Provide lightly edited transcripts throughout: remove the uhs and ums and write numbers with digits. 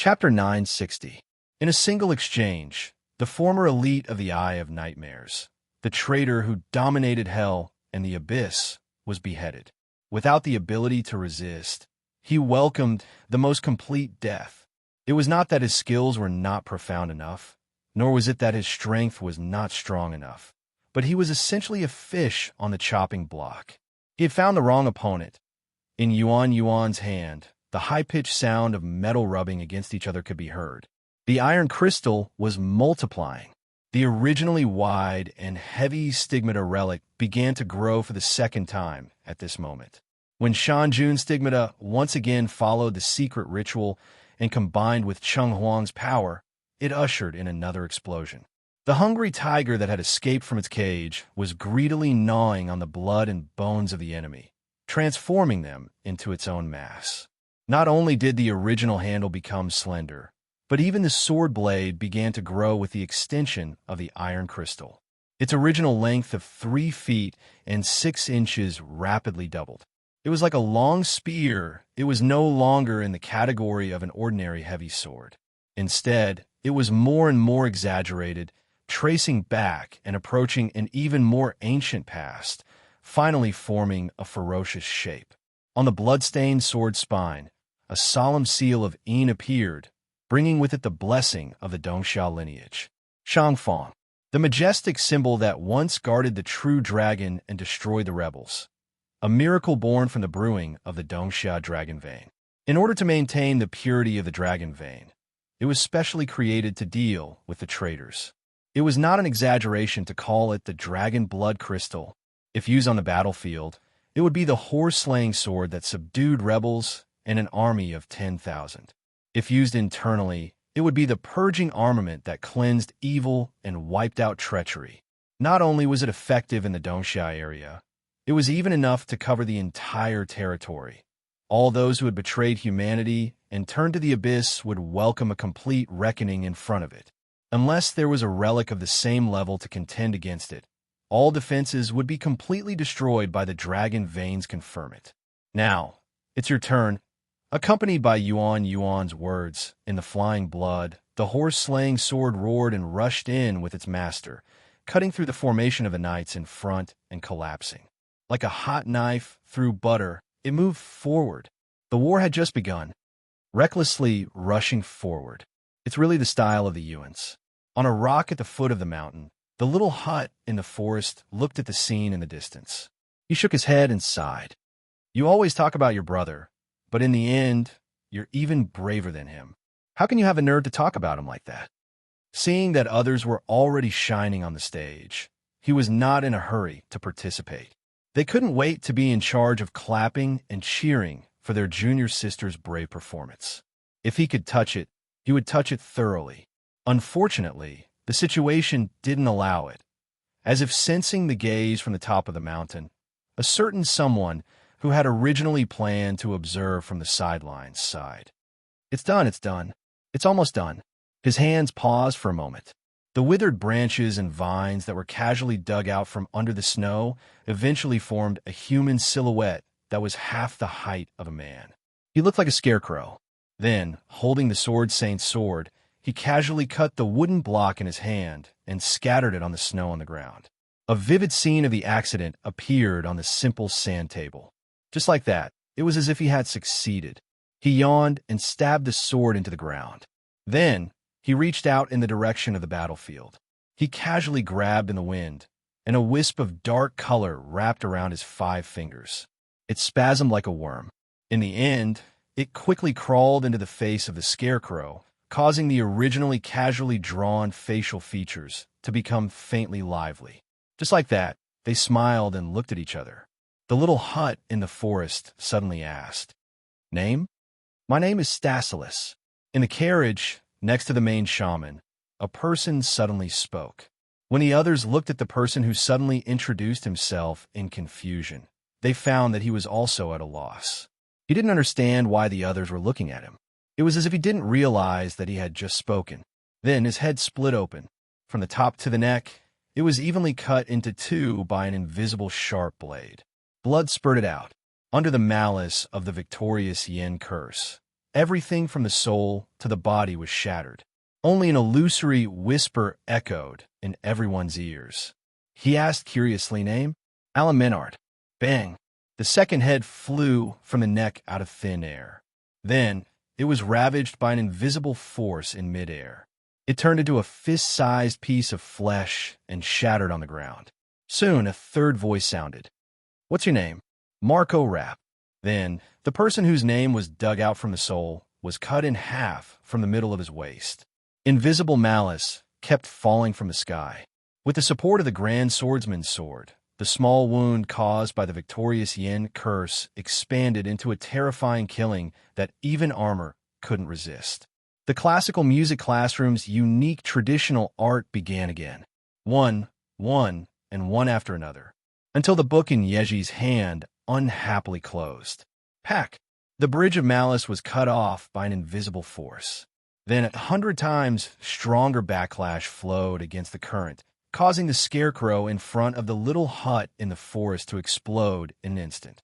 Chapter 960. In a single exchange, the former elite of the Eye of Nightmares, the traitor who dominated hell and the abyss, was beheaded. Without the ability to resist, he welcomed the most complete death. It was not that his skills were not profound enough, nor was it that his strength was not strong enough, but he was essentially a fish on the chopping block. He had found the wrong opponent. In Yuan's hand, the high-pitched sound of metal rubbing against each other could be heard. The iron crystal was multiplying. The originally wide and heavy stigmata relic began to grow for the second time at this moment. When Shanjun's stigmata once again followed the secret ritual and combined with Cheng Huang's power, it ushered in another explosion. The hungry tiger that had escaped from its cage was greedily gnawing on the blood and bones of the enemy, transforming them into its own mass. Not only did the original handle become slender, but even the sword blade began to grow with the extension of the iron crystal. Its original length of 3 feet and 6 inches rapidly doubled. It was like a long spear. It was no longer in the category of an ordinary heavy sword. Instead, it was more and more exaggerated, tracing back and approaching an even more ancient past, finally forming a ferocious shape. On the blood-stained sword spine, a solemn seal of Yin appeared, bringing with it the blessing of the Dongxia lineage. Shangfang, the majestic symbol that once guarded the true dragon and destroyed the rebels. A miracle born from the brewing of the Dongxia dragon vein. In order to maintain the purity of the dragon vein, it was specially created to deal with the traitors. It was not an exaggeration to call it the dragon blood crystal. If used on the battlefield, it would be the horse-slaying sword that subdued rebels and an army of 10,000. If used internally, it would be the purging armament that cleansed evil and wiped out treachery. Not only was it effective in the Dongxia area, it was even enough to cover the entire territory. All those who had betrayed humanity and turned to the abyss would welcome a complete reckoning in front of it. Unless there was a relic of the same level to contend against it, all defenses would be completely destroyed by the dragon veins confirm it. Now, it's your turn. Accompanied by Yuan's words, in the flying blood, the horse-slaying sword roared and rushed in with its master, cutting through the formation of the knights in front and collapsing. Like a hot knife through butter, it moved forward. The war had just begun, recklessly rushing forward. It's really the style of the Yuans. On a rock at the foot of the mountain, the little hut in the forest looked at the scene in the distance. He shook his head and sighed. You always talk about your brother, but in the end, you're even braver than him. How can you have a nerve to talk about him like that? Seeing that others were already shining on the stage, he was not in a hurry to participate. They couldn't wait to be in charge of clapping and cheering for their junior sister's brave performance. If he could touch it, he would touch it thoroughly. Unfortunately, the situation didn't allow it. As if sensing the gaze from the top of the mountain, a certain someone who had originally planned to observe from the sidelines sighed. It's done. It's almost done. His hands paused for a moment. The withered branches and vines that were casually dug out from under the snow eventually formed a human silhouette that was half the height of a man. He looked like a scarecrow. Then, holding the sword saint's sword, he casually cut the wooden block in his hand and scattered it on the snow on the ground. A vivid scene of the accident appeared on the simple sand table. Just like that, it was as if he had succeeded. He yawned and stabbed the sword into the ground. Then, he reached out in the direction of the battlefield. He casually grabbed in the wind, and a wisp of dark color wrapped around his 5 fingers. It spasmed like a worm. In the end, it quickly crawled into the face of the scarecrow, causing the originally casually drawn facial features to become faintly lively. Just like that, they smiled and looked at each other. The little hut in the forest suddenly asked, "Name?" "My name is Stasilis." In the carriage, next to the main shaman, a person suddenly spoke. When the others looked at the person who suddenly introduced himself in confusion, they found that he was also at a loss. He didn't understand why the others were looking at him. It was as if he didn't realize that he had just spoken. Then his head split open. From the top to the neck, it was evenly cut into 2 by an invisible sharp blade. Blood spurted out. Under the malice of the victorious Yin curse, Everything from the soul to the body was shattered. Only an illusory whisper echoed in everyone's ears. He asked curiously, "Name?" "Alan Menard." Bang! The second head flew from the neck out of thin air. Then, it was ravaged by an invisible force in midair. It turned into a fist-sized piece of flesh and shattered on the ground. Soon, a third voice sounded. "What's your name?" "Marco Rapp." Then, the person whose name was dug out from the soul was cut in half from the middle of his waist. Invisible malice kept falling from the sky. With the support of the Grand Swordsman's sword, the small wound caused by the victorious Yin curse expanded into a terrifying killing that even armor couldn't resist. The classical music classroom's unique traditional art began again. One, and one after another, until the book in Yeji's hand unhappily closed. Pack! The bridge of malice was cut off by an invisible force. Then 100 times stronger backlash flowed against the current, causing the scarecrow in front of the little hut in the forest to explode in an instant.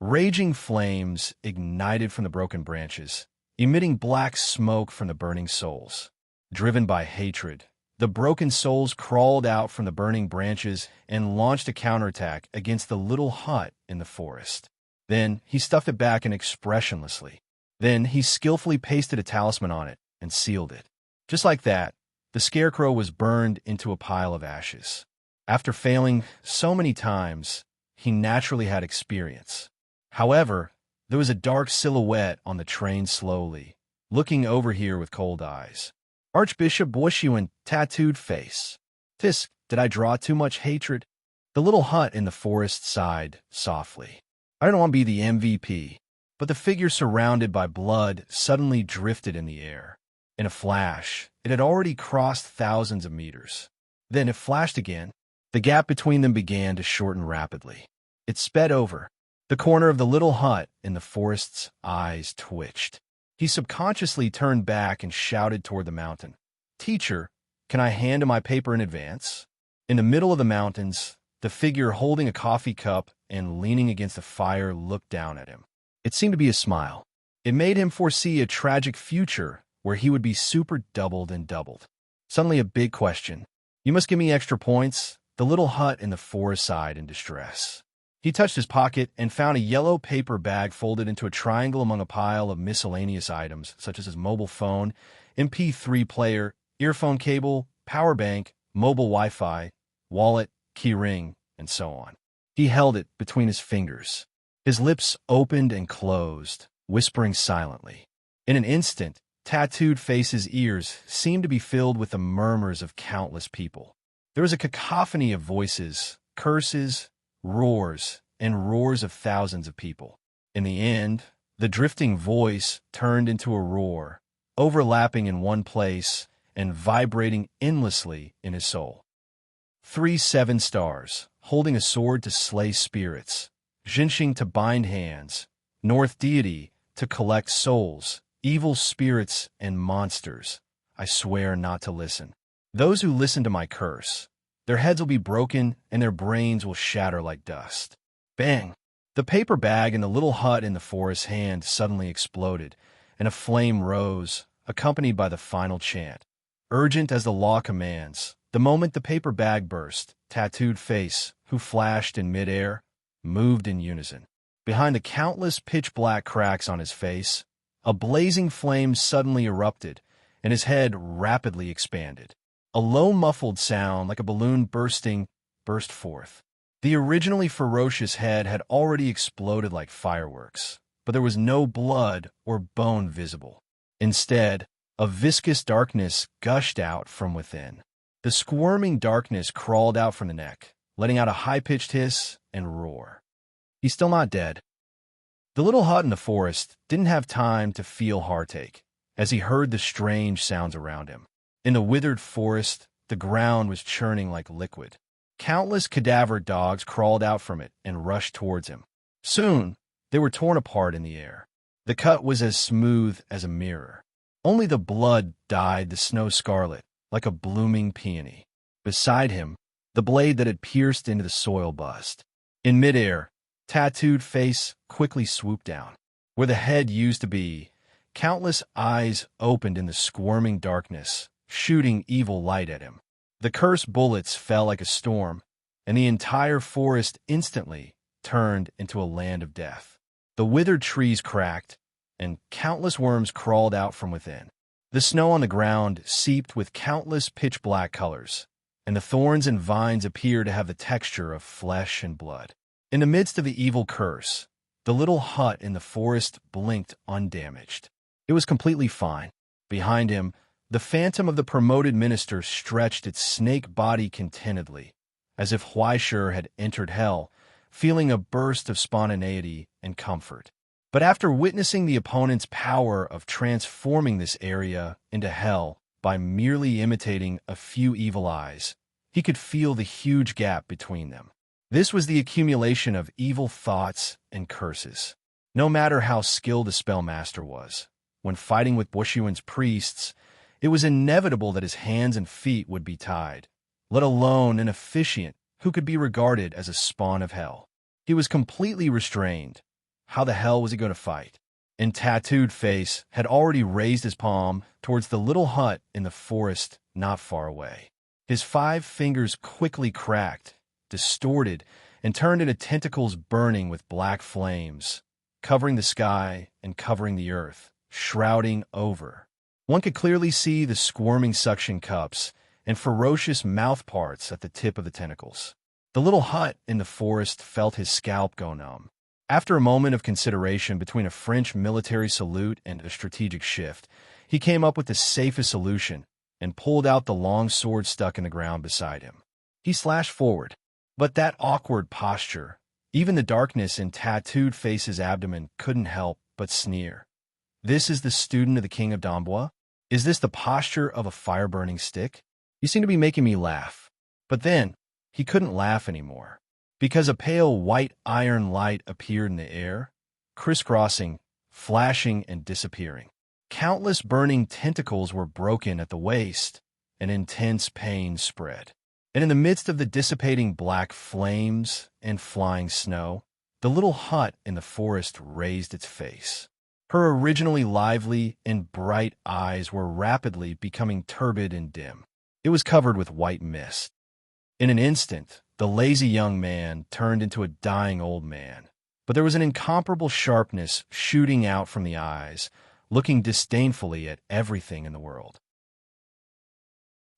Raging flames ignited from the broken branches, emitting black smoke from the burning souls. Driven by hatred, the broken souls crawled out from the burning branches and launched a counterattack against the little hut in the forest. Then he stuffed it back in expressionlessly. Then he skillfully pasted a talisman on it and sealed it. Just like that, the scarecrow was burned into a pile of ashes. After failing so many times, he naturally had experience. However, there was a dark silhouette on the train slowly, looking over here with cold eyes. Archbishop Boishuan, tattooed face. "Tisk, did I draw too much hatred?" The little hut in the forest sighed softly. "I don't want to be the MVP." But the figure surrounded by blood suddenly drifted in the air. In a flash, it had already crossed thousands of meters. Then it flashed again. The gap between them began to shorten rapidly. It sped over. The corner of the little hut in the forest's eyes twitched. He subconsciously turned back and shouted toward the mountain. "Teacher, can I hand him my paper in advance?" In the middle of the mountains, the figure holding a coffee cup and leaning against the fire looked down at him. It seemed to be a smile. It made him foresee a tragic future where he would be super doubled and doubled. Suddenly a big question. "You must give me extra points." The little hut in the forest sighed in distress. He touched his pocket and found a yellow paper bag folded into a triangle among a pile of miscellaneous items, such as his mobile phone, MP3 player, earphone cable, power bank, mobile Wi-Fi, wallet, key ring, and so on. He held it between his fingers. His lips opened and closed, whispering silently. In an instant, Tattooed Face's ears seemed to be filled with the murmurs of countless people. There was a cacophony of voices, curses, roars, and roars of thousands of people. In the end, the drifting voice turned into a roar, overlapping in one place and vibrating endlessly in his soul. 3 7 stars, holding a sword to slay spirits, Jinxing to bind hands, North deity to collect souls, evil spirits and monsters. I swear not to listen. Those who listen to my curse, their heads will be broken and their brains will shatter like dust. Bang! The paper bag in the little hut in the forest's hand suddenly exploded, and a flame rose, accompanied by the final chant. Urgent as the law commands, the moment the paper bag burst, Tattooed Face, who flashed in midair, moved in unison. Behind the countless pitch-black cracks on his face, a blazing flame suddenly erupted, and his head rapidly expanded. A low muffled sound like a balloon bursting burst forth. The originally ferocious head had already exploded like fireworks, but there was no blood or bone visible. Instead, a viscous darkness gushed out from within. The squirming darkness crawled out from the neck, letting out a high-pitched hiss and roar. He's still not dead. The little hut in the forest didn't have time to feel heartache as he heard the strange sounds around him. In the withered forest, the ground was churning like liquid. Countless cadaver dogs crawled out from it and rushed towards him. Soon, they were torn apart in the air. The cut was as smooth as a mirror. Only the blood dyed the snow scarlet, like a blooming peony. Beside him, the blade that had pierced into the soil buzzed. In midair, Tattooed Face quickly swooped down. Where the head used to be, Countless eyes opened in the squirming darkness, shooting evil light at him. The cursed bullets fell like a storm, and the entire forest instantly turned into a land of death. The withered trees cracked, and countless worms crawled out from within. The snow on the ground seeped with countless pitch-black colors, and the thorns and vines appeared to have the texture of flesh and blood. In the midst of the evil curse, the little hut in the forest blinked undamaged. It was completely fine. Behind him, the phantom of the promoted minister stretched its snake body contentedly, as if Huaishur had entered hell, feeling a burst of spontaneity and comfort. But after witnessing the opponent's power of transforming this area into hell by merely imitating a few evil eyes, he could feel the huge gap between them. This was the accumulation of evil thoughts and curses. No matter how skilled a spellmaster was, when fighting with Bushuan's priests, it was inevitable that his hands and feet would be tied, let alone an officiant who could be regarded as a spawn of hell. He was completely restrained. How the hell was he going to fight? And Tattooed Face had already raised his palm towards the little hut in the forest not far away. His 5 fingers quickly cracked, distorted, and turned into tentacles burning with black flames, covering the sky and covering the earth, shrouding over. One could clearly see the squirming suction cups and ferocious mouth parts at the tip of the tentacles. The little hut in the forest felt his scalp go numb. After a moment of consideration between a French military salute and a strategic shift, he came up with the safest solution and pulled out the long sword stuck in the ground beside him. He slashed forward, but that awkward posture, even the darkness in Tattooed Face's abdomen couldn't help but sneer. This is the student of the King of Dambois? Is this the posture of a fire-burning stick? You seem to be making me laugh. But then, he couldn't laugh anymore, because a pale white iron light appeared in the air, crisscrossing, flashing, and disappearing. Countless burning tentacles were broken at the waist, and intense pain spread. And in the midst of the dissipating black flames and flying snow, the little hut in the forest raised its face. Her originally lively and bright eyes were rapidly becoming turbid and dim. It was covered with white mist. In an instant, the lazy young man turned into a dying old man, but there was an incomparable sharpness shooting out from the eyes, looking disdainfully at everything in the world.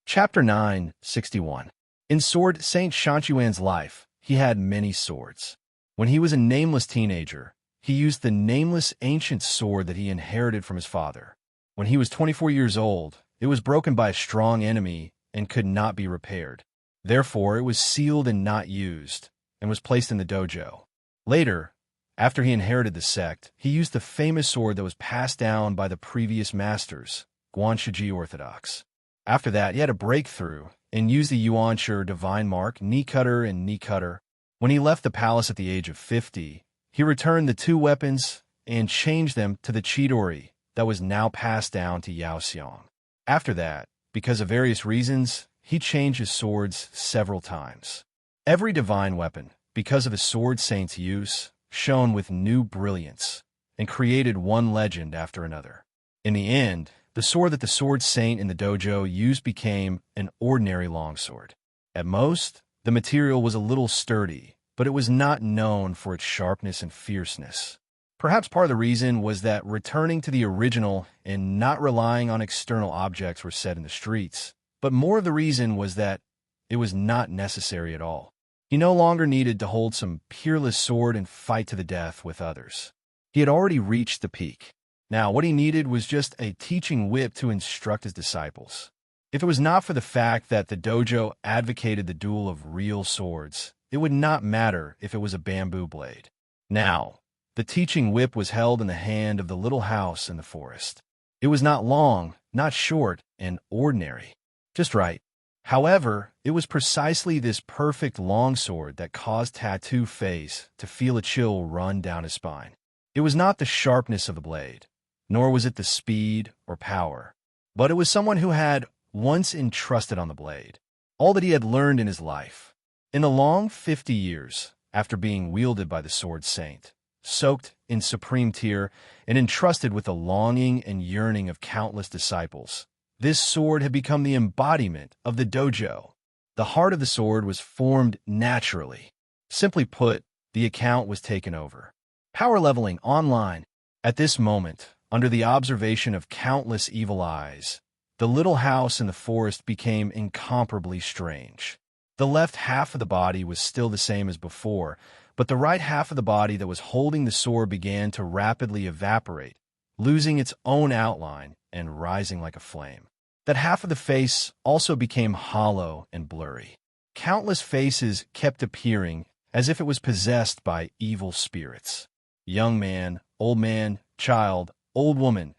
Chapter 9:61. In Sword Saint Shanchuan's life, he had many swords. When he was a nameless teenager, he used the nameless ancient sword that he inherited from his father. When he was 24 years old, it was broken by a strong enemy and could not be repaired. Therefore, it was sealed and not used, and was placed in the dojo. Later, after he inherited the sect, he used the famous sword that was passed down by the previous masters, Guanshiji Orthodox. After that, he had a breakthrough and used the Yuanshi Divine Mark, Knee Cutter, and Knee Cutter. When he left the palace at the age of 50, he returned the 2 weapons and changed them to the Chidori that was now passed down to Yao Xiong. After that, because of various reasons, he changed his swords several times. Every divine weapon, because of his sword saint's use, shone with new brilliance and created one legend after another. In the end, the sword that the sword saint in the dojo used became an ordinary longsword. At most, the material was a little sturdy, but it was not known for its sharpness and fierceness. Perhaps part of the reason was that returning to the original and not relying on external objects were said in the streets, but more of the reason was that it was not necessary at all. He no longer needed to hold some peerless sword and fight to the death with others. He had already reached the peak. Now, what he needed was just a teaching whip to instruct his disciples. If it was not for the fact that the dojo advocated the duel of real swords, it would not matter if it was a bamboo blade. Now, the teaching whip was held in the hand of the little house in the forest. It was not long, not short, and ordinary. Just right. However, it was precisely this perfect longsword that caused Tattoo Face to feel a chill run down his spine. It was not the sharpness of the blade, nor was it the speed or power, but it was someone who had once entrusted on the blade all that he had learned in his life. In the long 50 years after being wielded by the sword saint, soaked in supreme tear, and entrusted with the longing and yearning of countless disciples. This sword had become the embodiment of the dojo. The heart of the sword was formed naturally. Simply put, the account was taken over. Power leveling online. At this moment, under the observation of countless evil eyes, the little house in the forest became incomparably strange. The left half of the body was still the same as before, but the right half of the body that was holding the sword began to rapidly evaporate, losing its own outline and rising like a flame. That half of the face also became hollow and blurry. Countless faces kept appearing as if it was possessed by evil spirits. Young man, old man, child, old woman,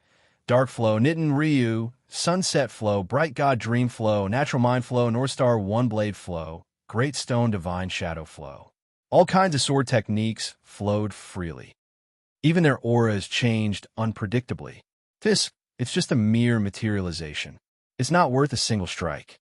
dark flow, Nitin Ryu, sunset flow, bright god dream flow, natural mind flow, North Star one blade flow, great stone divine shadow flow. All kinds of sword techniques flowed freely. Even their auras changed unpredictably. It's just a mere materialization. It's not worth a single strike.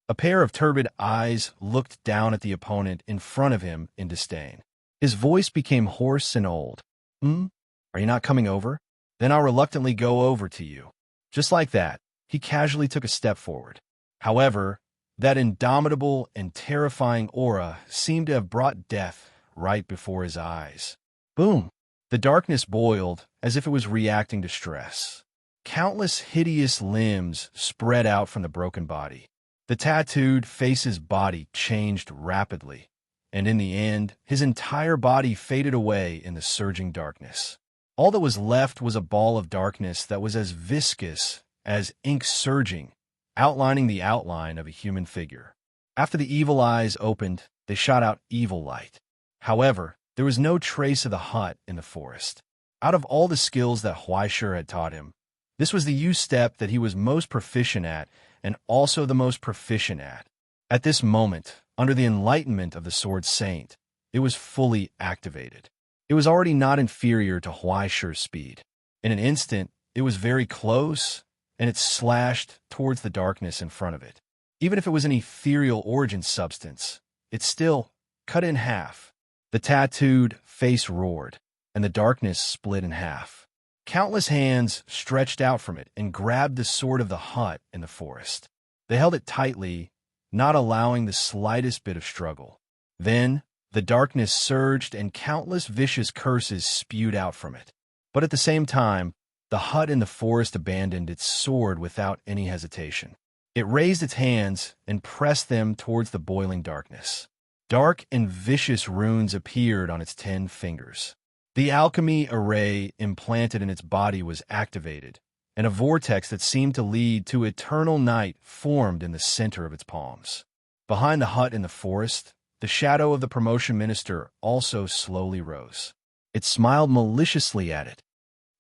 A pair of turbid eyes looked down at the opponent in front of him in disdain. His voice became hoarse and old. Are you not coming over? Then I'll reluctantly go over to you. Just like that, he casually took a step forward. However, that indomitable and terrifying aura seemed to have brought death right before his eyes. Boom! The darkness boiled as if it was reacting to stress. Countless hideous limbs spread out from the broken body. The tattooed face's body changed rapidly, and in the end, his entire body faded away in the surging darkness. All that was left was a ball of darkness that was as viscous as ink surging, outlining the outline of a human figure. After the evil eyes opened, they shot out evil light. However, there was no trace of the hut in the forest. Out of all the skills that Huaishur had taught him, this was the U-step that he was most proficient at and also the most proficient at. At this moment, under the enlightenment of the Sword Saint, it was fully activated. It was already not inferior to Huaishur's speed. In an instant, it was very close, and it slashed towards the darkness in front of it. Even if it was an ethereal origin substance, it still cut in half. The tattooed face roared, and the darkness split in half. Countless hands stretched out from it and grabbed the sword of the hut in the forest. They held it tightly, not allowing the slightest bit of struggle. Then, the darkness surged and countless vicious curses spewed out from it. But at the same time, the hut in the forest abandoned its sword without any hesitation. It raised its hands and pressed them towards the boiling darkness. Dark and vicious runes appeared on its 10 fingers. The alchemy array implanted in its body was activated, and a vortex that seemed to lead to eternal night formed in the center of its palms. Behind the hut in the forest, the shadow of the promotion minister also slowly rose. It smiled maliciously at it.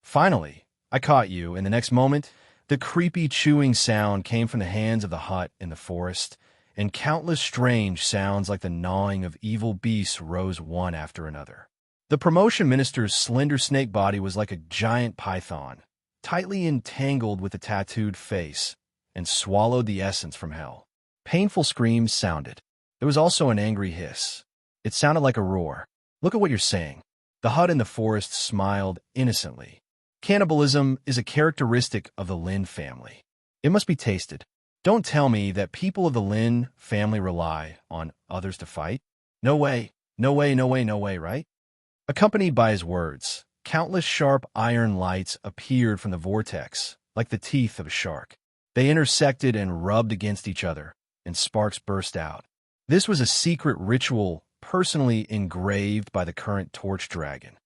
Finally, I caught you, and the next moment, the creepy chewing sound came from the hands of the hut in the forest, and countless strange sounds like the gnawing of evil beasts rose one after another. The promotion minister's slender snake body was like a giant python, tightly entangled with the tattooed face, and swallowed the essence from hell. Painful screams sounded. There was also an angry hiss. It sounded like a roar. Look at what you're saying. The hut in the forest smiled innocently. Cannibalism is a characteristic of the Lin family. It must be tasted. Don't tell me that people of the Lin family rely on others to fight. No way, no way, no way, no way, right? Accompanied by his words, countless sharp iron lights appeared from the vortex, like the teeth of a shark. They intersected and rubbed against each other, and sparks burst out. This was a secret ritual personally engraved by the current torch dragon.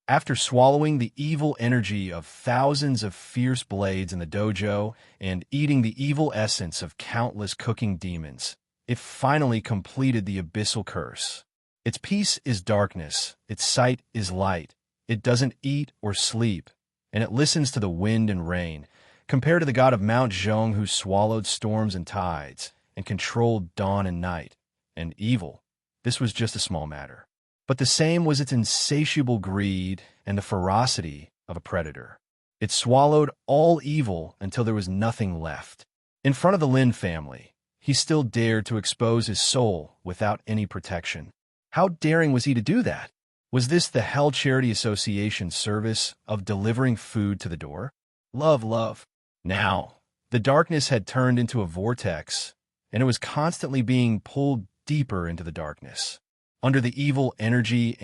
After swallowing the evil energy of thousands of fierce blades in the dojo and eating the evil essence of countless cooking demons, it finally completed the abyssal curse. Its peace is darkness, its sight is light, it doesn't eat or sleep, and it listens to the wind and rain, compared to the god of Mount Zhong who swallowed storms and tides, and controlled dawn and night. And evil, this was just a small matter. But the same was its insatiable greed and the ferocity of a predator. It swallowed all evil until there was nothing left. In front of the Lin family, he still dared to expose his soul without any protection. How daring was he to do that? Was this the Hell Charity Association service of delivering food to the door? Love, love. Now, the darkness had turned into a vortex, and it was constantly being pulled deeper into the darkness. Under the evil energy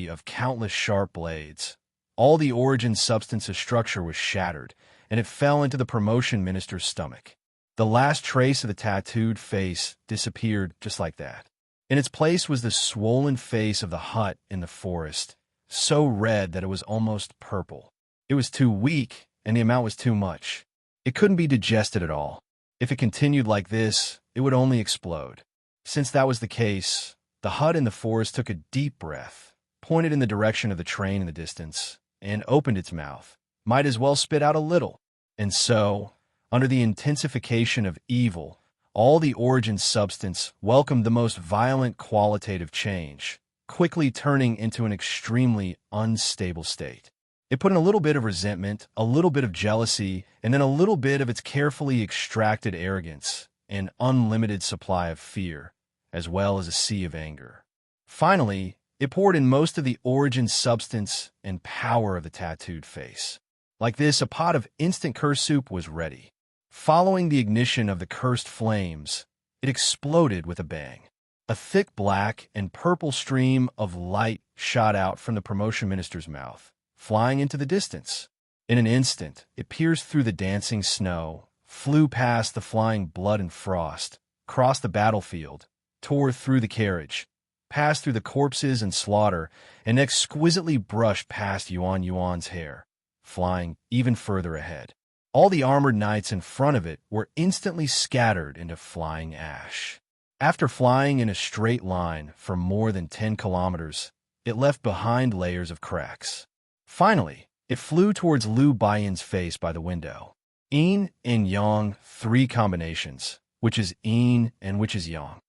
of countless sharp blades, all the origin substance of structure was shattered, and it fell into the promotion minister's stomach. The last trace of the tattooed face disappeared just like that. In its place was the swollen face of the hut in the forest, so red that it was almost purple. It was too weak, and the amount was too much. It couldn't be digested at all. If it continued like this, it would only explode. Since that was the case, the hut in the forest took a deep breath, pointed in the direction of the train in the distance, and opened its mouth. Might as well spit out a little. And so, under the intensification of evil, all the origin substance welcomed the most violent qualitative change, quickly turning into an extremely unstable state. It put in a little bit of resentment, a little bit of jealousy, and then a little bit of its carefully extracted arrogance, an unlimited supply of fear, as well as a sea of anger. Finally, it poured in most of the origin substance and power of the tattooed face. Like this, a pot of instant curse soup was ready. Following the ignition of the cursed flames, it exploded with a bang. A thick black and purple stream of light shot out from the promotion minister's mouth, flying into the distance. In an instant, it pierced through the dancing snow, flew past the flying blood and frost, crossed the battlefield, tore through the carriage, passed through the corpses and slaughter, and exquisitely brushed past Yuan's hair, flying even further ahead. All the armored knights in front of it were instantly scattered into flying ash. After flying in a straight line for more than 10 kilometers, it left behind layers of cracks. Finally, it flew towards Liu Baiyan's face by the window. Yin and Yang, 3 combinations, which is Yin and which is Yang.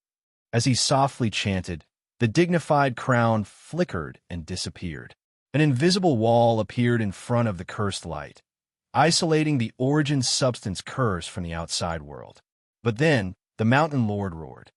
As he softly chanted, the dignified crown flickered and disappeared. An invisible wall appeared in front of the cursed light, isolating the origin substance curse from the outside world. But then, the mountain lord roared.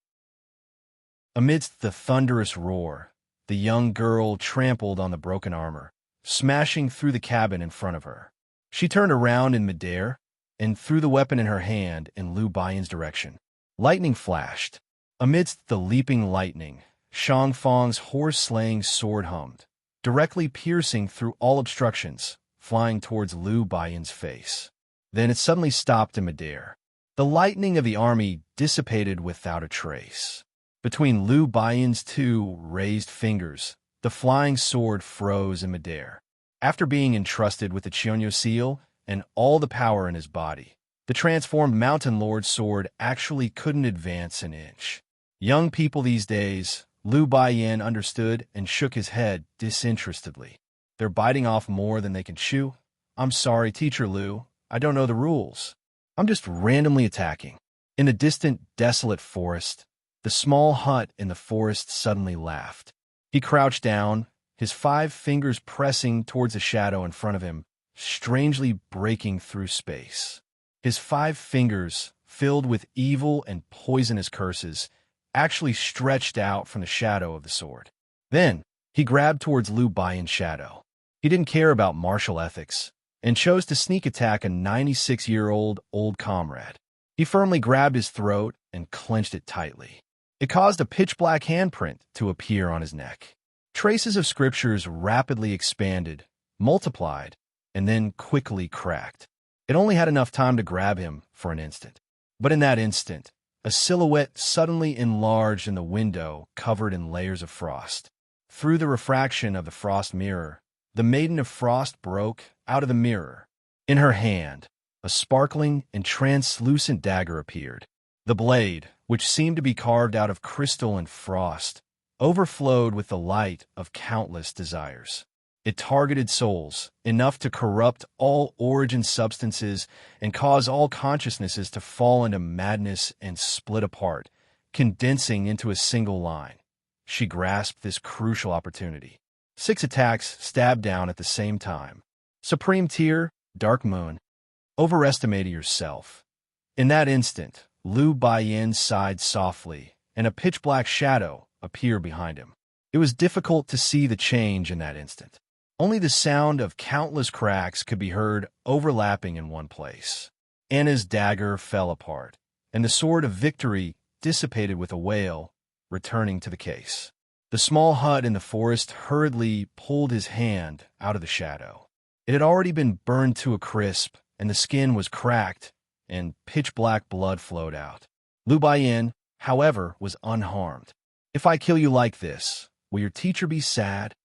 Amidst the thunderous roar, the young girl trampled on the broken armor, smashing through the cabin in front of her. She turned around in midair and threw the weapon in her hand in Liu Baiyan's direction. Lightning flashed. Amidst the leaping lightning, Shang Fang's horse-slaying sword hummed, directly piercing through all obstructions, flying towards Liu Baiyan's face. Then it suddenly stopped in midair. The lightning of the army dissipated without a trace. Between Liu Baiyan's 2 raised fingers, the flying sword froze in midair. After being entrusted with the Qianyu seal and all the power in his body, the transformed Mountain Lord's sword actually couldn't advance an inch. Young people these days, Liu Baiyan understood and shook his head disinterestedly. They're biting off more than they can chew. I'm sorry, Teacher Liu. I don't know the rules. I'm just randomly attacking. In the distant, desolate forest, the small hut in the forest suddenly laughed. He crouched down, his 5 fingers pressing towards a shadow in front of him, strangely breaking through space. His 5 fingers, filled with evil and poisonous curses, actually stretched out from the shadow of the sword. Then, he grabbed towards Liu Baiyan's shadow. He didn't care about martial ethics, and chose to sneak attack a 96-year-old old comrade. He firmly grabbed his throat and clenched it tightly. It caused a pitch-black handprint to appear on his neck. Traces of scriptures rapidly expanded, multiplied, and then quickly cracked. It only had enough time to grab him for an instant. But in that instant, a silhouette suddenly enlarged in the window covered in layers of frost. Through the refraction of the frost mirror, the Maiden of Frost broke out of the mirror. In her hand, a sparkling and translucent dagger appeared. The blade, which seemed to be carved out of crystal and frost, overflowed with the light of countless desires. It targeted souls, enough to corrupt all origin substances and cause all consciousnesses to fall into madness and split apart, condensing into a single line. She grasped this crucial opportunity. 6 attacks stabbed down at the same time. Supreme Tear, Dark Moon. Overestimating yourself. In that instant, Liu Baiyan sighed softly, and a pitch-black shadow appeared behind him. It was difficult to see the change in that instant. Only the sound of countless cracks could be heard overlapping in one place. Anna's dagger fell apart, and the sword of victory dissipated with a wail, returning to the case. The small hut in the forest hurriedly pulled his hand out of the shadow. It had already been burned to a crisp, and the skin was cracked, and pitch-black blood flowed out. Lu Baiyin, however, was unharmed. "If I kill you like this, will your teacher be sad?"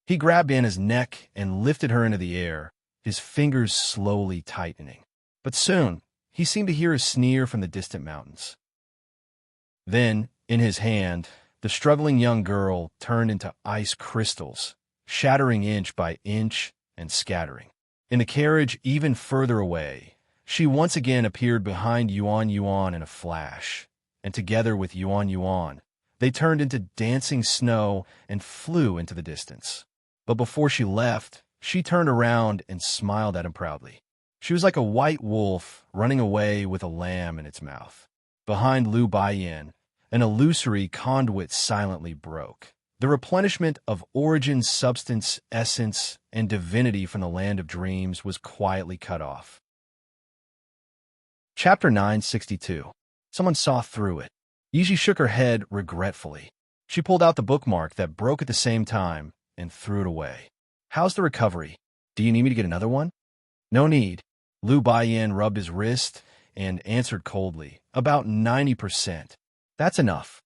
He grabbed Anna's neck and lifted her into the air, his fingers slowly tightening. But soon, he seemed to hear a sneer from the distant mountains. Then, in his hand, the struggling young girl turned into ice crystals, shattering inch by inch and scattering. In the carriage even further away, she once again appeared behind Yuan Yuan in a flash, and together with Yuan Yuan, they turned into dancing snow and flew into the distance. But before she left, she turned around and smiled at him proudly. She was like a white wolf running away with a lamb in its mouth. Behind Lu Baiyin, an illusory conduit silently broke. The replenishment of origin, substance, essence, and divinity from the land of dreams was quietly cut off. Chapter 962. Someone saw through it. Yiji shook her head regretfully. She pulled out the bookmark that broke at the same time and threw it away. "How's the recovery? Do you need me to get another one?" "No need." Lu Baiyin rubbed his wrist and answered coldly, "About 90%. That's enough."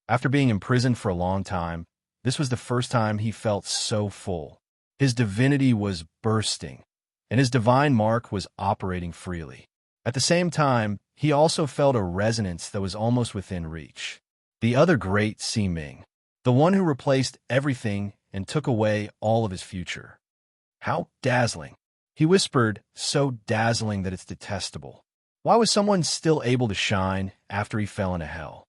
After being imprisoned for a long time, this was the first time he felt so full. His divinity was bursting, and his divine mark was operating freely. At the same time, he also felt a resonance that was almost within reach. The other great Ming, the one who replaced everything and took away all of his future. How dazzling! He whispered, so dazzling that it's detestable. Why was someone still able to shine after he fell into hell?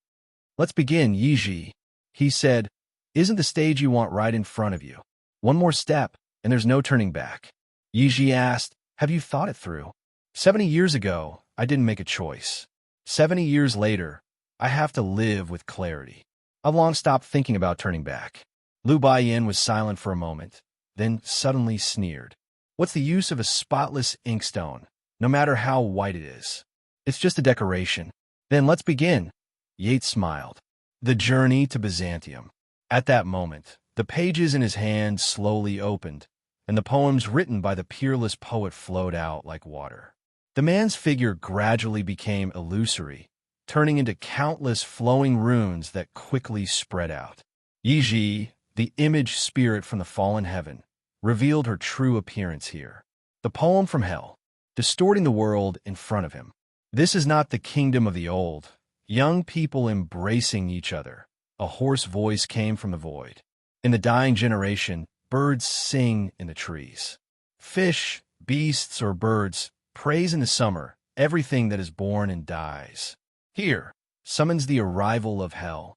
"Let's begin, Yiji," he said. "Isn't the stage you want right in front of you? One more step, and there's no turning back." Yiji asked, "Have you thought it through?" 70 years ago, I didn't make a choice. 70 years later, I have to live with clarity. I've long stopped thinking about turning back." Lu Baiyin was silent for a moment, then suddenly sneered. "What's the use of a spotless inkstone, no matter how white it is? It's just a decoration." "Then let's begin." Yates smiled. The journey to Byzantium. At that moment, the pages in his hand slowly opened, and the poems written by the peerless poet flowed out like water. The man's figure gradually became illusory, turning into countless flowing runes that quickly spread out. Yiji, the image spirit from the fallen heaven, revealed her true appearance here. The poem from hell, distorting the world in front of him. This is not the kingdom of the old. Young people embracing each other. A hoarse voice came from the void. In the dying generation, birds sing in the trees. Fish, beasts, or birds praise in the summer everything that is born and dies. Here summons the arrival of hell.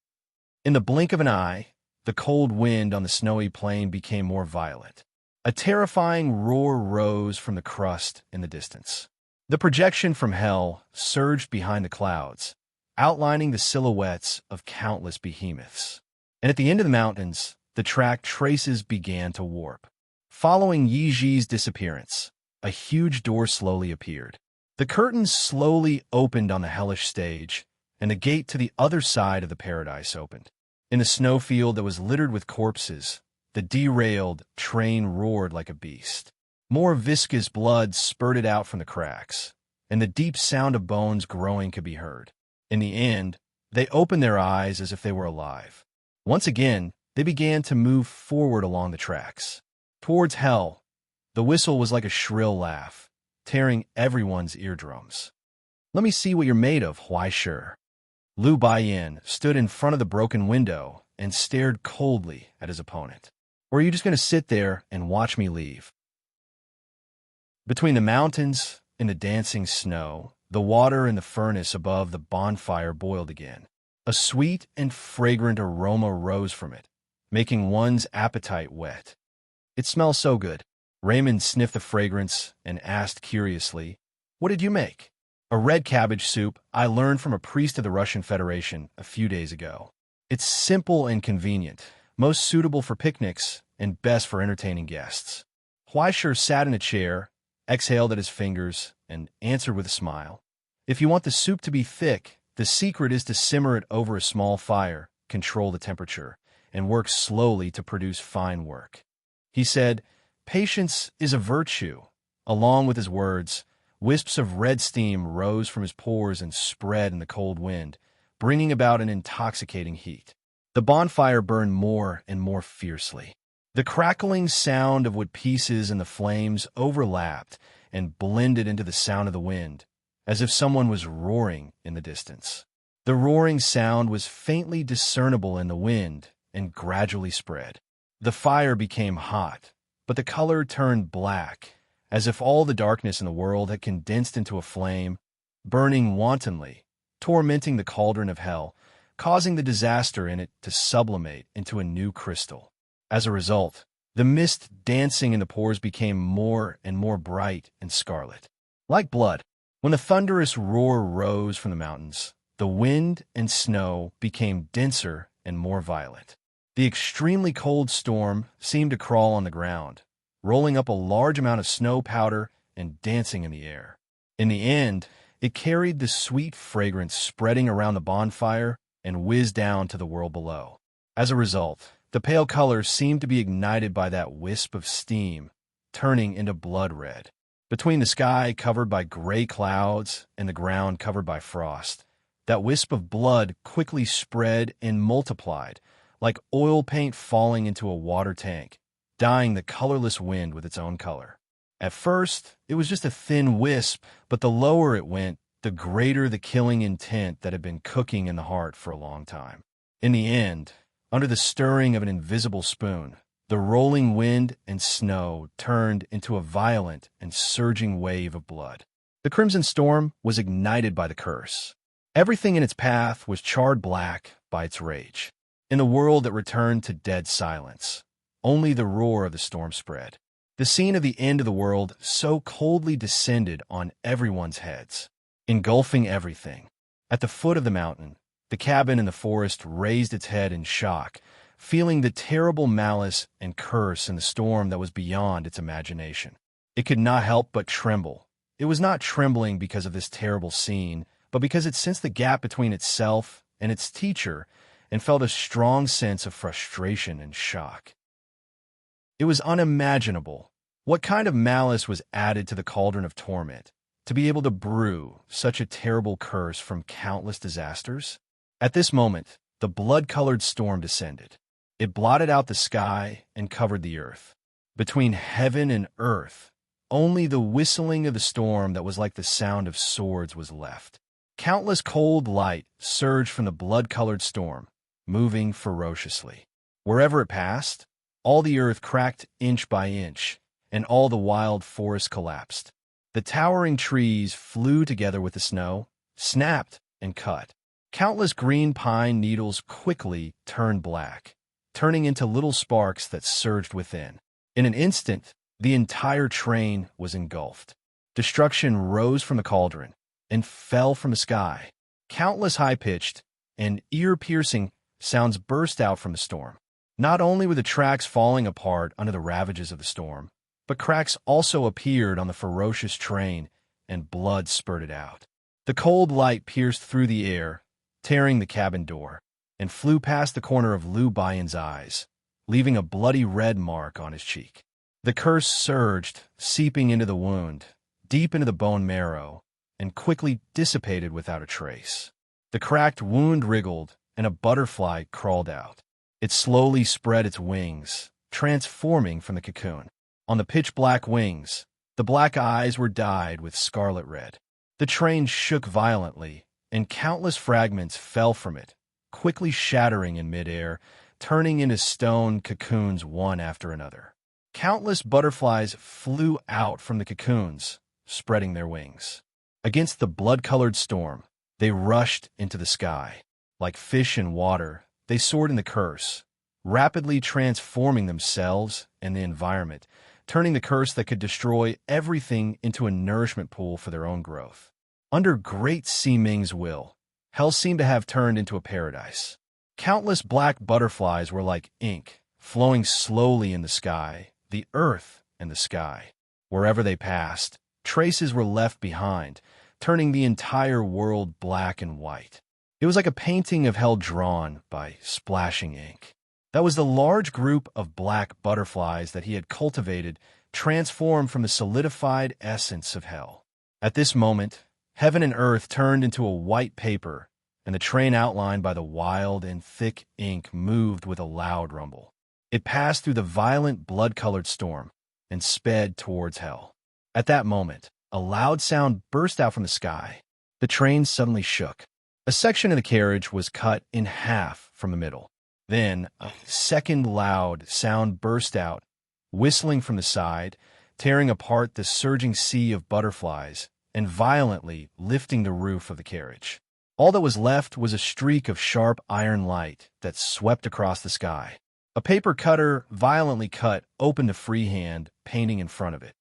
In the blink of an eye, the cold wind on the snowy plain became more violent. A terrifying roar rose from the crust in the distance. The projection from hell surged behind the clouds, outlining the silhouettes of countless behemoths. And at the end of the mountains, the track traces began to warp. Following Yiji's disappearance, a huge door slowly appeared. The curtains slowly opened on the hellish stage, and the gate to the other side of the paradise opened. In the snowfield that was littered with corpses, the derailed train roared like a beast. More viscous blood spurted out from the cracks, and the deep sound of bones growing could be heard. In the end, they opened their eyes as if they were alive. Once again, they began to move forward along the tracks. Towards hell, the whistle was like a shrill laugh, tearing everyone's eardrums. "Let me see what you're made of, Huaishir." Lu Baiyin stood in front of the broken window and stared coldly at his opponent. "Or are you just going to sit there and watch me leave?" Between the mountains and the dancing snow, the water in the furnace above the bonfire boiled again. A sweet and fragrant aroma rose from it, making one's appetite wet. "It smells so good." Raymond sniffed the fragrance and asked curiously, "What did you make?" "A red cabbage soup I learned from a priest of the Russian Federation a few days ago. It's simple and convenient. most suitable for picnics and best for entertaining guests. Huaishur sat in a chair, exhaled at his fingers, and answered with a smile. If you want the soup to be thick, the secret is to simmer it over a small fire, control the temperature, and work slowly to produce fine work. He said, "Patience is a virtue." Along with his words, wisps of red steam rose from his pores and spread in the cold wind, bringing about an intoxicating heat. The bonfire burned more and more fiercely. The crackling sound of wood pieces and the flames overlapped and blended into the sound of the wind, as if someone was roaring in the distance. The roaring sound was faintly discernible in the wind and gradually spread. The fire became hot, but the color turned black, as if all the darkness in the world had condensed into a flame, burning wantonly, tormenting the cauldron of hell, causing the disaster in it to sublimate into a new crystal. As a result, the mist dancing in the pores became more and more bright and scarlet, like blood. When the thunderous roar rose from the mountains, the wind and snow became denser and more violent. The extremely cold storm seemed to crawl on the ground, rolling up a large amount of snow powder and dancing in the air. In the end, it carried the sweet fragrance spreading around the bonfire and whizzed down to the world below. As a result, the pale color seemed to be ignited by that wisp of steam, turning into blood red. Between the sky covered by gray clouds and the ground covered by frost, that wisp of blood quickly spread and multiplied, like oil paint falling into a water tank, dyeing the colorless wind with its own color. At first, it was just a thin wisp, but the lower it went, the greater the killing intent that had been cooking in the heart for a long time. In the end, under the stirring of an invisible spoon, the rolling wind and snow turned into a violent and surging wave of blood. The crimson storm was ignited by the curse. Everything in its path was charred black by its rage. In the world that returned to dead silence, only the roar of the storm spread. The scene of the end of the world so coldly descended on everyone's heads, engulfing everything. At the foot of the mountain, the cabin in the forest raised its head in shock, feeling the terrible malice and curse in the storm that was beyond its imagination. It could not help but tremble. It was not trembling because of this terrible scene, but because it sensed the gap between itself and its teacher and felt a strong sense of frustration and shock. It was unimaginable. What kind of malice was added to the cauldron of torment to be able to brew such a terrible curse from countless disasters? At this moment, the blood-colored storm descended. It blotted out the sky and covered the earth. Between heaven and earth, only the whistling of the storm that was like the sound of swords was left. Countless cold light surged from the blood-colored storm, moving ferociously. Wherever it passed, all the earth cracked inch by inch, and all the wild forest collapsed. The towering trees flew together with the snow, snapped and cut. Countless green pine needles quickly turned black, turning into little sparks that surged within. In an instant, the entire train was engulfed. Destruction rose from the cauldron and fell from the sky. Countless high-pitched and ear-piercing sounds burst out from the storm. Not only were the tracks falling apart under the ravages of the storm, but cracks also appeared on the ferocious train, and blood spurted out. The cold light pierced through the air, tearing the cabin door, and flew past the corner of Liu Baiyan's eyes, leaving a bloody red mark on his cheek. The curse surged, seeping into the wound, deep into the bone marrow, and quickly dissipated without a trace. The cracked wound wriggled, and a butterfly crawled out. It slowly spread its wings, transforming from the cocoon. On the pitch-black wings, the black eyes were dyed with scarlet red. The train shook violently, and countless fragments fell from it, quickly shattering in midair, turning into stone cocoons one after another. Countless butterflies flew out from the cocoons, spreading their wings. Against the blood-colored storm, they rushed into the sky. Like fish in water, they soared in the curse, rapidly transforming themselves and the environment, turning the curse that could destroy everything into a nourishment pool for their own growth. Under Great Ming's will, hell seemed to have turned into a paradise. Countless black butterflies were like ink, flowing slowly in the sky, the earth and the sky. Wherever they passed, traces were left behind, turning the entire world black and white. It was like a painting of hell drawn by splashing ink. That was the large group of black butterflies that he had cultivated, transformed from the solidified essence of hell. At this moment, heaven and earth turned into a white paper, and the train outlined by the wild and thick ink moved with a loud rumble. It passed through the violent blood-colored storm and sped towards hell. At that moment, a loud sound burst out from the sky. The train suddenly shook. A section of the carriage was cut in half from the middle. Then, a second loud sound burst out, whistling from the side, tearing apart the surging sea of butterflies, and violently lifting the roof of the carriage. All that was left was a streak of sharp iron light that swept across the sky. A paper cutter, violently cut, opened a freehand, painting in front of it.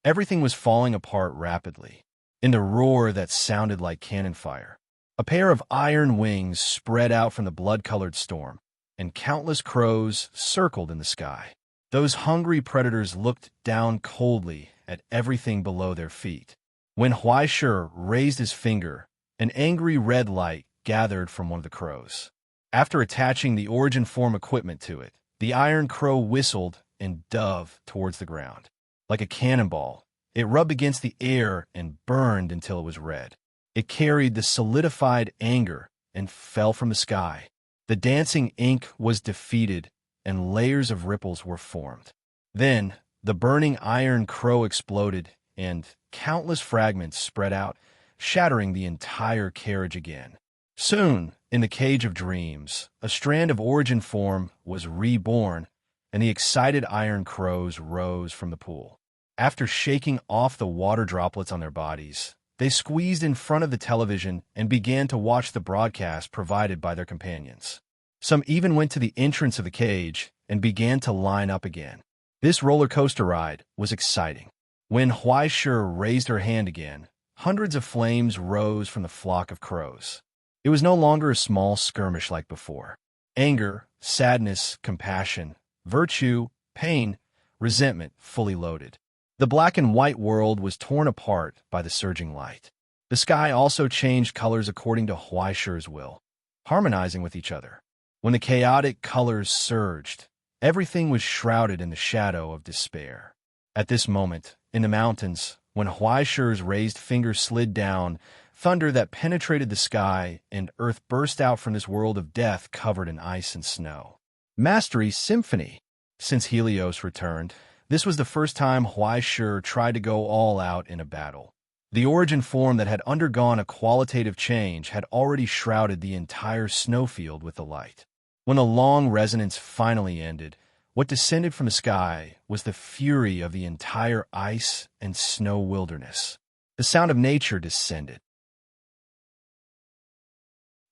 Everything was falling apart rapidly, in the roar that sounded like cannon fire. A pair of iron wings spread out from the blood-colored storm, and countless crows circled in the sky. Those hungry predators looked down coldly at everything below their feet. When Huaishir raised his finger, an angry red light gathered from one of the crows. After attaching the origin form equipment to it, the iron crow whistled and dove towards the ground. Like a cannonball, it rubbed against the air and burned until it was red. It carried the solidified anger and fell from the sky. The dancing ink was defeated, and layers of ripples were formed. Then, the burning iron crow exploded, and countless fragments spread out, shattering the entire carriage again. Soon, in the cage of dreams, a strand of origin form was reborn, and the excited iron crows rose from the pool. After shaking off the water droplets on their bodies, they squeezed in front of the television and began to watch the broadcast provided by their companions. Some even went to the entrance of the cage and began to line up again. This roller coaster ride was exciting. When Huaishir raised her hand again, hundreds of flames rose from the flock of crows. It was no longer a small skirmish like before. Anger, sadness, compassion, virtue, pain, resentment fully loaded. The black and white world was torn apart by the surging light. The sky also changed colors according to Huaishir's will, harmonizing with each other. When the chaotic colors surged, everything was shrouded in the shadow of despair. At this moment, in the mountains, when Huaishir's raised finger slid down, thunder that penetrated the sky and earth burst out from this world of death covered in ice and snow. Mastery Symphony. Since Helios returned, this was the first time Huaishir tried to go all out in a battle. The origin form that had undergone a qualitative change had already shrouded the entire snowfield with the light. When the long resonance finally ended, what descended from the sky was the fury of the entire ice and snow wilderness. The sound of nature descended.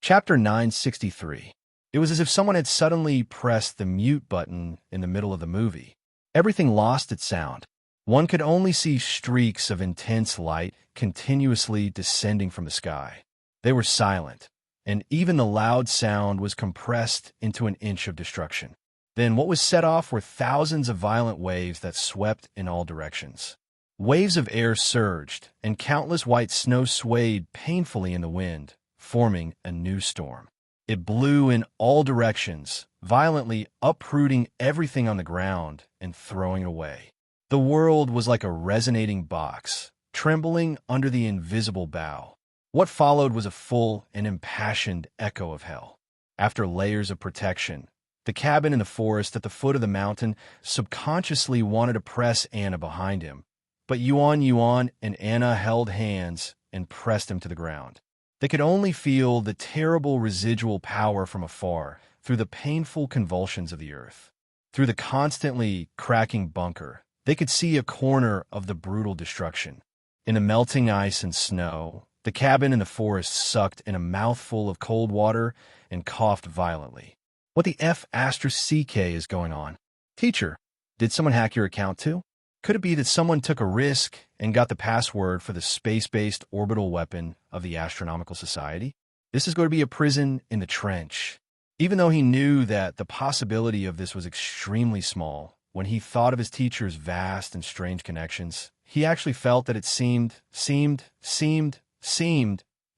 Chapter 963. It was as if someone had suddenly pressed the mute button in the middle of the movie. Everything lost its sound. One could only see streaks of intense light continuously descending from the sky. They were silent, and even the loud sound was compressed into an inch of destruction. Then what was set off were thousands of violent waves that swept in all directions. Waves of air surged, and countless white snow swayed painfully in the wind, forming a new storm. It blew in all directions, violently uprooting everything on the ground and throwing it away. The world was like a resonating box, trembling under the invisible bow. What followed was a full and impassioned echo of hell. After layers of protection, the cabin in the forest at the foot of the mountain subconsciously wanted to press Anna behind him, but Yuan and Anna held hands and pressed him to the ground. They could only feel the terrible residual power from afar through the painful convulsions of the earth. Through the constantly cracking bunker, they could see a corner of the brutal destruction. In the melting ice and snow, the cabin in the forest sucked in a mouthful of cold water and coughed violently. What the F***CK is going on? Teacher, did someone hack your account too? Could it be that someone took a risk and got the password for the space-based orbital weapon of the Astronomical Society? This is going to be a prison in the trench. Even though he knew that the possibility of this was extremely small, when he thought of his teacher's vast and strange connections, he actually felt that it seemed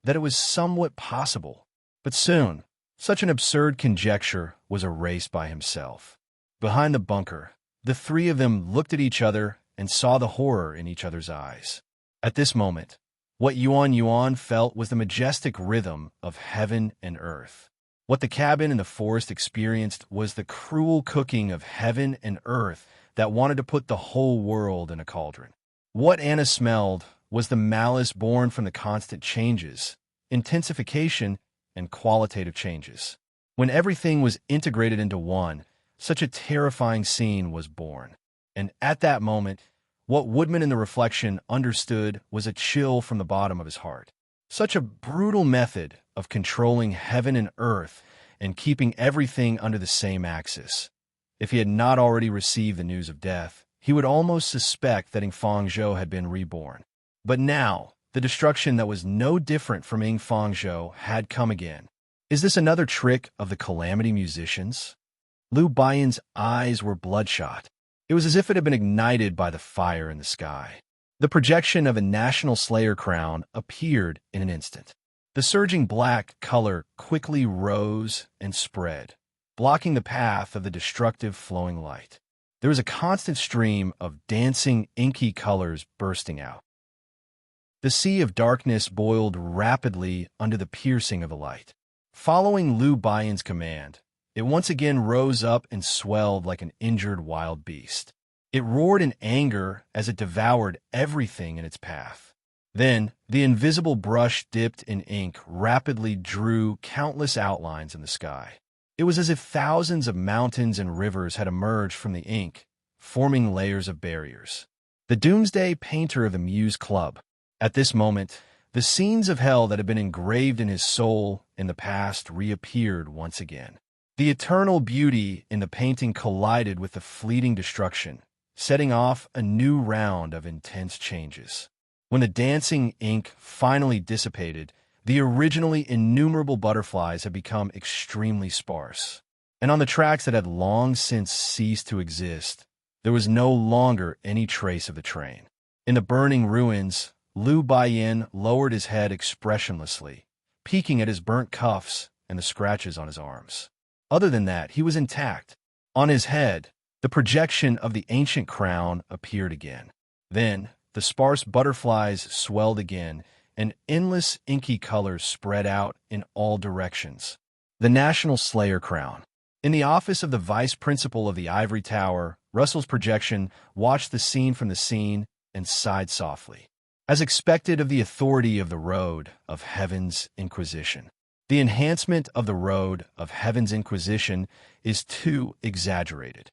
that it was somewhat possible. But soon, such an absurd conjecture was erased by himself. Behind the bunker, the three of them looked at each other and saw the horror in each other's eyes. At this moment, what Yuan felt was the majestic rhythm of heaven and earth. What the cabin in the forest experienced was the cruel cooking of heaven and earth that wanted to put the whole world in a cauldron. What Anna smelled was the malice born from the constant changes, intensification, and qualitative changes. When everything was integrated into one, such a terrifying scene was born. And at that moment, what Woodman in the reflection understood was a chill from the bottom of his heart. Such a brutal method of controlling heaven and earth and keeping everything under the same axis. If he had not already received the news of death, he would almost suspect that Fangzhou had been reborn. But now, the destruction that was no different from Fangzhou had come again. Is this another trick of the Calamity musicians? Liu Baiyan's eyes were bloodshot. It was as if it had been ignited by the fire in the sky. The projection of a National Slayer crown appeared in an instant. The surging black color quickly rose and spread, blocking the path of the destructive flowing light. There was a constant stream of dancing, inky colors bursting out. The sea of darkness boiled rapidly under the piercing of the light. Following Liu Baiyan's command, it once again rose up and swelled like an injured wild beast. It roared in anger as it devoured everything in its path. Then, the invisible brush dipped in ink rapidly drew countless outlines in the sky. It was as if thousands of mountains and rivers had emerged from the ink, forming layers of barriers. The Doomsday painter of the Muse Club. At this moment, the scenes of hell that had been engraved in his soul in the past reappeared once again. The eternal beauty in the painting collided with the fleeting destruction, setting off a new round of intense changes. When the dancing ink finally dissipated, the originally innumerable butterflies had become extremely sparse. And on the tracks that had long since ceased to exist, there was no longer any trace of the train. In the burning ruins, Liu Baiyan lowered his head expressionlessly, peeking at his burnt cuffs and the scratches on his arms. Other than that, he was intact. On his head, the projection of the ancient crown appeared again. Then, the sparse butterflies swelled again, and endless inky colors spread out in all directions. The National Slayer crown. In the office of the vice principal of the Ivory Tower, Russell's projection watched the scene from the scene and sighed softly. As expected of the authority of the Road of Heaven's Inquisition. The enhancement of the Road of Heaven's Inquisition is too exaggerated.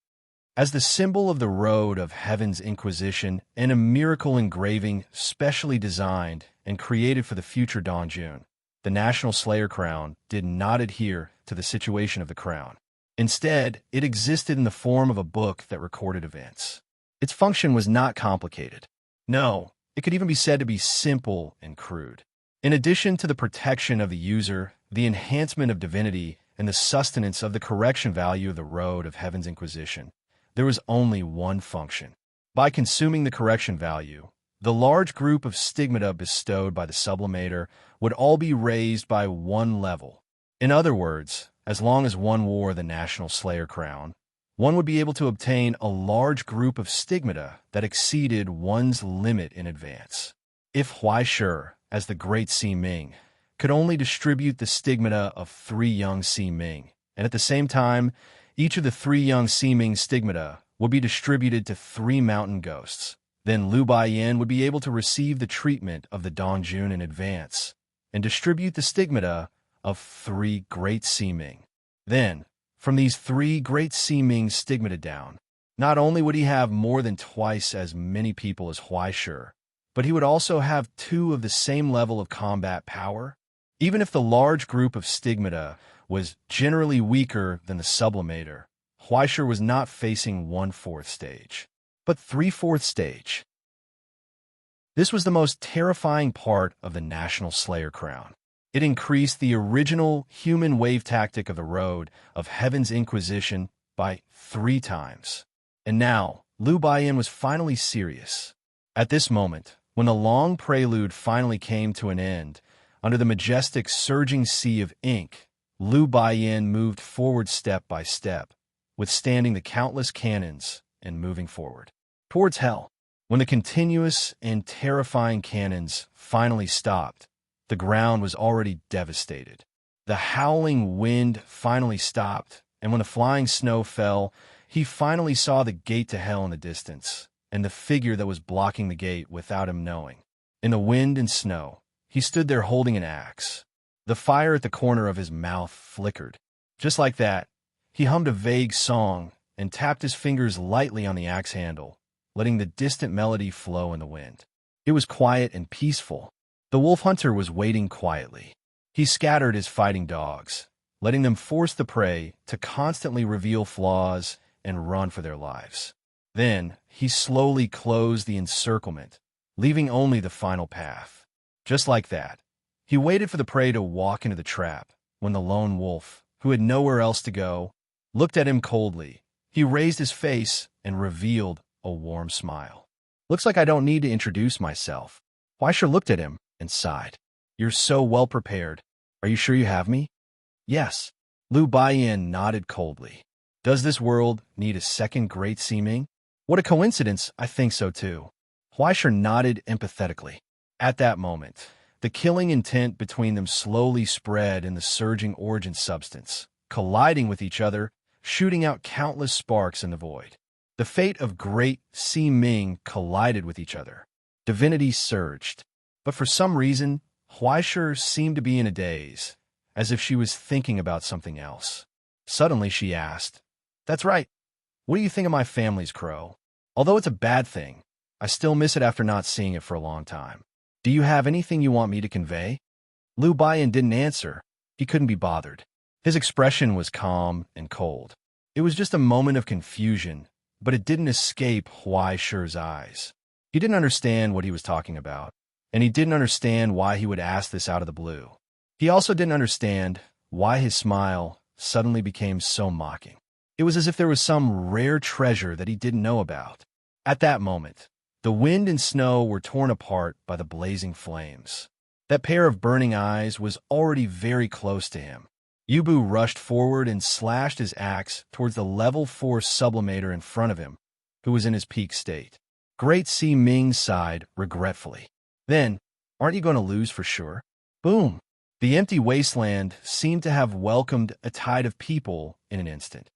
As the symbol of the Road of Heaven's Inquisition and a miracle engraving specially designed and created for the future Dongjun, the National Slayer crown did not adhere to the situation of the crown. Instead, it existed in the form of a book that recorded events. Its function was not complicated. No, it could even be said to be simple and crude. In addition to the protection of the user, the enhancement of divinity, and the sustenance of the correction value of the Road of Heaven's Inquisition, there was only one function. By consuming the correction value, the large group of stigmata bestowed by the sublimator would all be raised by one level. In other words, as long as one wore the National Slayer crown, one would be able to obtain a large group of stigmata that exceeded one's limit in advance. If Huaishur, as the Great Si Ming, could only distribute the stigmata of 3 young Si Ming, and at the same time, each of the 3 young Si Ming stigmata would be distributed to 3 mountain ghosts, then Liu Baiyan would be able to receive the treatment of the Dongjun in advance, and distribute the stigmata of 3 great Si Ming. Then, from these 3 great Si Ming stigmata down, not only would he have more than twice as many people as Huaishur, but he would also have 2 of the same level of combat power. Even if the large group of stigmata was generally weaker than the sublimator, Huaishur was not facing 1/4 stage, but 3/4 stage. This was the most terrifying part of the National Slayer crown. It increased the original human wave tactic of the road of Heaven's Inquisition by 3 times. And now, Liu Baiyan was finally serious. At this moment, when the long prelude finally came to an end, under the majestic surging sea of ink, Liu Baiyan moved forward step by step, withstanding the countless cannons and moving forward towards hell. When the continuous and terrifying cannons finally stopped, the ground was already devastated. The howling wind finally stopped, and when the flying snow fell, he finally saw the gate to hell in the distance, and the figure that was blocking the gate without him knowing. In the wind and snow, he stood there holding an axe. The fire at the corner of his mouth flickered. Just like that, he hummed a vague song and tapped his fingers lightly on the axe handle, letting the distant melody flow in the wind. It was quiet and peaceful. The wolf hunter was waiting quietly. He scattered his fighting dogs, letting them force the prey to constantly reveal flaws and run for their lives. Then, he slowly closed the encirclement, leaving only the final path. Just like that, he waited for the prey to walk into the trap when the lone wolf, who had nowhere else to go, looked at him coldly. He raised his face and revealed a warm smile. "Looks like I don't need to introduce myself." Huaisha looked at him and sighed. "You're so well prepared. Are you sure you have me?" "Yes." Liu Baiyan nodded coldly. "Does this world need a second Great Seeming?" "What a coincidence, I think so too." Huaisha nodded empathetically. At that moment, the killing intent between them slowly spread in the surging origin substance, colliding with each other, shooting out countless sparks in the void. The fate of Great Seeming collided with each other. Divinity surged. But for some reason, Huaisha seemed to be in a daze, as if she was thinking about something else. Suddenly she asked, "That's right. What do you think of my family's crow? Although it's a bad thing, I still miss it after not seeing it for a long time. Do you have anything you want me to convey?" Liu Baiyan didn't answer. He couldn't be bothered. His expression was calm and cold. It was just a moment of confusion, but it didn't escape Huaisha's eyes. He didn't understand what he was talking about, and he didn't understand why he would ask this out of the blue. He also didn't understand why his smile suddenly became so mocking. It was as if there was some rare treasure that he didn't know about. At that moment, the wind and snow were torn apart by the blazing flames. That pair of burning eyes was already very close to him. Yubu rushed forward and slashed his axe towards the level 4 sublimator in front of him, who was in his peak state. Great Sea Ming sighed regretfully. "Then, aren't you going to lose for sure?" Boom! The empty wasteland seemed to have welcomed a tide of people in an instant.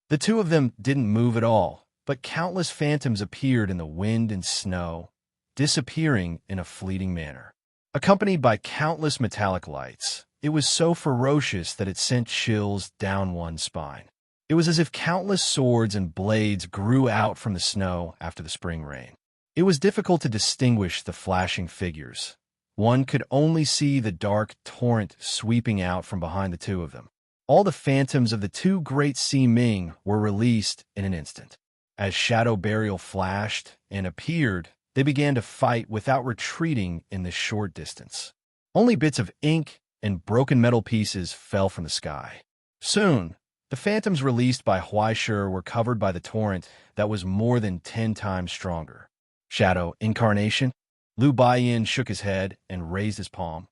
The two of them didn't move at all, but countless phantoms appeared in the wind and snow, disappearing in a fleeting manner. Accompanied by countless metallic lights, it was so ferocious that it sent chills down one's spine. It was as if countless swords and blades grew out from the snow after the spring rain. It was difficult to distinguish the flashing figures. One could only see the dark torrent sweeping out from behind the two of them. All the phantoms of the two Great Sea Ming were released in an instant. As shadow burial flashed and appeared, they began to fight without retreating in this short distance. Only bits of ink and broken metal pieces fell from the sky. Soon, the phantoms released by Huaisha were covered by the torrent that was more than 10 times stronger. Shadow incarnation? Liu Baiyan shook his head and raised his palm.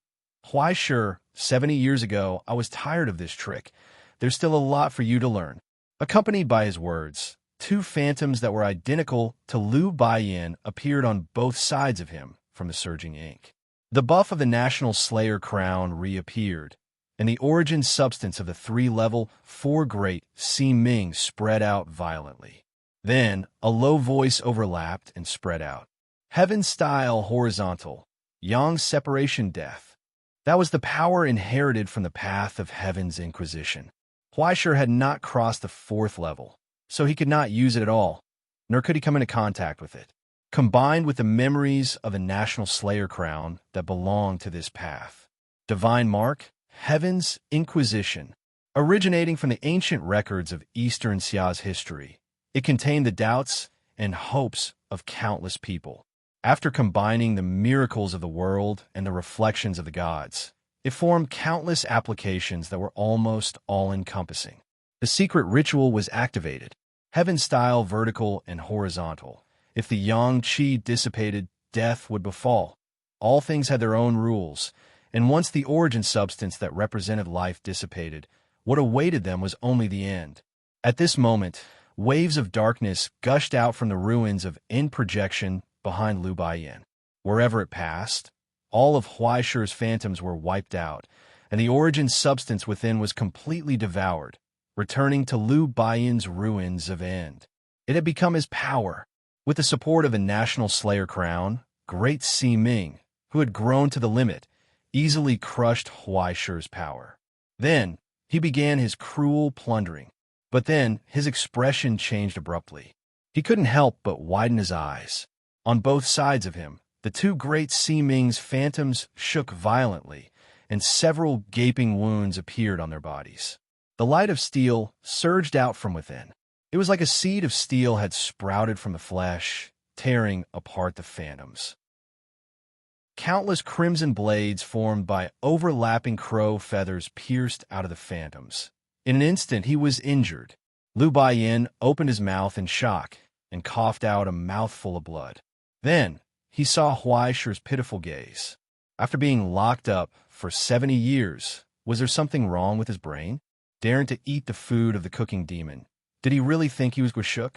Huaisha, 70 years ago, I was tired of this trick. There's still a lot for you to learn. Accompanied by his words, 2 phantoms that were identical to Liu Baiyan appeared on both sides of him from the surging ink. The buff of the National Slayer crown reappeared, and the origin substance of the 3-level, 4 Great Sea Ming spread out violently. Then, a low voice overlapped and spread out. Heaven-style horizontal, Yang's separation death. That was the power inherited from the path of Heaven's Inquisition. Huaisha had not crossed the 4th level, so he could not use it at all, nor could he come into contact with it. Combined with the memories of the National Slayer crown that belonged to this path. Divine Mark, Heaven's Inquisition. Originating from the ancient records of Eastern Xia's history, it contained the doubts and hopes of countless people. After combining the miracles of the world and the reflections of the gods, It formed countless applications that were almost all-encompassing. The secret ritual was activated, heaven-style vertical and horizontal. If the yang qi dissipated, death would befall. All things had their own rules, and once the origin substance that represented life dissipated, what awaited them was only the end. At this moment, waves of darkness gushed out from the ruins of In projection behind Lu Baiyin. Wherever it passed, all of Huaishi's phantoms were wiped out, and the origin substance within was completely devoured, returning to Lu Baiyin's ruins of End. It had become his power. With the support of a national slayer crown, Great Si Ming, who had grown to the limit, easily crushed Huaishi's power. Then, he began his cruel plundering. But then, his expression changed abruptly. He couldn't help but widen his eyes. On both sides of him, the two Great Si Ming's phantoms shook violently, and several gaping wounds appeared on their bodies. The light of steel surged out from within. It was like a seed of steel had sprouted from the flesh, tearing apart the phantoms. Countless crimson blades formed by overlapping crow feathers pierced out of the phantoms. In an instant, he was injured. Lu Baiyin opened his mouth in shock and coughed out a mouthful of blood. Then, he saw Huaishi's pitiful gaze. After being locked up for 70 years, was there something wrong with his brain? Daring to eat the food of the cooking demon, did he really think he was Guashuk?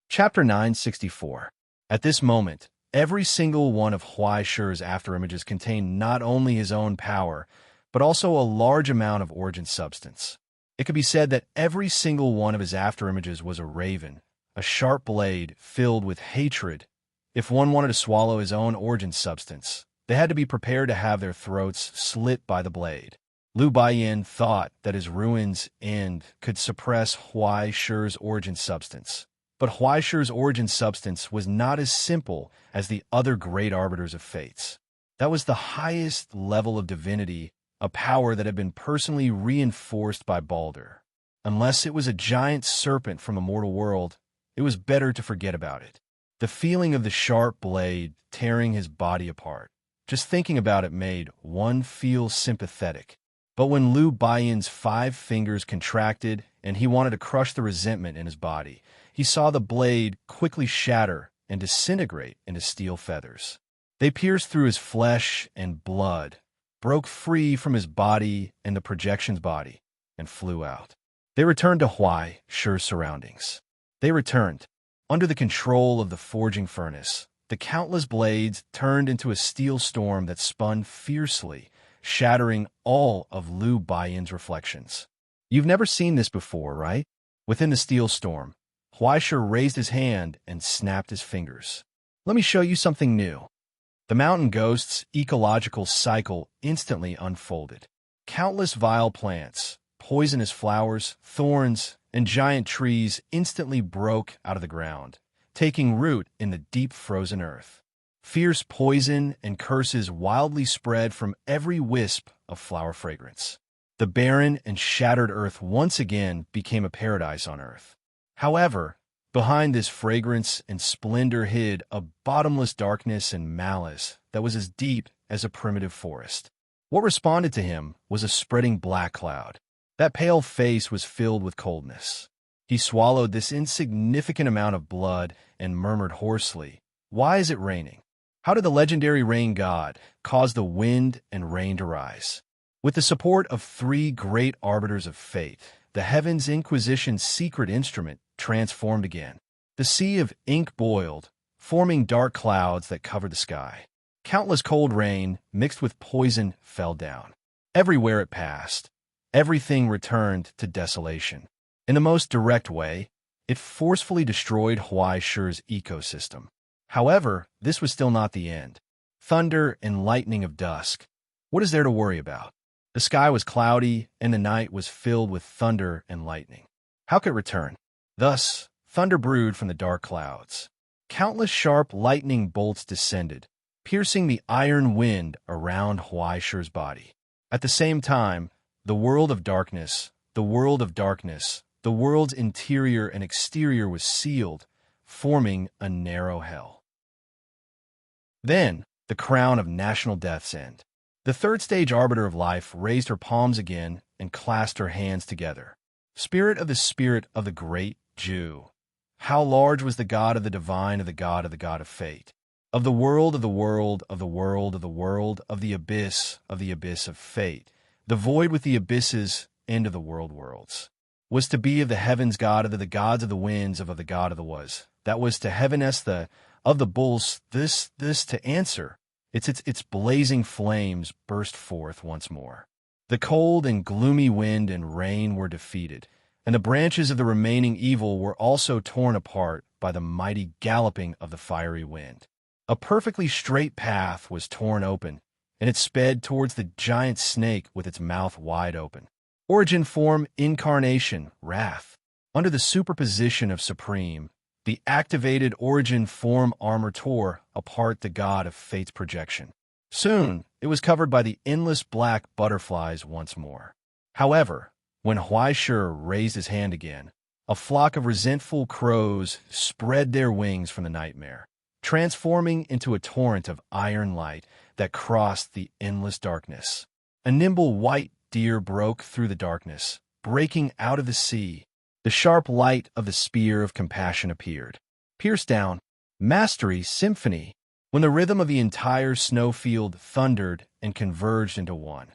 Chapter 964. At this moment, every single one of Huaishi's afterimages contained not only his own power, but also a large amount of origin substance. It could be said that every single one of his afterimages was a raven, a sharp blade filled with hatred. If one wanted to swallow his own origin substance, they had to be prepared to have their throats slit by the blade. Lu Baiyin thought that his ruin's end could suppress Huaishi's origin substance. But Huaishi's origin substance was not as simple as the other great arbiters of fates. That was the highest level of divinity, a power that had been personally reinforced by Balder. Unless it was a giant serpent from a mortal world, it was better to forget about it. The feeling of the sharp blade tearing his body apart, just thinking about it made one feel sympathetic. But when Lu Baiyin's 5 fingers contracted and he wanted to crush the resentment in his body, he saw the blade quickly shatter and disintegrate into steel feathers. They pierced through his flesh and blood, broke free from his body and the projection's body, and flew out. They returned to Huaishi's surroundings. They returned. Under the control of the forging furnace, the countless blades turned into a steel storm that spun fiercely, shattering all of Lu Baiyin's reflections. You've never seen this before, right? Within the steel storm, Huaishi raised his hand and snapped his fingers. Let me show you something new. The mountain ghost's ecological cycle instantly unfolded. Countless vile plants, poisonous flowers, thorns, and giant trees instantly broke out of the ground, taking root in the deep frozen earth. Fierce poison and curses wildly spread from every wisp of flower fragrance. The barren and shattered earth once again became a paradise on earth. However, behind this fragrance and splendor hid a bottomless darkness and malice that was as deep as a primitive forest. What responded to him was a spreading black cloud. That pale face was filled with coldness. He swallowed this insignificant amount of blood and murmured hoarsely, "Why is it raining? How did the legendary rain god cause the wind and rain to rise?" With the support of 3 great arbiters of fate, the Heaven's Inquisition's secret instrument transformed again. The sea of ink boiled, forming dark clouds that covered the sky. Countless cold rain, mixed with poison, fell down. Everywhere it passed, everything returned to desolation. In the most direct way, it forcefully destroyed Huaishi's ecosystem. However, this was still not the end. Thunder and lightning of dusk. What is there to worry about? The sky was cloudy, and the night was filled with thunder and lightning. How could it return? Thus, thunder brewed from the dark clouds. Countless sharp lightning bolts descended, piercing the iron wind around Huaishi's body. At the same time, the world of darkness, the world of darkness, the world's interior and exterior was sealed, forming a narrow hell. Then, the crown of national death's end. The third stage arbiter of life raised her palms again and clasped her hands together. Spirit of the great Jew. How large was the God of the divine, of the God of fate, of the world, of the world, of the world, of the world, of the abyss of fate, the void with the abysses, end of the worlds. Was to be of the heavens God of the gods of the winds, of the God of the was. That was to heaveness the of the bulls, this to answer. Its blazing flames burst forth once more. The cold and gloomy wind and rain were defeated, and the branches of the remaining evil were also torn apart by the mighty galloping of the fiery wind. A perfectly straight path was torn open, and it sped towards the giant snake with its mouth wide open. Origin, form, incarnation, wrath. Under the superposition of supreme, the activated origin form armor tore apart the god of fate's projection. Soon, it was covered by the endless black butterflies once more. However, when Huaishur raised his hand again, a flock of resentful crows spread their wings from the nightmare, transforming into a torrent of iron light that crossed the endless darkness. A nimble white deer broke through the darkness, breaking out of the sea. The sharp light of the spear of compassion appeared. Pierced down, mastery, symphony, when the rhythm of the entire snowfield thundered and converged into one.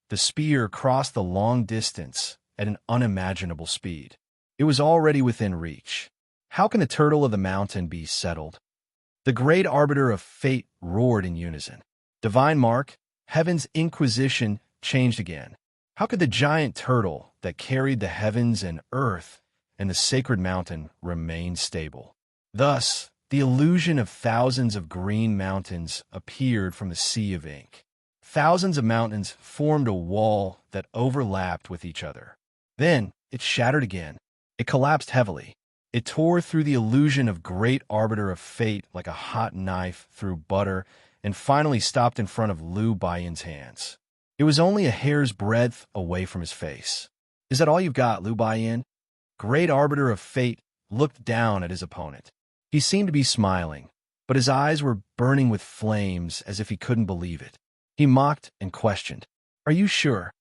The spear crossed the long distance at an unimaginable speed. It was already within reach. How can the turtle of the mountain be settled? The great arbiter of fate roared in unison. Divine mark, heaven's inquisition changed again. How could the giant turtle that carried the heavens and earth and the sacred mountain remain stable? Thus, the illusion of thousands of green mountains appeared from the sea of ink. Thousands of mountains formed a wall that overlapped with each other. Then it shattered again. It collapsed heavily. It tore through the illusion of great arbiter of fate like a hot knife through butter and finally stopped in front of Liu Baiyan's hands. It was only a hair's breadth away from his face. Is that all you've got, Liu Baiyan? Great arbiter of fate looked down at his opponent. He seemed to be smiling, but his eyes were burning with flames as if he couldn't believe it. He mocked and questioned, "Are you sure?"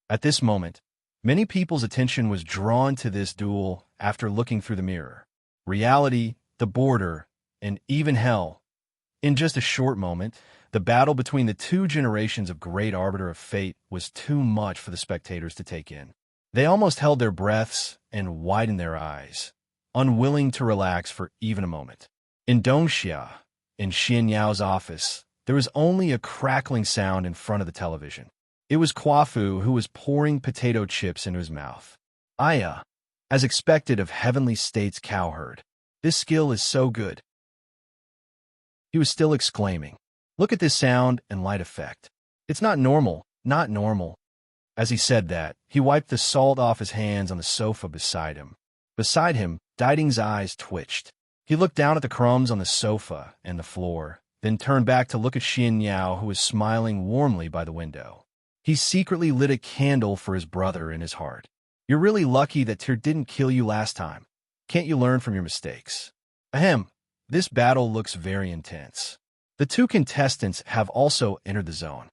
At this moment, many people's attention was drawn to this duel after looking through the mirror. Reality, the border, and even hell. In just a short moment, the battle between the two generations of great arbiter of fate was too much for the spectators to take in. They almost held their breaths and widened their eyes, unwilling to relax for even a moment. In Dongxia, in Xian Yao's office, there was only a crackling sound in front of the television. It was Kwafu who was pouring potato chips into his mouth. Aya, as expected of Heavenly State's cowherd. This skill is so good. He was still exclaiming, "Look at this sound and light effect. It's not normal, not normal." As he said that, he wiped the salt off his hands on the sofa beside him. Beside him, Diding's eyes twitched. He looked down at the crumbs on the sofa and the floor, then turned back to look at Xian Yao, who was smiling warmly by the window. He secretly lit a candle for his brother in his heart. "You're really lucky that Tyr didn't kill you last time. Can't you learn from your mistakes?" Ahem, this battle looks very intense. The two contestants have also entered the zone.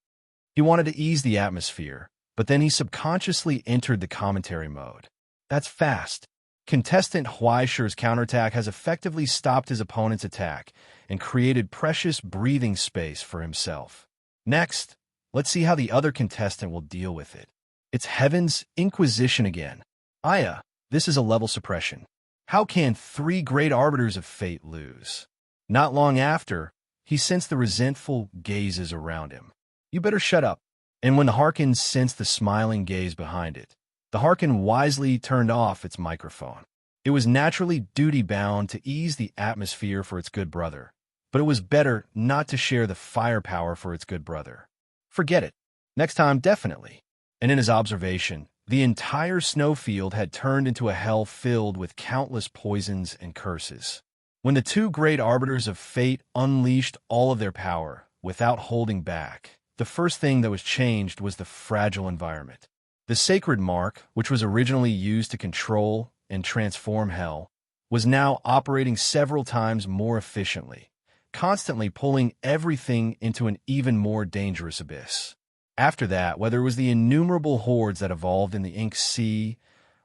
He wanted to ease the atmosphere, but then he subconsciously entered the commentary mode. That's fast. Contestant Huaishur's counterattack has effectively stopped his opponent's attack and created precious breathing space for himself. Next, let's see how the other contestant will deal with it. It's Heaven's Inquisition again. Aya, this is a level suppression. How can three great arbiters of fate lose? Not long after, he sensed the resentful gazes around him. "You better shut up." And when the Harkin sensed the smiling gaze behind it, the Harkin wisely turned off its microphone. It was naturally duty-bound to ease the atmosphere for its good brother, but it was better not to share the firepower for its good brother. Forget it. Next time, definitely. And in his observation, the entire snowfield had turned into a hell filled with countless poisons and curses. When the two great arbiters of fate unleashed all of their power without holding back, the first thing that was changed was the fragile environment. The sacred mark, which was originally used to control and transform hell, was now operating several times more efficiently, constantly pulling everything into an even more dangerous abyss. After that, whether it was the innumerable hordes that evolved in the Ink Sea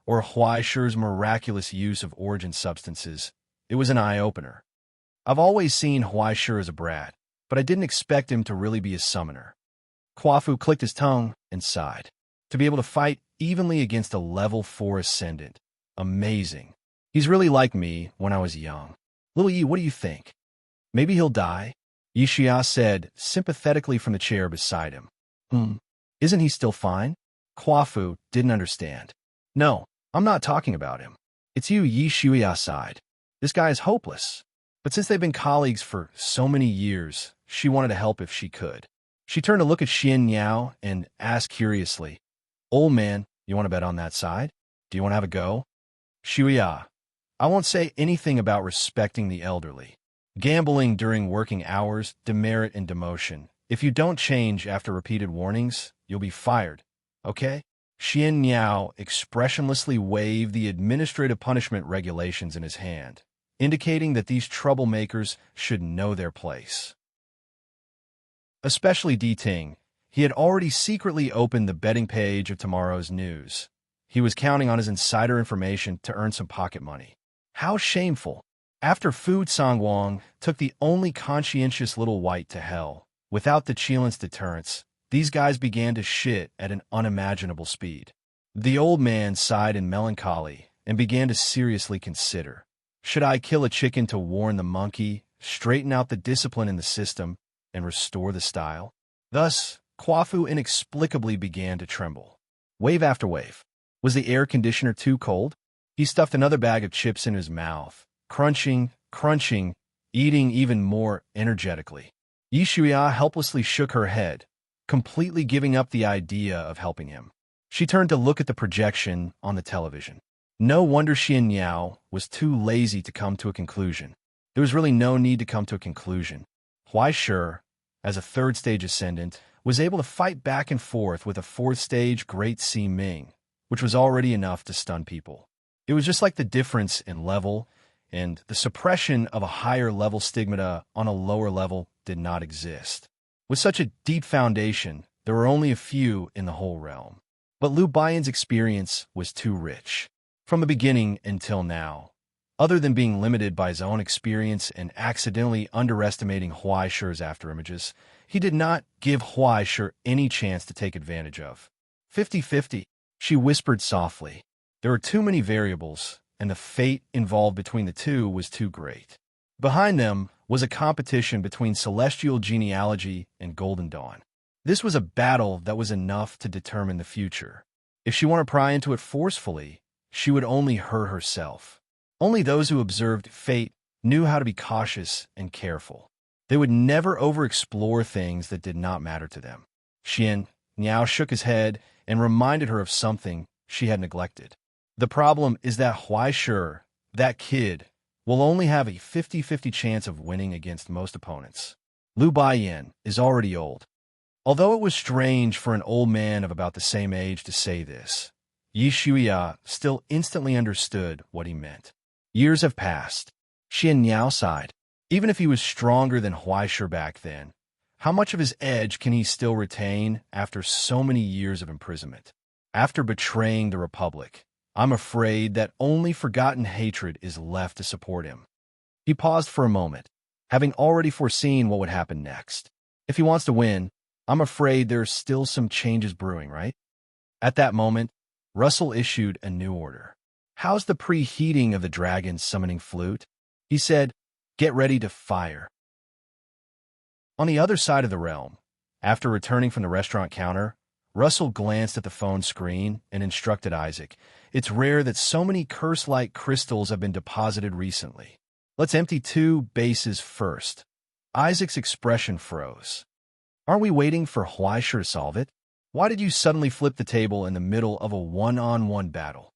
or Huaishi's miraculous use of origin substances, it was an eye-opener. I've always seen Huaishi as a brat, but I didn't expect him to really be a summoner. Quafu clicked his tongue and sighed. To be able to fight evenly against a level 4 ascendant. Amazing. He's really like me when I was young. Little Yi, what do you think? Maybe he'll die? Yixia said, sympathetically from the chair beside him. Isn't he still fine? Quafu didn't understand. No, I'm not talking about him. It's you, Yixia sighed. This guy is hopeless. But since they've been colleagues for so many years, she wanted to help if she could. She turned to look at Xian Yao and asked curiously, Old man, you want to bet on that side? Do you want to have a go? Shuya, I won't say anything about respecting the elderly. Gambling during working hours, demerit and demotion. If you don't change after repeated warnings, you'll be fired. Okay? Xian Yao expressionlessly waved the administrative punishment regulations in his hand, indicating that these troublemakers should know their place. Especially Di Ting. He had already secretly opened the betting page of tomorrow's news. He was counting on his insider information to earn some pocket money. How shameful. After Fu Sangwang took the only conscientious little white to hell, without the Chilin's deterrence, these guys began to shit at an unimaginable speed. The old man sighed in melancholy and began to seriously consider. Should I kill a chicken to warn the monkey, straighten out the discipline in the system, and restore the style? Thus, Quafu inexplicably began to tremble. Wave after wave. Was the air conditioner too cold? He stuffed another bag of chips in his mouth, crunching, eating even more energetically. Yixia helplessly shook her head, completely giving up the idea of helping him. She turned to look at the projection on the television. No wonder Xian Yao was too lazy to come to a conclusion. There was really no need to come to a conclusion. Huaishi, as a third-stage ascendant, was able to fight back and forth with a fourth-stage Great Sea Ming, which was already enough to stun people. It was just like the difference in level, and the suppression of a higher-level stigmata on a lower level did not exist. With such a deep foundation, there were only a few in the whole realm. But Liu Baiyan's experience was too rich. From the beginning until now, other than being limited by his own experience and accidentally underestimating Huaishi's afterimages, he did not give Huaishi any chance to take advantage of. 50-50, she whispered softly. There were too many variables, and the fate involved between the two was too great. Behind them was a competition between celestial genealogy and Golden Dawn. This was a battle that was enough to determine the future. If she wanted to pry into it forcefully, she would only hurt herself. Only those who observed fate knew how to be cautious and careful. They would never overexplore things that did not matter to them. Xian Niao shook his head and reminded her of something she had neglected. The problem is that Huaishi, that kid, will only have a 50-50 chance of winning against most opponents. Liu Baiyan is already old. Although it was strange for an old man of about the same age to say this, Yi Shuya still instantly understood what he meant. Years have passed. Xian Niao sighed. Even if he was stronger than Huaishi back then, how much of his edge can he still retain after so many years of imprisonment? After betraying the Republic, I'm afraid that only forgotten hatred is left to support him. He paused for a moment, having already foreseen what would happen next. If he wants to win, I'm afraid there's still some changes brewing, right? At that moment, Russell issued a new order. How's the preheating of the dragon's summoning flute? He said, get ready to fire. On the other side of the realm, after returning from the restaurant counter, Russell glanced at the phone screen and instructed Isaac, it's rare that so many curse-like crystals have been deposited recently. Let's empty 2 bases first. Isaac's expression froze. Aren't we waiting for Huaishi to solve it? Why did you suddenly flip the table in the middle of a one-on-one battle?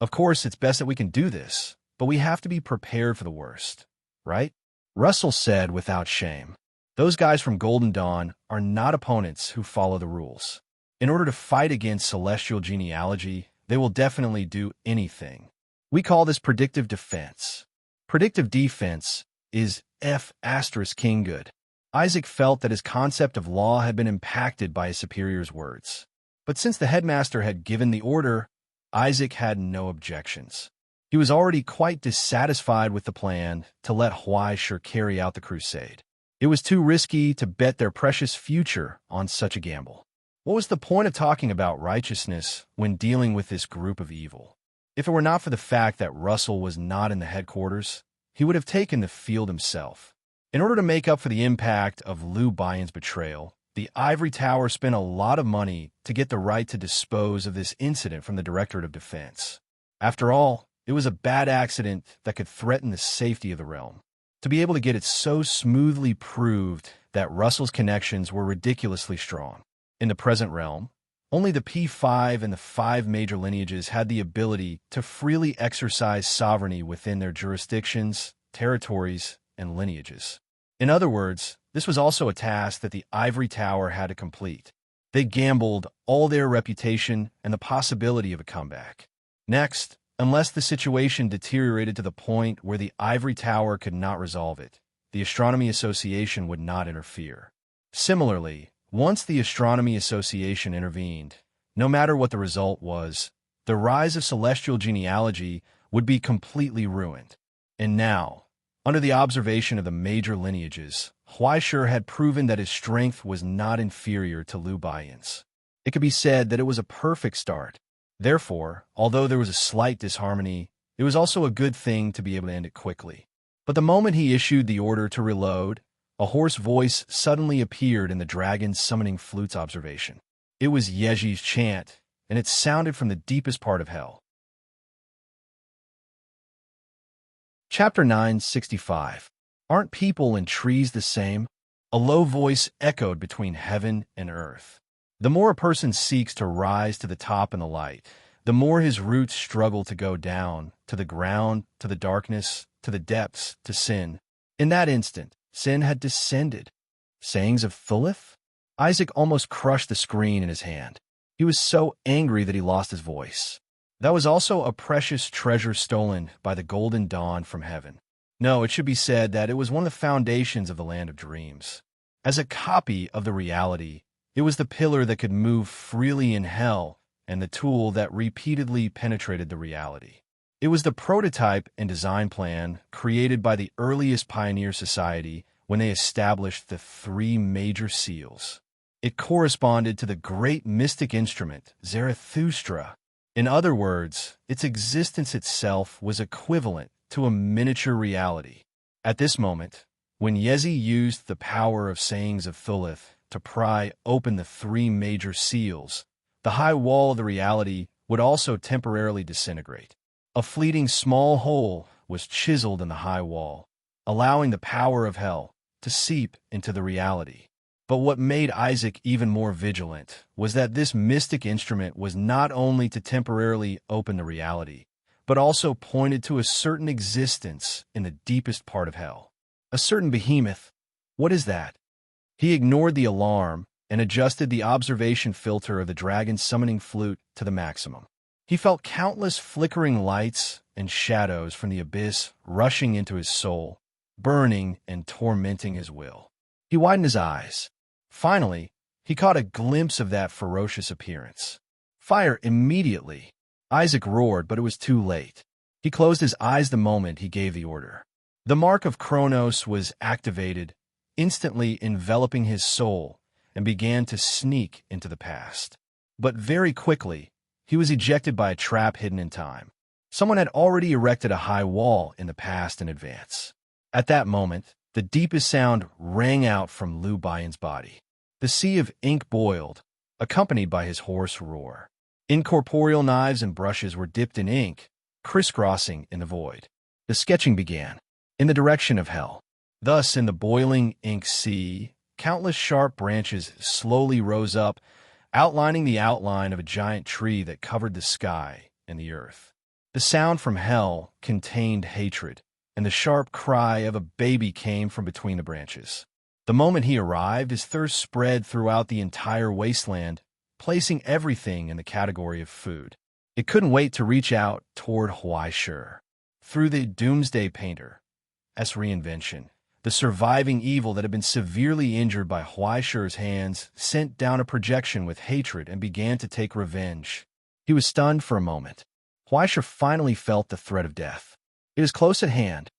Of course, it's best that we can do this, but we have to be prepared for the worst, right? Russell said without shame. Those guys from Golden Dawn are not opponents who follow the rules. In order to fight against celestial genealogy, they will definitely do anything. We call this predictive defense. Predictive defense is F asterisk king good. Isaac felt that his concept of law had been impacted by his superior's words. But since the headmaster had given the order, Isaac had no objections. He was already quite dissatisfied with the plan to let Huaishur carry out the crusade. It was too risky to bet their precious future on such a gamble. What was the point of talking about righteousness when dealing with this group of evil? If it were not for the fact that Russell was not in the headquarters, he would have taken the field himself. In order to make up for the impact of Liu Baiyan's betrayal, the Ivory Tower spent a lot of money to get the right to dispose of this incident from the Directorate of Defense. After all, it was a bad accident that could threaten the safety of the realm. To be able to get it so smoothly proved that Russell's connections were ridiculously strong. In the present realm, only the P5 and the 5 major lineages had the ability to freely exercise sovereignty within their jurisdictions, territories, and lineages. In other words, this was also a task that the Ivory Tower had to complete. They gambled all their reputation and the possibility of a comeback. Next, unless the situation deteriorated to the point where the Ivory Tower could not resolve it, the Astronomy Association would not interfere. Similarly, once the Astronomy Association intervened, no matter what the result was, the rise of celestial genealogy would be completely ruined. And now, under the observation of the major lineages, Huaishur had proven that his strength was not inferior to Liu Baiyan's. It could be said that it was a perfect start. Therefore, although there was a slight disharmony, it was also a good thing to be able to end it quickly. But the moment he issued the order to reload, a hoarse voice suddenly appeared in the dragon's summoning flute's observation. It was Yeji's chant, and it sounded from the deepest part of hell. Chapter 965. Aren't people and trees the same? A low voice echoed between heaven and earth. The more a person seeks to rise to the top in the light, the more his roots struggle to go down, to the ground, to the darkness, to the depths, to sin. In that instant, sin had descended. Sayings of Thulith? Isaac almost crushed the screen in his hand. He was so angry that he lost his voice. That was also a precious treasure stolen by the golden dawn from heaven. No, it should be said that it was one of the foundations of the land of dreams. As a copy of the reality, it was the pillar that could move freely in hell and the tool that repeatedly penetrated the reality. It was the prototype and design plan created by the earliest pioneer society when they established the 3 major seals. It corresponded to the great mystic instrument, Zarathustra. In other words, its existence itself was equivalent to a miniature reality. At this moment, when Yezi used the power of sayings of Thulith to pry open the 3 major seals, the high wall of the reality would also temporarily disintegrate. A fleeting small hole was chiseled in the high wall, allowing the power of hell to seep into the reality. But what made Isaac even more vigilant was that this mystic instrument was not only to temporarily open the reality, but also pointed to a certain existence in the deepest part of hell. A certain behemoth. What is that? He ignored the alarm and adjusted the observation filter of the dragon's summoning flute to the maximum. He felt countless flickering lights and shadows from the abyss rushing into his soul, burning and tormenting his will. He widened his eyes. Finally, he caught a glimpse of that ferocious appearance. Fire immediately! Isaac roared, but it was too late. He closed his eyes the moment he gave the order. The mark of Kronos was activated, instantly enveloping his soul, and began to sneak into the past. But very quickly, he was ejected by a trap hidden in time. Someone had already erected a high wall in the past in advance. At that moment, the deepest sound rang out from Liu Baiyan's body. The sea of ink boiled, accompanied by his hoarse roar. Incorporeal knives and brushes were dipped in ink, crisscrossing in the void. The sketching began, in the direction of hell. Thus, in the boiling ink sea, countless sharp branches slowly rose up, outlining the outline of a giant tree that covered the sky and the earth. The sound from hell contained hatred, and the sharp cry of a baby came from between the branches. The moment he arrived, his thirst spread throughout the entire wasteland, placing everything in the category of food. It couldn't wait to reach out toward Huaishur. Through the Doomsday painter, as reinvention. The surviving evil that had been severely injured by Huaishir's hands sent down a projection with hatred and began to take revenge. He was stunned for a moment. Huaishir finally felt the threat of death. It is close at hand.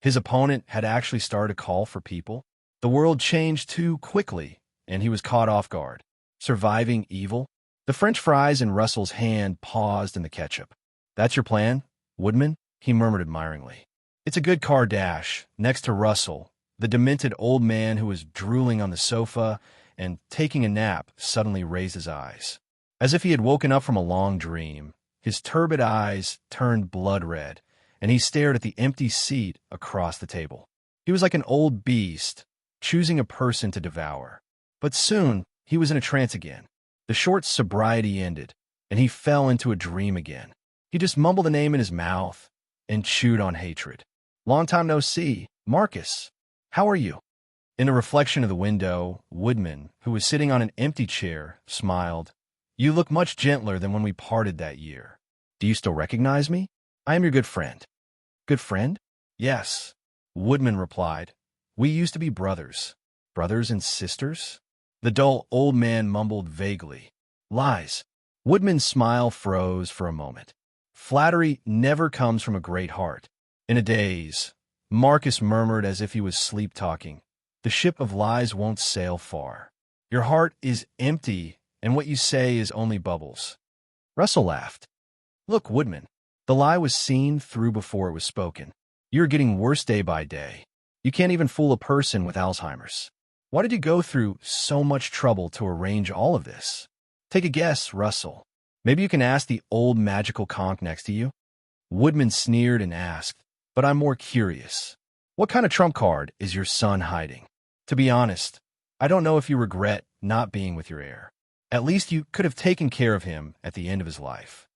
His opponent had actually started to call for people. The world changed too quickly, and he was caught off guard. Surviving evil? The French fries in Russell's hand paused in the ketchup. "That's your plan, Woodman?" he murmured admiringly. "It's a good car dash." Next to Russell, the demented old man who was drooling on the sofa and taking a nap suddenly raised his eyes. As if he had woken up from a long dream, his turbid eyes turned blood red, and he stared at the empty seat across the table. He was like an old beast, choosing a person to devour. But soon, he was in a trance again. The short sobriety ended, and he fell into a dream again. He just mumbled a name in his mouth and chewed on hatred. "Long time no see, Marcus. How are you?" In the reflection of the window, Woodman, who was sitting on an empty chair, smiled. "You look much gentler than when we parted that year. Do you still recognize me? I am your good friend." "Good friend?" "Yes," Woodman replied. "We used to be brothers." "Brothers and sisters?" The dull old man mumbled vaguely. "Lies." Woodman's smile froze for a moment. Flattery never comes from a great heart. In a daze, Marcus murmured as if he was sleep-talking. "The ship of lies won't sail far. Your heart is empty, and what you say is only bubbles." Russell laughed. "Look, Woodman, the lie was seen through before it was spoken. You're getting worse day by day. You can't even fool a person with Alzheimer's. Why did you go through so much trouble to arrange all of this? Take a guess, Russell. Maybe you can ask the old magical conch next to you." Woodman sneered and asked, "But I'm more curious. What kind of trump card is your son hiding? To be honest, I don't know if you regret not being with your heir. At least you could have taken care of him at the end of his life."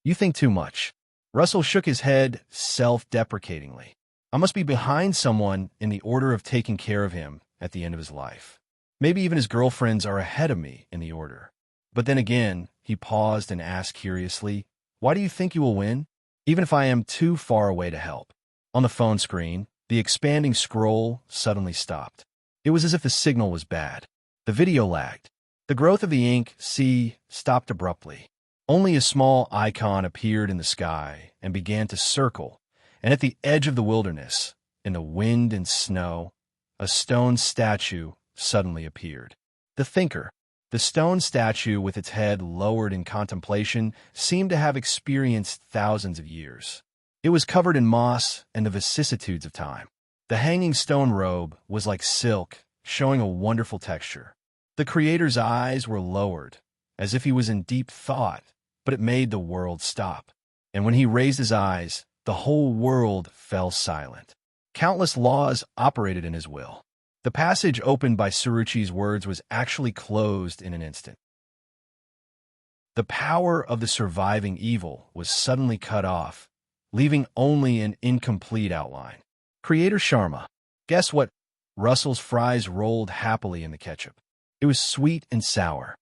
"You think too much." Russell shook his head self-deprecatingly. "I must be behind someone in the order of taking care of him at the end of his life. Maybe even his girlfriends are ahead of me in the order." But then again, he paused and asked curiously, "Why do you think you will win, even if I am too far away to help?" On the phone screen, the expanding scroll suddenly stopped. It was as if the signal was bad. The video lagged. The growth of the ink stopped abruptly. Only a small icon appeared in the sky and began to circle, and at the edge of the wilderness, in the wind and snow, a stone statue suddenly appeared. The thinker. The stone statue, with its head lowered in contemplation, seemed to have experienced thousands of years. It was covered in moss and the vicissitudes of time. The hanging stone robe was like silk, showing a wonderful texture. The creator's eyes were lowered, as if he was in deep thought, but it made the world stop. And when he raised his eyes, the whole world fell silent. Countless laws operated in his will. The passage opened by Suruchi's words was actually closed in an instant. The power of the surviving evil was suddenly cut off, leaving only an incomplete outline. Creator Sharma. Guess what? Russell's fries rolled happily in the ketchup. It was sweet and sour.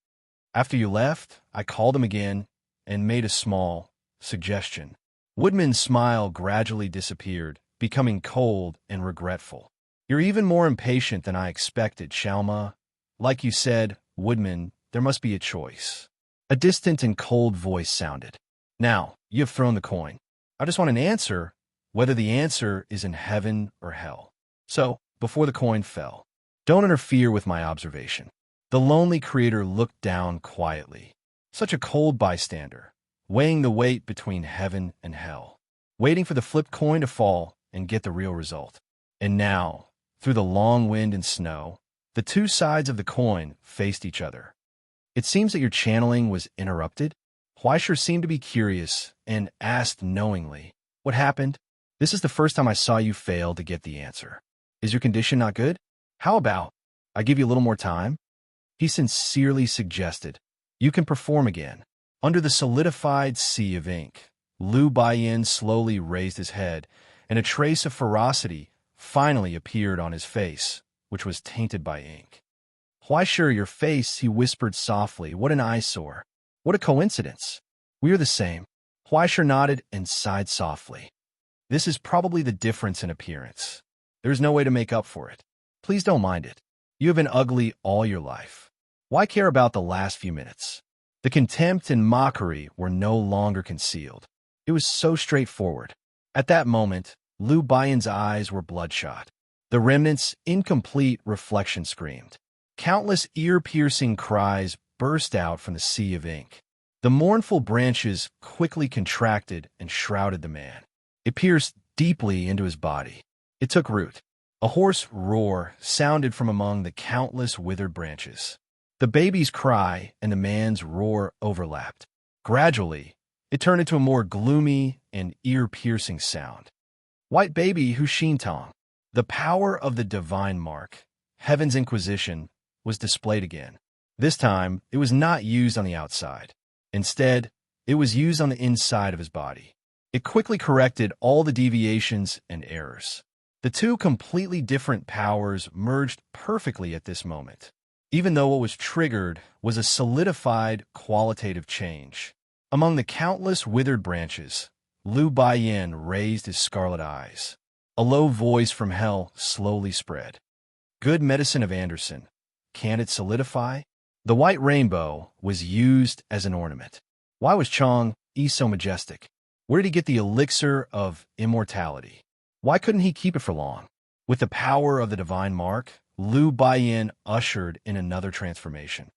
After you left, I called him again and made a small suggestion. Woodman's smile gradually disappeared, becoming cold and regretful. "You're even more impatient than I expected, Shalma. Like you said, Woodman, there must be a choice." A distant and cold voice sounded. "Now, you have thrown the coin. I just want an answer, whether the answer is in heaven or hell. So, before the coin fell, don't interfere with my observation." The lonely creator looked down quietly. Such a cold bystander, weighing the weight between heaven and hell, waiting for the flipped coin to fall and get the real result. And now, through the long wind and snow, the two sides of the coin faced each other. "It seems that your channeling was interrupted." Huaishir seemed to be curious and asked knowingly, "What happened? This is the first time I saw you fail to get the answer. Is your condition not good? How about I give you a little more time?" He sincerely suggested, "You can perform again." Under the solidified sea of ink, Liu Baiyin slowly raised his head, and a trace of ferocity finally appeared on his face, which was tainted by ink. "Huaishir, your face," he whispered softly. "What an eyesore. What a coincidence. We are the same." Huaishir nodded and sighed softly. This is probably the difference in appearance. There's no way to make up for it. Please don't mind it. You have been ugly all your life. Why care about the last few minutes? The contempt and mockery were no longer concealed. It was so straightforward. At that moment, Liu Baiyan's eyes were bloodshot. The remnant's incomplete reflection screamed. Countless ear-piercing cries burst out from the sea of ink. The mournful branches quickly contracted and shrouded the man. It pierced deeply into his body. It took root. A hoarse roar sounded from among the countless withered branches. The baby's cry and the man's roar overlapped. Gradually, it turned into a more gloomy and ear-piercing sound. White baby Hushintong. The power of the divine mark, Heaven's Inquisition, was displayed again. This time, it was not used on the outside. Instead, it was used on the inside of his body. It quickly corrected all the deviations and errors. The two completely different powers merged perfectly at this moment, even though what was triggered was a solidified qualitative change. Among the countless withered branches, Liu Baiyan raised his scarlet eyes. A low voice from hell slowly spread. Good medicine of Anderson. Can it solidify? The white rainbow was used as an ornament. Why was Chong Yi so majestic? Where did he get the elixir of immortality? Why couldn't he keep it for long? With the power of the divine mark, Liu Baiyan ushered in another transformation.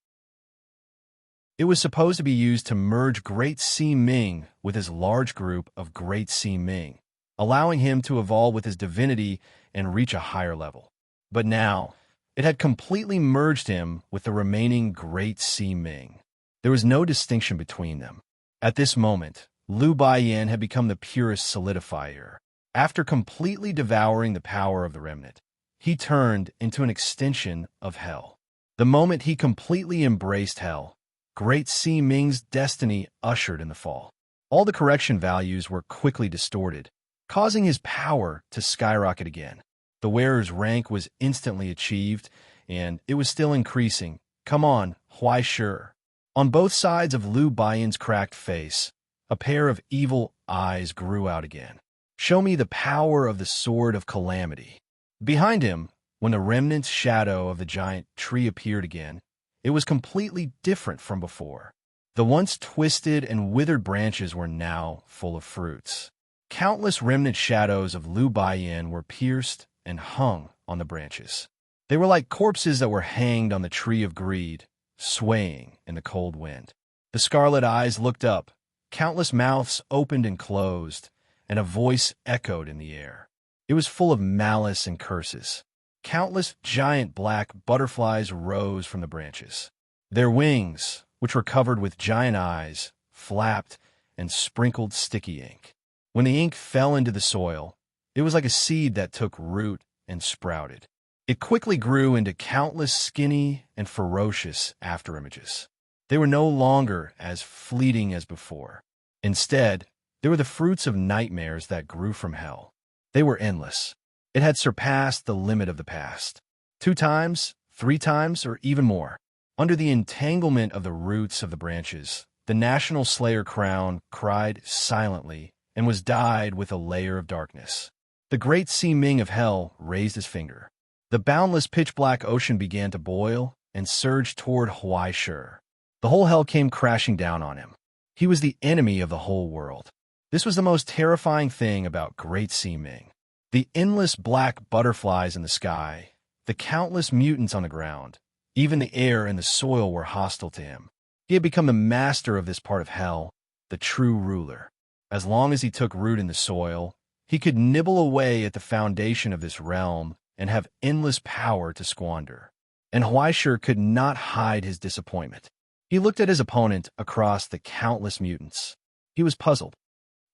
It was supposed to be used to merge Great Si Ming with his large group of Great Si Ming, allowing him to evolve with his divinity and reach a higher level. But now, it had completely merged him with the remaining Great Si Ming. There was no distinction between them. At this moment, Liu Baiyan had become the purest solidifier. After completely devouring the power of the remnant, he turned into an extension of hell. The moment he completely embraced hell, Great Si Ming's destiny ushered in the fall. All the correction values were quickly distorted, causing his power to skyrocket again. The wearer's rank was instantly achieved, and it was still increasing. Come on, Huai Shi. On both sides of Liu Baiyan's cracked face, a pair of evil eyes grew out again. Show me the power of the sword of calamity. Behind him, when the remnant shadow of the giant tree appeared again, it was completely different from before. The once twisted and withered branches were now full of fruits. Countless remnant shadows of Liu Baiyan were pierced and hung on the branches. They were like corpses that were hanged on the tree of greed, swaying in the cold wind. The scarlet eyes looked up, countless mouths opened and closed, and a voice echoed in the air. It was full of malice and curses. Countless giant black butterflies rose from the branches. Their wings, which were covered with giant eyes, flapped and sprinkled sticky ink. When the ink fell into the soil, it was like a seed that took root and sprouted. It quickly grew into countless skinny and ferocious afterimages. They were no longer as fleeting as before. Instead, they were the fruits of nightmares that grew from hell. They were endless. It had surpassed the limit of the past. 2 times, 3 times, or even more. Under the entanglement of the roots of the branches, the National Slayer crown cried silently and was dyed with a layer of darkness. The Great Si Ming of hell raised his finger. The boundless pitch-black ocean began to boil and surge toward Huai Shi. The whole hell came crashing down on him. He was the enemy of the whole world. This was the most terrifying thing about Great Si Ming. The endless black butterflies in the sky, the countless mutants on the ground, even the air and the soil were hostile to him. He had become the master of this part of hell, the true ruler. As long as he took root in the soil, he could nibble away at the foundation of this realm and have endless power to squander. And Huai Shi could not hide his disappointment. He looked at his opponent across the countless mutants. He was puzzled.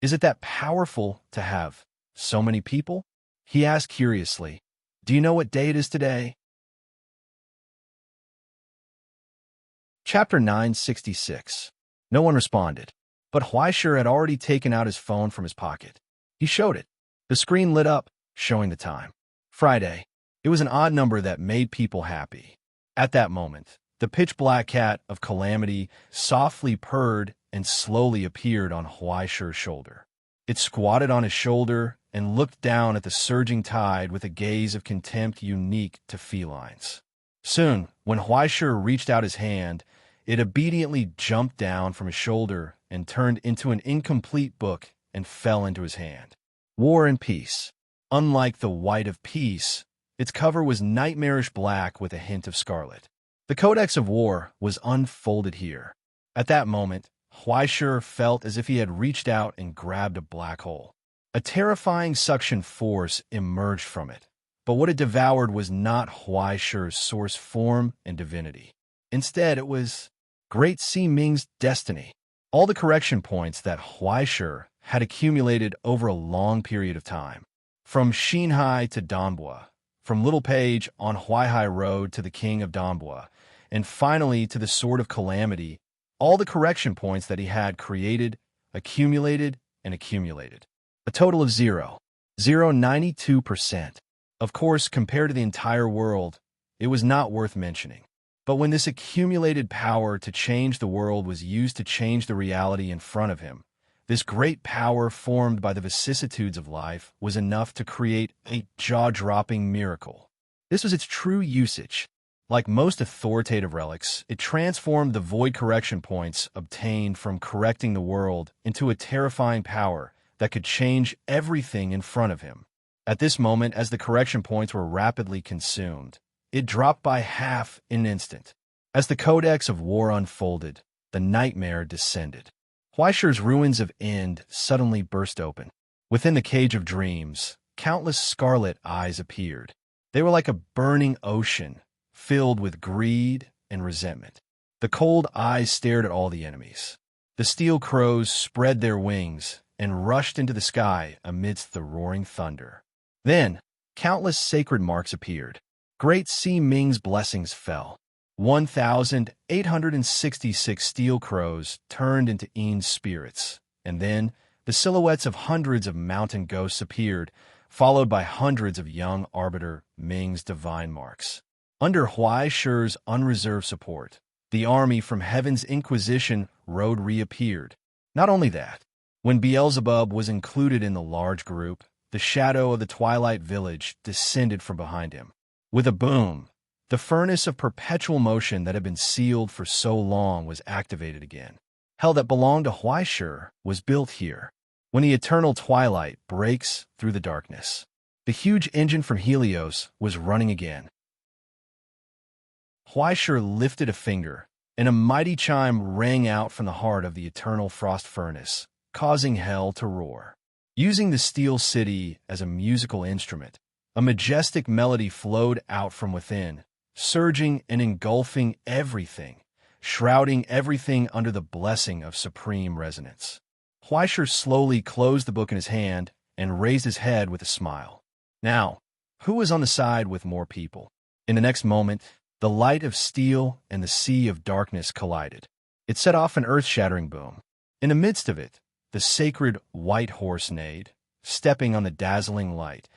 Is it that powerful to have so many people? He asked curiously, do you know what day it is today? Chapter 966. No one responded, but Huai Shi had already taken out his phone from his pocket. He showed it. The screen lit up, showing the time. Friday. It was an odd number that made people happy. At that moment, the pitch-black cat of calamity softly purred and slowly appeared on Huai Shi's shoulder. It squatted on his shoulder and looked down at the surging tide with a gaze of contempt unique to felines. Soon, when Huaishir reached out his hand, it obediently jumped down from his shoulder and turned into an incomplete book and fell into his hand. War and Peace. Unlike the White of Peace, its cover was nightmarish black with a hint of scarlet. The Codex of War was unfolded here. At that moment, Huaishir felt as if he had reached out and grabbed a black hole. A terrifying suction force emerged from it, but what it devoured was not Huaishir's source form and divinity. Instead, it was Great Si Ming's destiny. All the correction points that Huaishir had accumulated over a long period of time. From Xinhai to Donbua, from Little Page on Huaihai Road to the King of Donbua, and finally to the Sword of Calamity, all the correction points that he had created, accumulated, and accumulated. A total of 92%. Of course, compared to the entire world, it was not worth mentioning. But when this accumulated power to change the world was used to change the reality in front of him, this great power formed by the vicissitudes of life was enough to create a jaw-dropping miracle. This was its true usage. Like most authoritative relics, it transformed the void correction points obtained from correcting the world into a terrifying power that could change everything in front of him. At this moment, as the correction points were rapidly consumed, it dropped by half in an instant. As the Codex of War unfolded, the nightmare descended. Huaishir's ruins of End suddenly burst open. Within the cage of dreams, countless scarlet eyes appeared. They were like a burning ocean, filled with greed and resentment. The cold eyes stared at all the enemies. The steel crows spread their wings and rushed into the sky amidst the roaring thunder. Then, countless sacred marks appeared. Great Si Ming's blessings fell. 1,866 steel crows turned into En's spirits, and then the silhouettes of hundreds of mountain ghosts appeared, followed by hundreds of young Arbiter Ming's divine marks. Under Huaishir's unreserved support, the army from Heaven's Inquisition road reappeared. Not only that, when Beelzebub was included in the large group, the shadow of the Twilight Village descended from behind him. With a boom, the furnace of perpetual motion that had been sealed for so long was activated again. Hell that belonged to Huaishir was built here. When the eternal twilight breaks through the darkness, the huge engine from Helios was running again. Huaishir lifted a finger, and a mighty chime rang out from the heart of the eternal frost furnace, causing hell to roar. Using the steel city as a musical instrument, a majestic melody flowed out from within, surging and engulfing everything, shrouding everything under the blessing of supreme resonance. Huaishir slowly closed the book in his hand and raised his head with a smile. Now, who was on the side with more people? In the next moment, the light of steel and the sea of darkness collided. It set off an earth-shattering boom. In the midst of it, the sacred white horse neighed, stepping on the dazzling light,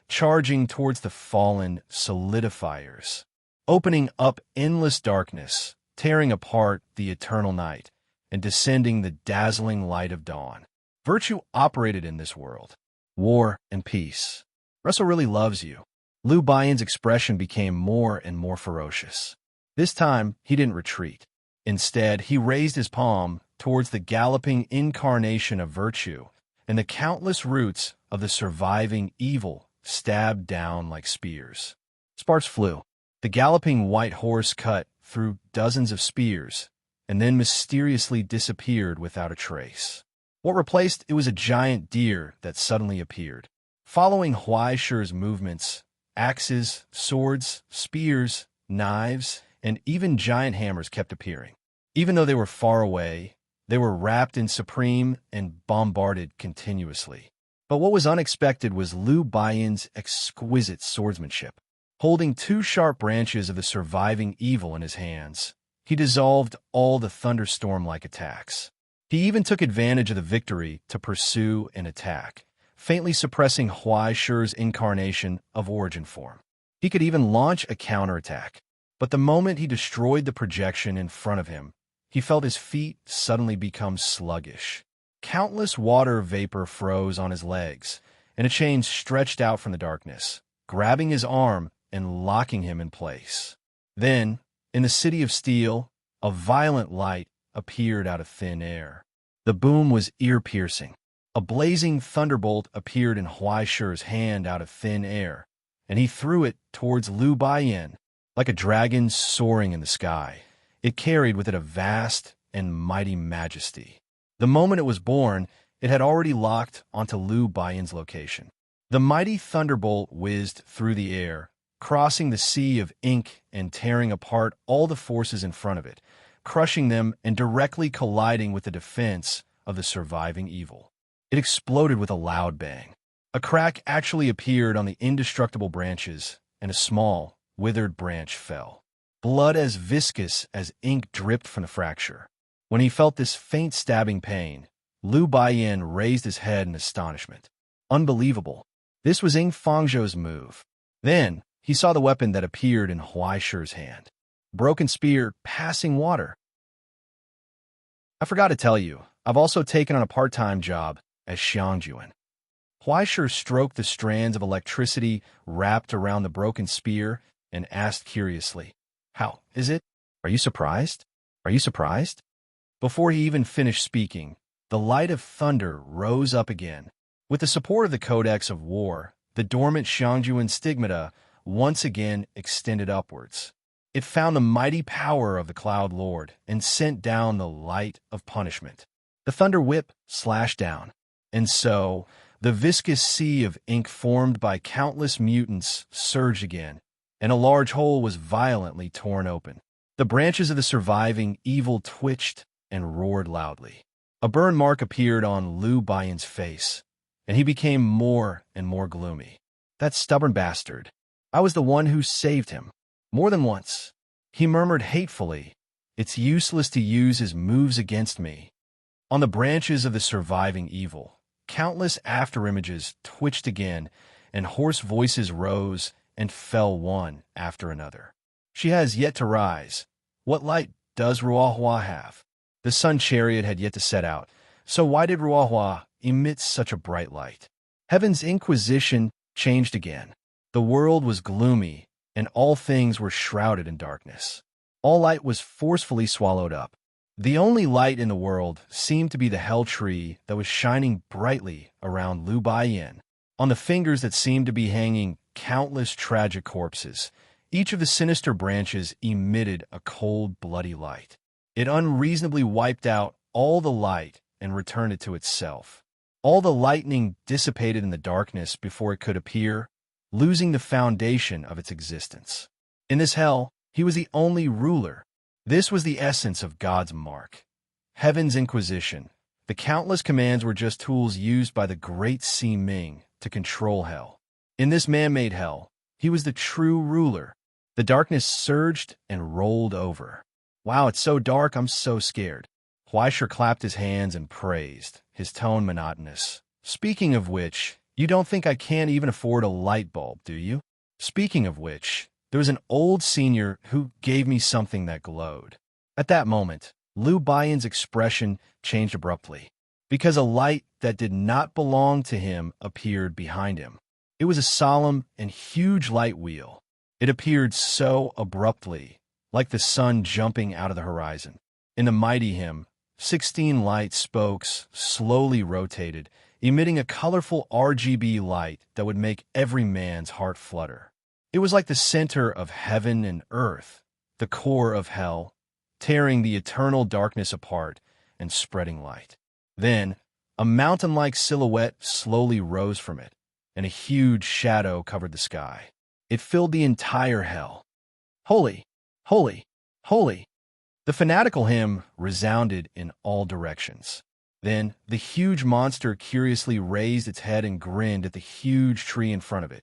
charging towards the fallen solidifiers, opening up endless darkness, tearing apart the eternal night, and descending the dazzling light of dawn. Virtue operated in this world. War and peace. Russell really loves you. Liu Baiyan's expression became more and more ferocious. This time, he didn't retreat. Instead, he raised his palm towards the galloping incarnation of virtue, and the countless roots of the surviving evil stabbed down like spears. Sparks flew. The galloping white horse cut through dozens of spears, and then mysteriously disappeared without a trace. What replaced it was a giant deer that suddenly appeared. Following Huaishir's movements, axes, swords, spears, knives, and even giant hammers kept appearing. Even though they were far away, they were wrapped in supreme and bombarded continuously. But what was unexpected was Liu Baiyan's exquisite swordsmanship. Holding two sharp branches of the surviving evil in his hands, he dissolved all the thunderstorm-like attacks. He even took advantage of the victory to pursue and attack, faintly suppressing Huaishir's incarnation of origin form. He could even launch a counterattack, but the moment he destroyed the projection in front of him, he felt his feet suddenly become sluggish. Countless water vapor froze on his legs, and a chain stretched out from the darkness, grabbing his arm and locking him in place. Then, in the city of steel, a violent light appeared out of thin air. The boom was ear-piercing. A blazing thunderbolt appeared in Huai Shi's hand out of thin air, and he threw it towards Lu Baiyan. Like a dragon soaring in the sky, it carried with it a vast and mighty majesty. The moment it was born, it had already locked onto Lu Baiyan's location. The mighty thunderbolt whizzed through the air, crossing the sea of ink and tearing apart all the forces in front of it, crushing them and directly colliding with the defense of the surviving evil. It exploded with a loud bang. A crack actually appeared on the indestructible branches, and a small, withered branch fell. Blood as viscous as ink dripped from the fracture. When he felt this faint stabbing pain, Lu Baiyan raised his head in astonishment. Unbelievable. This was Ying Fangzhou's move. Then, he saw the weapon that appeared in Huai Shi's hand. Broken spear, passing water. I forgot to tell you, I've also taken on a part-time job as Xiangjuan. Huai Shi stroked the strands of electricity wrapped around the broken spear and asked curiously, "How is it? Are you surprised? Are you surprised?" Before he even finished speaking, the light of thunder rose up again. With the support of the Codex of War, the dormant Xiangjuan stigmata once again extended upwards. It found the mighty power of the Cloud Lord and sent down the light of punishment. The thunder whip slashed down, and so the viscous sea of ink formed by countless mutants surged again, and a large hole was violently torn open. The branches of the surviving evil twitched and roared loudly. A burn mark appeared on Lu Baiyan's face, and he became more and more gloomy. That stubborn bastard. I was the one who saved him. More than once. He murmured hatefully, "It's useless to use his moves against me." On the branches of the surviving evil, countless afterimages twitched again, and hoarse voices rose and fell one after another. "She has yet to rise. What light does Ruohua have?" The sun chariot had yet to set out, so why did Ruohua emit such a bright light? Heaven's inquisition changed again. The world was gloomy, and all things were shrouded in darkness. All light was forcefully swallowed up. The only light in the world seemed to be the hell tree that was shining brightly around Lu Baiyan. On the fingers that seemed to be hanging countless tragic corpses, each of the sinister branches emitted a cold, bloody light. It unreasonably wiped out all the light and returned it to itself. All the lightning dissipated in the darkness before it could appear, losing the foundation of its existence. In this hell, he was the only ruler. This was the essence of God's mark. Heaven's inquisition. The countless commands were just tools used by the great Si Ming to control hell. In this man-made hell, he was the true ruler. The darkness surged and rolled over. "Wow, it's so dark, I'm so scared." Huai Shi clapped his hands and praised, his tone monotonous. "Speaking of which, you don't think I can't even afford a light bulb, do you? Speaking of which, there was an old senior who gave me something that glowed." At that moment, Lu Baiyan's expression changed abruptly, because a light that did not belong to him appeared behind him. It was a solemn and huge light wheel. It appeared so abruptly, like the sun jumping out of the horizon. In the mighty hymn, 16 light spokes slowly rotated, emitting a colorful RGB light that would make every man's heart flutter. It was like the center of heaven and earth, the core of hell, tearing the eternal darkness apart and spreading light. Then, a mountain-like silhouette slowly rose from it, and a huge shadow covered the sky. It filled the entire hell. "Holy! Holy! Holy!" The fanatical hymn resounded in all directions. Then, the huge monster curiously raised its head and grinned at the huge tree in front of it.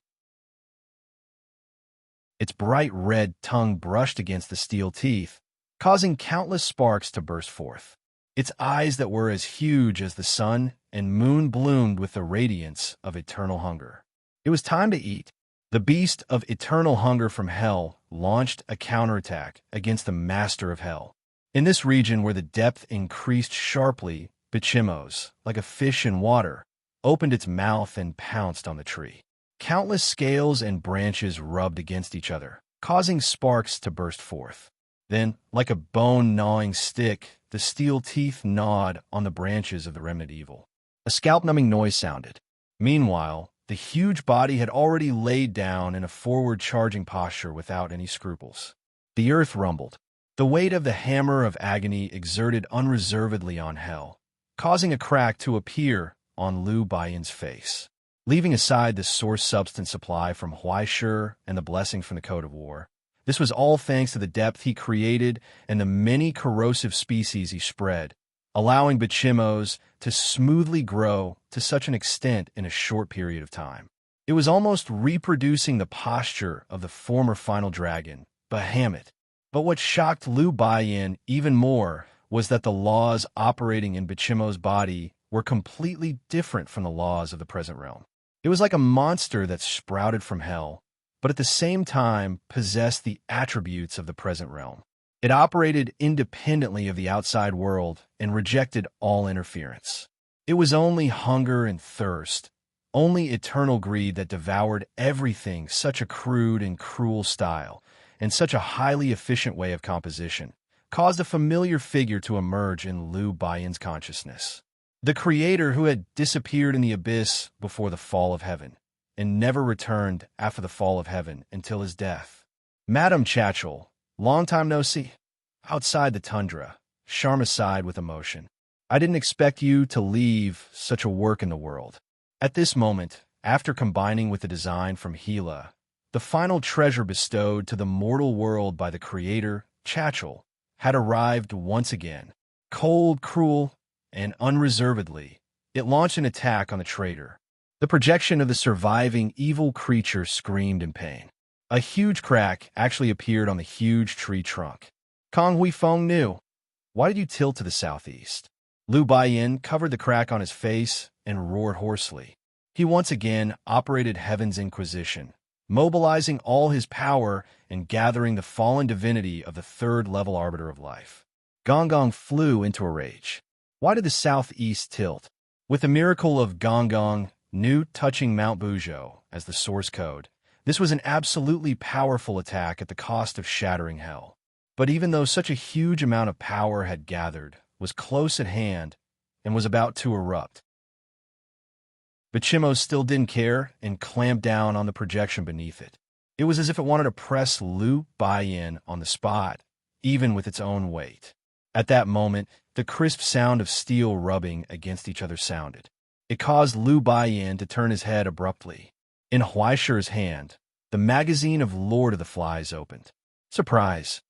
Its bright red tongue brushed against the steel teeth, causing countless sparks to burst forth. Its eyes that were as huge as the sun and moon bloomed with the radiance of eternal hunger. It was time to eat. The beast of eternal hunger from hell launched a counterattack against the master of hell. In this region where the depth increased sharply Bichimos, like a fish in water, opened its mouth and pounced on the tree. Countless scales and branches rubbed against each other, causing sparks to burst forth. Then, like a bone-gnawing stick, the steel teeth gnawed on the branches of the remnant evil. A scalp-numbing noise sounded. Meanwhile, the huge body had already laid down in a forward-charging posture without any scruples. The earth rumbled. The weight of the hammer of agony exerted unreservedly on hell, causing a crack to appear on Liu Baiyan's face. Leaving aside the source substance supply from Huaishur and the blessing from the Code of War, this was all thanks to the depth he created and the many corrosive species he spread, allowing Bichimos to smoothly grow to such an extent in a short period of time. It was almost reproducing the posture of the former final dragon, Bahamut. But what shocked Liu Baiyan even more was that the laws operating in Bichimo's body were completely different from the laws of the present realm. It was like a monster that sprouted from hell, but at the same time possessed the attributes of the present realm. It operated independently of the outside world and rejected all interference. It was only hunger and thirst, only eternal greed that devoured everything, such a crude and cruel style, and such a highly efficient way of composition, caused a familiar figure to emerge in Liu Baiyan's consciousness. The creator who had disappeared in the abyss before the fall of heaven, and never returned after the fall of heaven until his death. Madam Chachel, long time no see. Outside the tundra, Sharma sighed with emotion. I didn't expect you to leave such a work in the world. At this moment, after combining with the design from Gila, the final treasure bestowed to the mortal world by the creator, Chachel, had arrived once again. Cold, cruel, and unreservedly, it launched an attack on the traitor. The projection of the surviving evil creature screamed in pain. A huge crack actually appeared on the huge tree trunk. Kong Huifeng knew. Why did you tilt to the southeast? Liu Baiyan covered the crack on his face and roared hoarsely. He once again operated Heaven's Inquisition, mobilizing all his power and gathering the fallen divinity of the third-level arbiter of life. Gong flew into a rage. Why did the southeast tilt? With the miracle of Gong, new touching Mount Buzhou as the source code, this was an absolutely powerful attack at the cost of shattering hell. But even though such a huge amount of power had gathered, was close at hand, and was about to erupt, Bichimo still didn't care and clamped down on the projection beneath it. It was as if it wanted to press Liu Baiyan on the spot, even with its own weight. At that moment, the crisp sound of steel rubbing against each other sounded. It caused Liu Baiyan to turn his head abruptly. In Huaishur's hand, the magazine of Lord of the Flies opened. Surprise!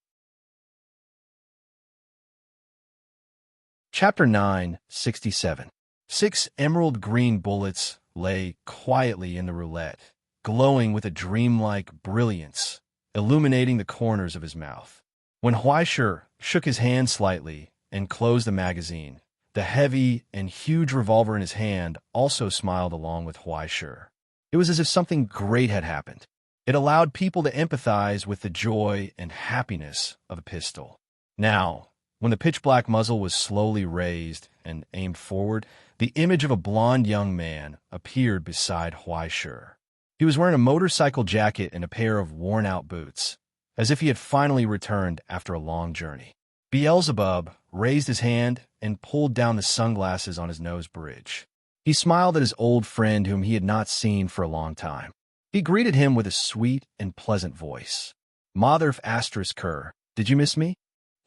Chapter 9:67. 6 emerald green bullets lay quietly in the roulette, glowing with a dreamlike brilliance, illuminating the corners of his mouth. When Huaishur shook his hand slightly and closed the magazine, the heavy and huge revolver in his hand also smiled along with Huaishur. It was as if something great had happened. It allowed people to empathize with the joy and happiness of a pistol. Now, when the pitch-black muzzle was slowly raised and aimed forward, the image of a blond young man appeared beside Huaishur. He was wearing a motorcycle jacket and a pair of worn-out boots, as if he had finally returned after a long journey. Beelzebub raised his hand and pulled down the sunglasses on his nose bridge. He smiled at his old friend whom he had not seen for a long time. He greeted him with a sweet and pleasant voice. Motherf Kerr, did you miss me?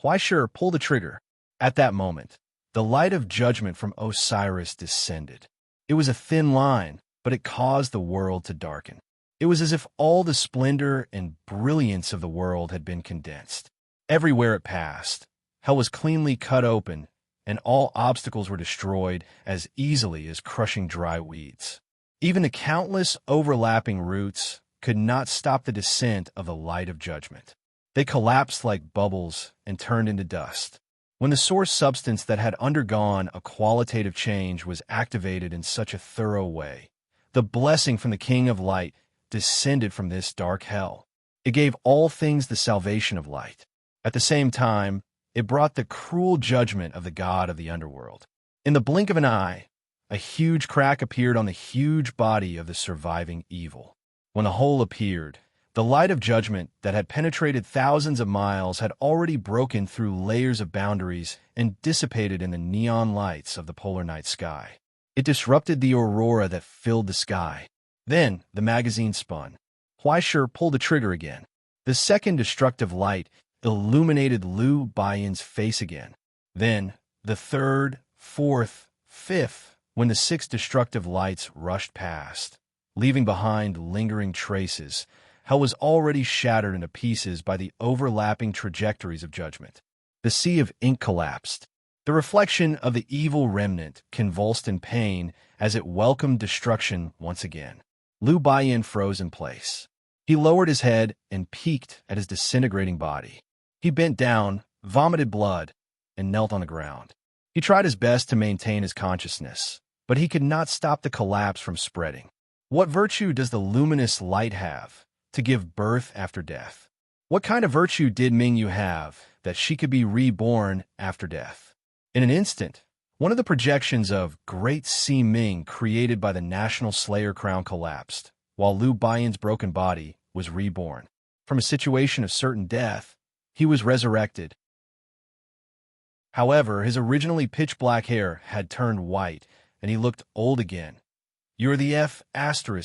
Huaishur pulled the trigger. At that moment, the light of judgment from Osiris descended. It was a thin line, but it caused the world to darken. It was as if all the splendor and brilliance of the world had been condensed. Everywhere it passed, hell was cleanly cut open, and all obstacles were destroyed as easily as crushing dry weeds. Even the countless overlapping roots could not stop the descent of the light of judgment. They collapsed like bubbles and turned into dust. When the source substance that had undergone a qualitative change was activated in such a thorough way, the blessing from the King of Light descended from this dark hell. It gave all things the salvation of light. At the same time, it brought the cruel judgment of the god of the underworld. In the blink of an eye, a huge crack appeared on the huge body of the surviving evil. When the hole appeared, the light of judgment that had penetrated thousands of miles had already broken through layers of boundaries and dissipated in the neon lights of the polar night sky. It disrupted the aurora that filled the sky. Then the magazine spun. Huaishir pulled the trigger again. The second destructive light illuminated Lu Baiyan's face again. Then the third, fourth, fifth, when the six destructive lights rushed past, leaving behind lingering traces. Hell was already shattered into pieces by the overlapping trajectories of judgment. The sea of ink collapsed. The reflection of the evil remnant convulsed in pain as it welcomed destruction once again. Lu Baiyan froze in place. He lowered his head and peeked at his disintegrating body. He bent down, vomited blood, and knelt on the ground. He tried his best to maintain his consciousness, but he could not stop the collapse from spreading. What virtue does the luminous light have to give birth after death? What kind of virtue did Mingyu have that she could be reborn after death? In an instant, one of the projections of Great Sea Ming created by the National Slayer crown collapsed, while Lu Baiyan's broken body was reborn. From a situation of certain death, he was resurrected. However, his originally pitch-black hair had turned white, and he looked old again. "You're the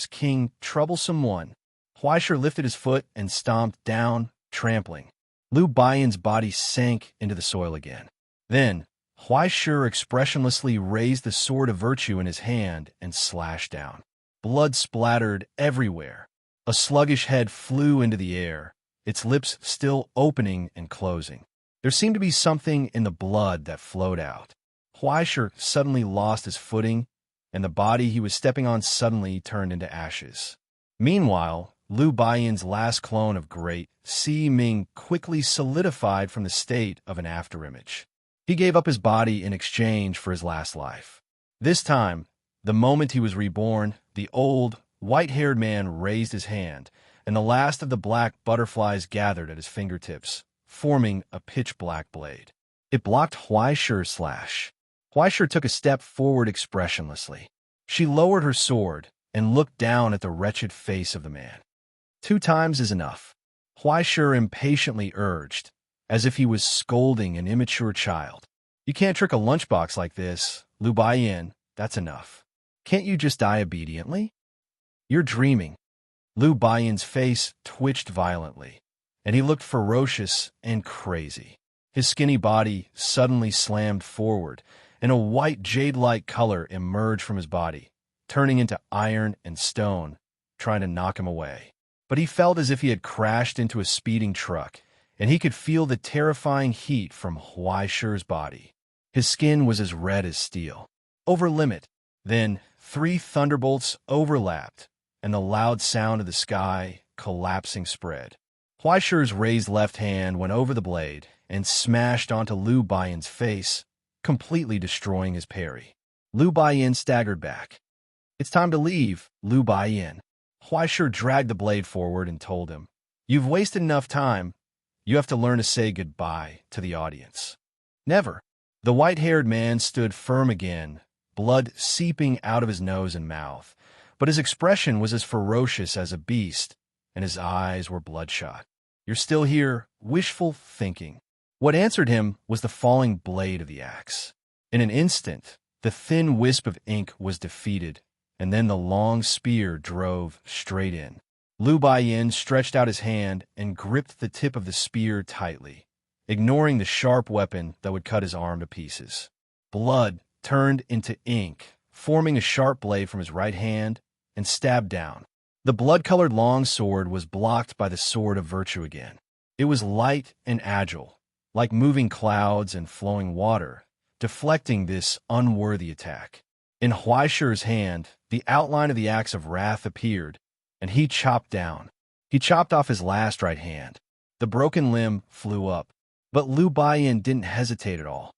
King, troublesome one." Huaishir lifted his foot and stomped down, trampling. Lu Baiyan's body sank into the soil again. Then, Huaishir expressionlessly raised the sword of virtue in his hand and slashed down. Blood splattered everywhere. A sluggish head flew into the air, its lips still opening and closing. There seemed to be something in the blood that flowed out. Huaishir suddenly lost his footing, and the body he was stepping on suddenly turned into ashes. Meanwhile, Lu Baiyan's last clone of Great Sea Ming quickly solidified from the state of an afterimage. He gave up his body in exchange for his last life. This time, the moment he was reborn, the old, white-haired man raised his hand, and the last of the black butterflies gathered at his fingertips, forming a pitch-black blade. It blocked Huaishir's slash. Huaishir took a step forward expressionlessly. She lowered her sword and looked down at the wretched face of the man. 2 times is enough, Huaishir impatiently urged, as if he was scolding an immature child. You can't trick a lunchbox like this, Lu Baiyan, that's enough. Can't you just die obediently? You're dreaming. Lu Baiyan's face twitched violently, and he looked ferocious and crazy. His skinny body suddenly slammed forward, and a white jade-like color emerged from his body, turning into iron and stone, trying to knock him away. But he felt as if he had crashed into a speeding truck, and he could feel the terrifying heat from Huaishir's body. His skin was as red as steel. Over limit. Then 3 thunderbolts overlapped, and the loud sound of the sky collapsing spread. Huaishir's raised left hand went over the blade and smashed onto Lu Baiyan's face, completely destroying his parry. Lu Baiyan staggered back. It's time to leave, Lu Baiyan. Huaishir dragged the blade forward and told him, You've wasted enough time. You have to learn to say goodbye to the audience. Never. The white-haired man stood firm again, blood seeping out of his nose and mouth, but his expression was as ferocious as a beast, and his eyes were bloodshot. You're still here, wishful thinking. What answered him was the falling blade of the axe. In an instant, the thin wisp of ink was defeated, and then the long spear drove straight in. Lu Baiyan stretched out his hand and gripped the tip of the spear tightly, ignoring the sharp weapon that would cut his arm to pieces. Blood turned into ink, forming a sharp blade from his right hand, and stabbed down. The blood-colored long sword was blocked by the sword of virtue again. It was light and agile, like moving clouds and flowing water, deflecting this unworthy attack. In Huaishir's hand, the outline of the axe of wrath appeared, and he chopped down. He chopped off his last right hand. The broken limb flew up, but Lu Baiyan didn't hesitate at all.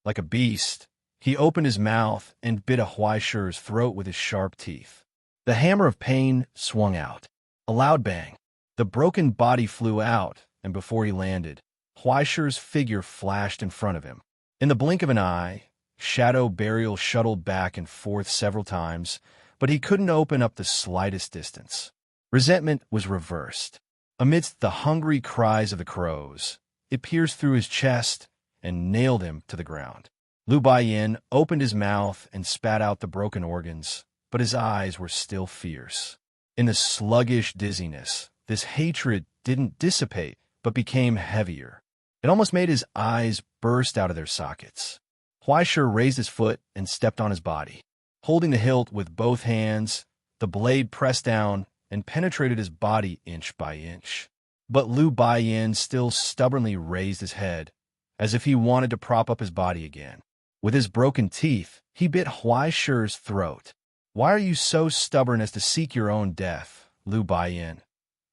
Like a beast, he opened his mouth and bit a Huaishir's throat with his sharp teeth. The hammer of pain swung out. A loud bang. The broken body flew out, and before he landed, Huaishir's figure flashed in front of him. In the blink of an eye, shadow burial shuttled back and forth several times, but he couldn't open up the slightest distance. Resentment was reversed. Amidst the hungry cries of the crows, it pierced through his chest and nailed him to the ground. Lu Baiyin opened his mouth and spat out the broken organs, but his eyes were still fierce. In the sluggish dizziness, this hatred didn't dissipate, but became heavier. It almost made his eyes burst out of their sockets. Huaisher raised his foot and stepped on his body. Holding the hilt with both hands, the blade pressed down and penetrated his body inch by inch. But Lu Baiyin still stubbornly raised his head, as if he wanted to prop up his body again. With his broken teeth, he bit Huaisher's throat. "Why are you so stubborn as to seek your own death, Lu Baiyin?"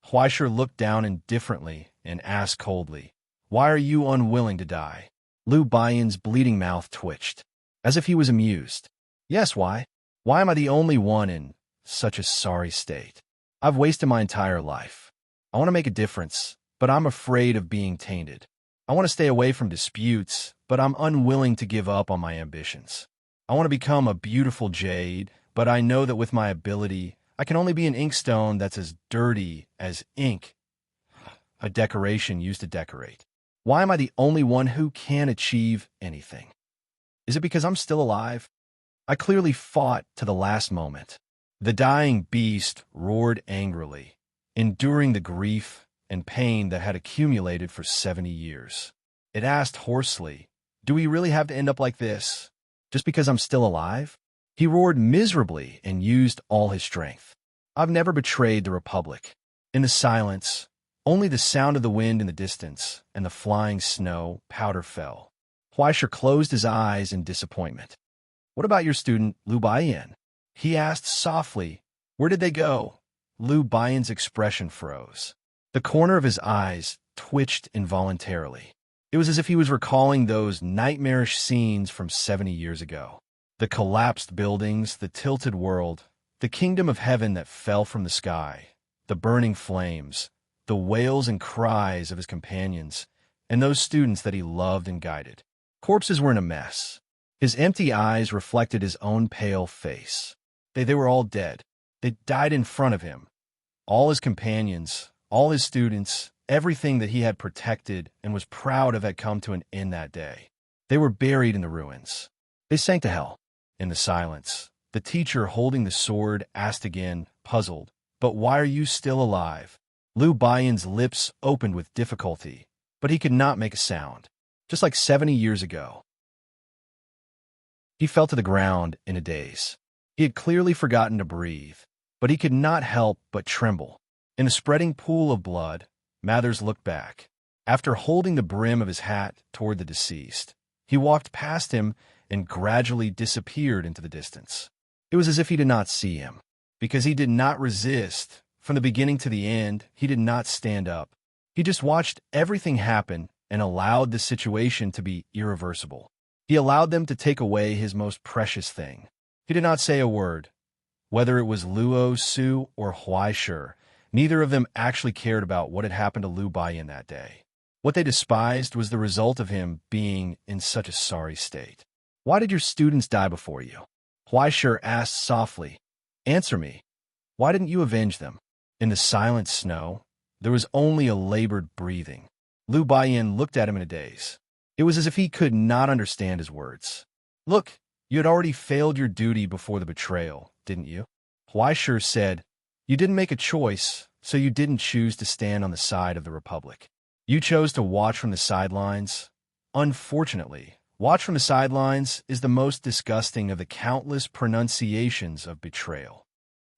Huaisher looked down indifferently and asked coldly, "Why are you unwilling to die?" Lu Baiyin's bleeding mouth twitched, as if he was amused. "Yes, why? Why am I the only one in such a sorry state? I've wasted my entire life. I want to make a difference, but I'm afraid of being tainted. I want to stay away from disputes, but I'm unwilling to give up on my ambitions. I want to become a beautiful jade, but I know that with my ability, I can only be an inkstone that's as dirty as ink, a decoration used to decorate. Why am I the only one who can achieve anything? Is it because I'm still alive? I clearly fought to the last moment." The dying beast roared angrily, enduring the grief and pain that had accumulated for 70 years. It asked hoarsely, "Do we really have to end up like this, just because I'm still alive?" He roared miserably and used all his strength. "I've never betrayed the Republic." In the silence, only the sound of the wind in the distance and the flying snow powder fell. Huaisher closed his eyes in disappointment. "What about your student, Lu Baiyin?" He asked softly. "Where did they go?" Lu Baiyin's expression froze. The corner of his eyes twitched involuntarily. It was as if he was recalling those nightmarish scenes from 70 years ago. The collapsed buildings, the tilted world, the kingdom of heaven that fell from the sky, the burning flames, the wails and cries of his companions, and those students that he loved and guided. Corpses were in a mess. His empty eyes reflected his own pale face. They were all dead. They died in front of him. All his companions, all his students, everything that he had protected and was proud of had come to an end that day. They were buried in the ruins. They sank to hell. In the silence, the teacher holding the sword asked again, puzzled, "But why are you still alive?" Lu Baiyin's lips opened with difficulty, but he could not make a sound. Just like 70 years ago. He fell to the ground in a daze. He had clearly forgotten to breathe, but he could not help but tremble. In the spreading pool of blood, Mathers looked back. After holding the brim of his hat toward the deceased, he walked past him and gradually disappeared into the distance. It was as if he did not see him, because he did not resist. From the beginning to the end, he did not stand up. He just watched everything happen and allowed the situation to be irreversible. He allowed them to take away his most precious thing. He did not say a word. Whether it was Luo Su or Huaisher, neither of them actually cared about what had happened to Lu Baiyin that day. What they despised was the result of him being in such a sorry state. "Why did your students die before you?" Huaisher asked softly. "Answer me. Why didn't you avenge them?" In the silent snow, there was only a labored breathing. Lu Baiyin looked at him in a daze. It was as if he could not understand his words. "Look, you had already failed your duty before the betrayal, didn't you?" Huaisher said, "You didn't make a choice, so you didn't choose to stand on the side of the Republic. You chose to watch from the sidelines. Unfortunately, watch from the sidelines is the most disgusting of the countless pronunciations of betrayal.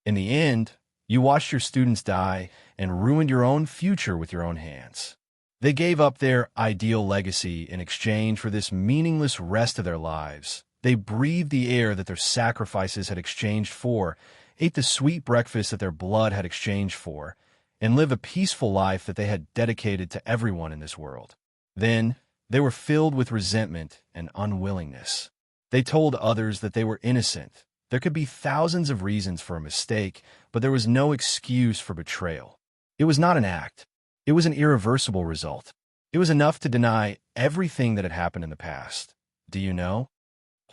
In the end, you watched your students die and ruined your own future with your own hands. They gave up their ideal legacy in exchange for this meaningless rest of their lives. They breathed the air that their sacrifices had exchanged for, ate the sweet breakfast that their blood had exchanged for, and lived a peaceful life that they had dedicated to everyone in this world. Then, they were filled with resentment and unwillingness. They told others that they were innocent. There could be thousands of reasons for a mistake, but there was no excuse for betrayal. It was not an act. It was an irreversible result. It was enough to deny everything that had happened in the past. Do you know?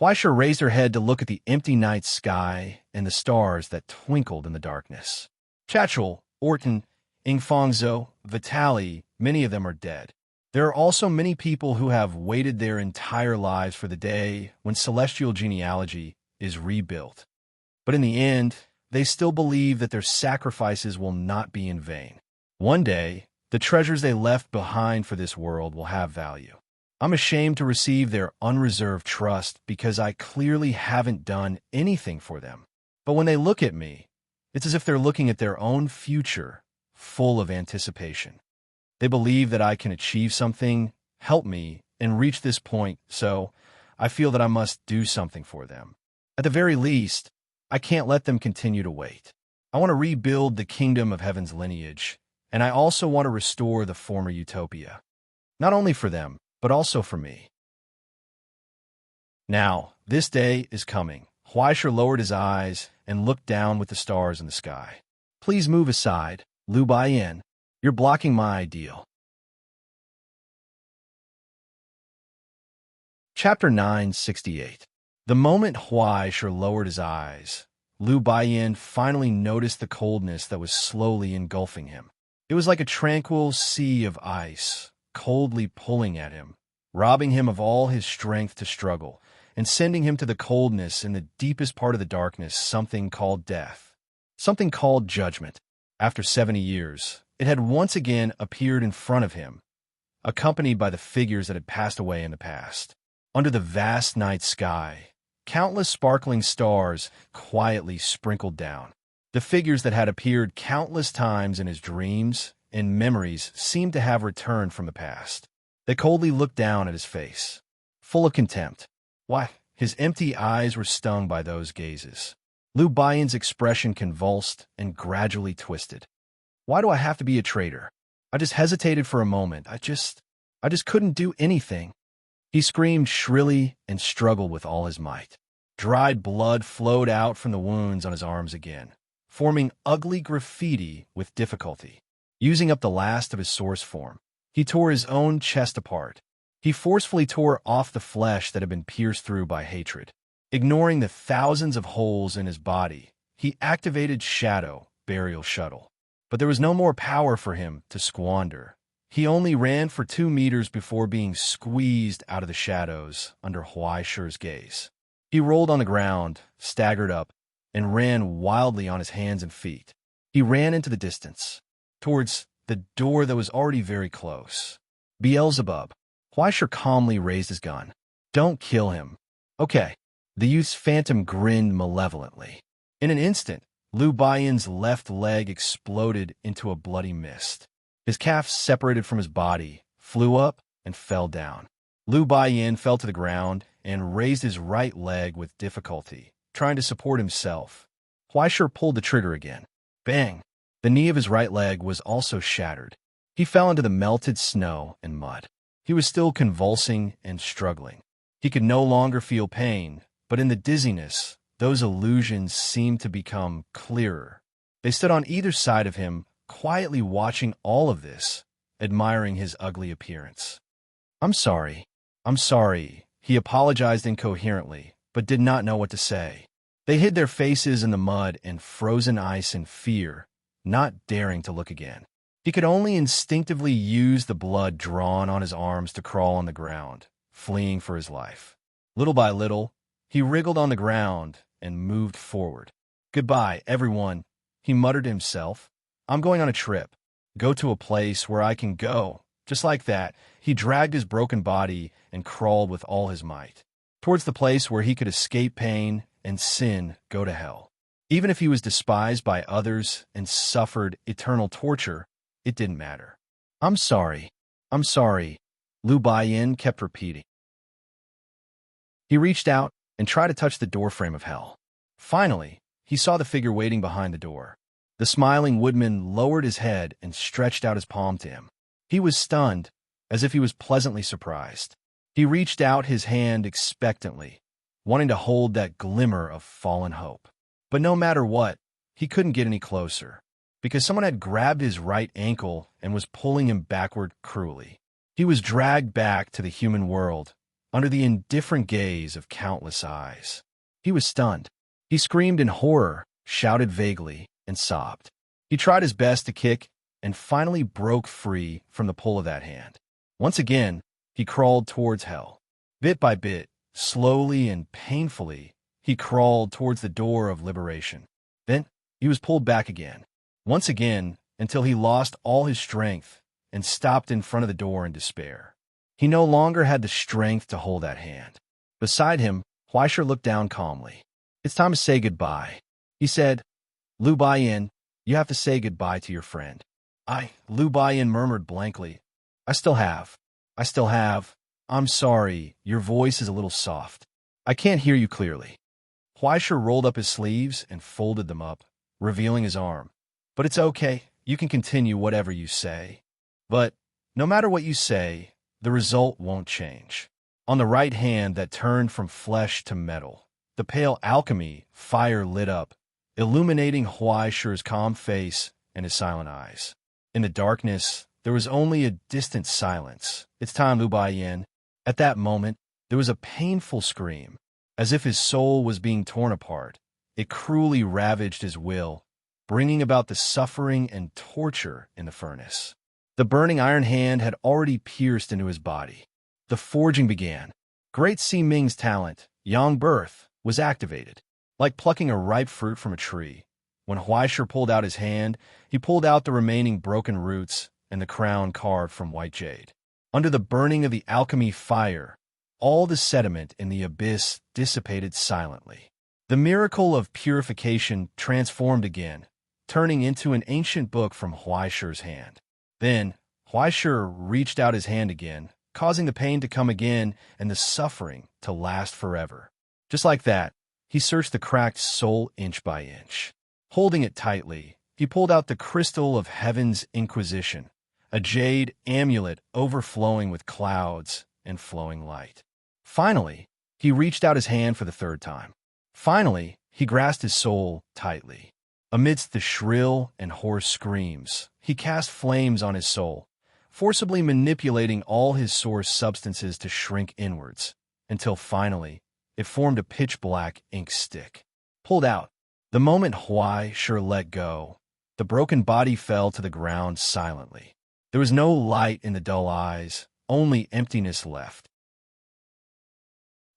Huaisha raised her head to look at the empty night sky and the stars that twinkled in the darkness. Chachul, Orton, Ingfangzhou, Vitali, many of them are dead. There are also many people who have waited their entire lives for the day when celestial genealogy is rebuilt. But in the end, they still believe that their sacrifices will not be in vain. One day, the treasures they left behind for this world will have value. I'm ashamed to receive their unreserved trust because I clearly haven't done anything for them. But when they look at me, it's as if they're looking at their own future, full of anticipation. They believe that I can achieve something, help me, and reach this point, so I feel that I must do something for them. At the very least, I can't let them continue to wait. I want to rebuild the kingdom of heaven's lineage, and I also want to restore the former utopia. Not only for them, but also for me. Now, this day is coming. Huaisha lowered his eyes and looked down with the stars in the sky. Please move aside, Liu Baiyan. You're blocking my ideal. Chapter 968. The moment Huaisha lowered his eyes, Liu Baiyan finally noticed the coldness that was slowly engulfing him. It was like a tranquil sea of ice, coldly pulling at him, robbing him of all his strength to struggle, and sending him to the coldness in the deepest part of the darkness, something called death, something called judgment. After 70 years, it had once again appeared in front of him, accompanied by the figures that had passed away in the past. Under the vast night sky, countless sparkling stars quietly sprinkled down. The figures that had appeared countless times in his dreams and memories seemed to have returned from the past. They coldly looked down at his face, full of contempt. Why, his empty eyes were stung by those gazes. Liu Baiyan's expression convulsed and gradually twisted. Why do I have to be a traitor? I just hesitated for a moment. I just couldn't do anything. He screamed shrilly and struggled with all his might. Dried blood flowed out from the wounds on his arms again, forming ugly graffiti with difficulty. Using up the last of his source form, he tore his own chest apart. He forcefully tore off the flesh that had been pierced through by hatred. Ignoring the thousands of holes in his body, he activated Shadow, Burial Shuttle. But there was no more power for him to squander. He only ran for 2 meters before being squeezed out of the shadows under Huaisha's gaze. He rolled on the ground, staggered up, and ran wildly on his hands and feet. He ran into the distance, towards the door that was already very close. Beelzebub. Huaisha calmly raised his gun. Don't kill him. Okay. The youth's phantom grinned malevolently. In an instant, Liu Baiyan's left leg exploded into a bloody mist. His calf separated from his body, flew up, and fell down. Liu Baiyan fell to the ground and raised his right leg with difficulty, trying to support himself. Huaisha pulled the trigger again. Bang! The knee of his right leg was also shattered. He fell into the melted snow and mud. He was still convulsing and struggling. He could no longer feel pain, but in the dizziness, those illusions seemed to become clearer. They stood on either side of him, quietly watching all of this, admiring his ugly appearance. I'm sorry. He apologized incoherently, but did not know what to say. They hid their faces in the mud and frozen ice in fear, not daring to look again. He could only instinctively use the blood drawn on his arms to crawl on the ground, fleeing for his life. Little by little, he wriggled on the ground and moved forward. Goodbye, everyone, he muttered to himself. I'm going on a trip. Go to a place where I can go. Just like that, he dragged his broken body and crawled with all his might, towards the place where he could escape pain and sin, go to hell. Even if he was despised by others and suffered eternal torture, it didn't matter. I'm sorry. Liu Baiyan kept repeating. He reached out and tried to touch the doorframe of hell. Finally, he saw the figure waiting behind the door. The smiling woodman lowered his head and stretched out his palm to him. He was stunned, as if he was pleasantly surprised. He reached out his hand expectantly, wanting to hold that glimmer of fallen hope. But no matter what, he couldn't get any closer, because someone had grabbed his right ankle and was pulling him backward cruelly. He was dragged back to the human world, under the indifferent gaze of countless eyes. He was stunned. He screamed in horror, shouted vaguely, and sobbed. He tried his best to kick and finally broke free from the pull of that hand. Once again, he crawled towards hell. Bit by bit, slowly and painfully, he crawled towards the door of liberation. Then he was pulled back again. Once again, until he lost all his strength and stopped in front of the door in despair. He no longer had the strength to hold that hand. Beside him, Huaisher looked down calmly. "It's time to say goodbye," he said. "Lu Baiyin, you have to say goodbye to your friend." Lu Baiyin murmured blankly. I still have. I'm sorry, your voice is a little soft. I can't hear you clearly." Huaisher rolled up his sleeves and folded them up, revealing his arm. "But it's okay, you can continue whatever you say. But no matter what you say, the result won't change." On the right hand that turned from flesh to metal, the pale alchemy fire lit up, illuminating Huaisher's calm face and his silent eyes. In the darkness, there was only a distant silence. "It's time, Lu Baiyin." At that moment, there was a painful scream, as if his soul was being torn apart. It cruelly ravaged his will, bringing about the suffering and torture in the furnace. The burning iron hand had already pierced into his body. The forging began. Great Si Ming's talent, Yang Birth, was activated. Like plucking a ripe fruit from a tree, when Huaisher pulled out his hand, he pulled out the remaining broken roots and the crown carved from white jade. Under the burning of the alchemy fire, all the sediment in the abyss dissipated silently. The miracle of purification transformed again, turning into an ancient book from Huaisher's hand. Then, Huaisher reached out his hand again, causing the pain to come again and the suffering to last forever. Just like that, he searched the cracked soul inch by inch. Holding it tightly, he pulled out the crystal of heaven's inquisition, a jade amulet overflowing with clouds and flowing light. Finally, he reached out his hand for the third time. Finally, he grasped his soul tightly. Amidst the shrill and hoarse screams, he cast flames on his soul, forcibly manipulating all his source substances to shrink inwards, until finally, it formed a pitch-black ink stick. Pulled out. The moment Huaisher let go, the broken body fell to the ground silently. There was no light in the dull eyes, only emptiness left.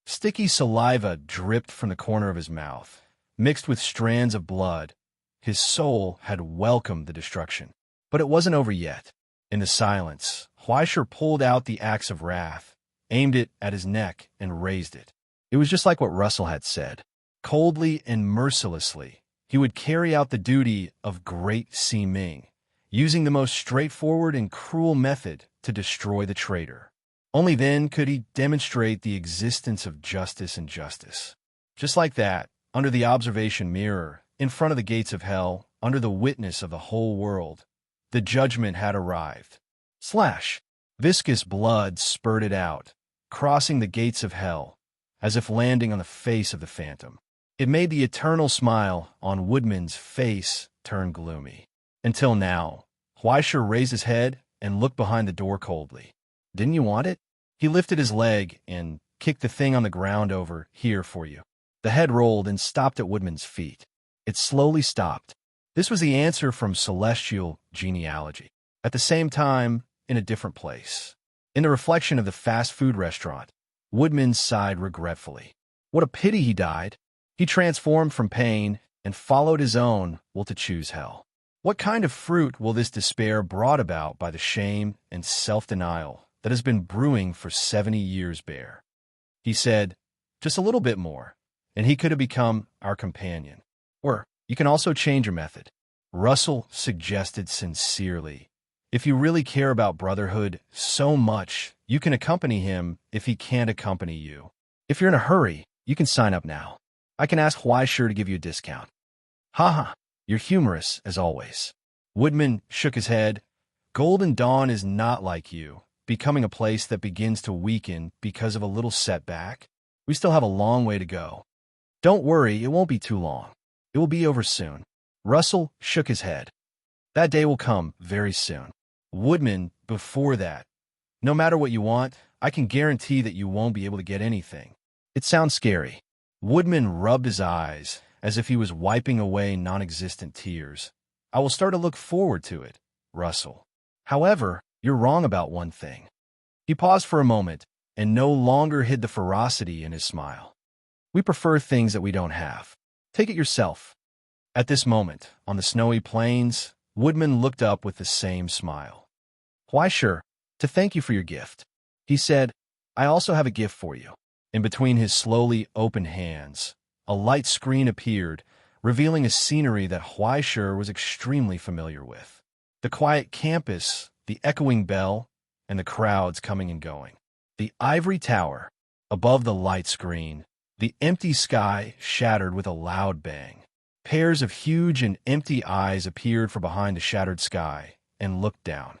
Sticky saliva dripped from the corner of his mouth, mixed with strands of blood. His soul had welcomed the destruction. But it wasn't over yet. In the silence, Huaisher pulled out the axe of wrath, aimed it at his neck, and raised it. It was just like what Russell had said. Coldly and mercilessly, he would carry out the duty of Great Si Ming, using the most straightforward and cruel method to destroy the traitor. Only then could he demonstrate the existence of justice and justice. Just like that, under the observation mirror, in front of the gates of hell, under the witness of the whole world, the judgment had arrived. Slash! Viscous blood spurted out, crossing the gates of hell, as if landing on the face of the phantom. It made the eternal smile on Woodman's face turn gloomy. Until now, Huaisher raised his head and looked behind the door coldly. "Didn't you want it?" He lifted his leg and kicked the thing on the ground over here for you. The head rolled and stopped at Woodman's feet. It slowly stopped. This was the answer from celestial genealogy. At the same time, in a different place. In the reflection of the fast food restaurant, Woodman sighed regretfully. What a pity he died. He transformed from pain and followed his own will to choose hell. What kind of fruit will this despair brought about by the shame and self-denial that has been brewing for 70 years bear? He said, just a little bit more, and he could have become our companion. Or you can also change your method. Russell suggested sincerely. If you really care about brotherhood so much, you can accompany him if he can't accompany you. If you're in a hurry, you can sign up now. I can ask Huaisher to give you a discount. Haha, you're humorous as always. Woodman shook his head. Golden Dawn is not like you, becoming a place that begins to weaken because of a little setback. We still have a long way to go. Don't worry, it won't be too long. It will be over soon. Russell shook his head. That day will come very soon. Woodman, before that, No matter what you want, I can guarantee that you won't be able to get anything. It sounds scary. Woodman rubbed his eyes as if he was wiping away non-existent tears. I will start to look forward to it, Russell. However, you're wrong about one thing. He paused for a moment and no longer hid the ferocity in his smile. We prefer things that we don't have. Take it yourself. At this moment, on the snowy plains, Woodman looked up with the same smile. Why, sure, to thank you for your gift. He said, I also have a gift for you. In between his slowly opened hands, a light screen appeared, revealing a scenery that Huaishur was extremely familiar with. The quiet campus, the echoing bell, and the crowds coming and going. The ivory tower, above the light screen, the empty sky shattered with a loud bang. Pairs of huge and empty eyes appeared from behind the shattered sky and looked down.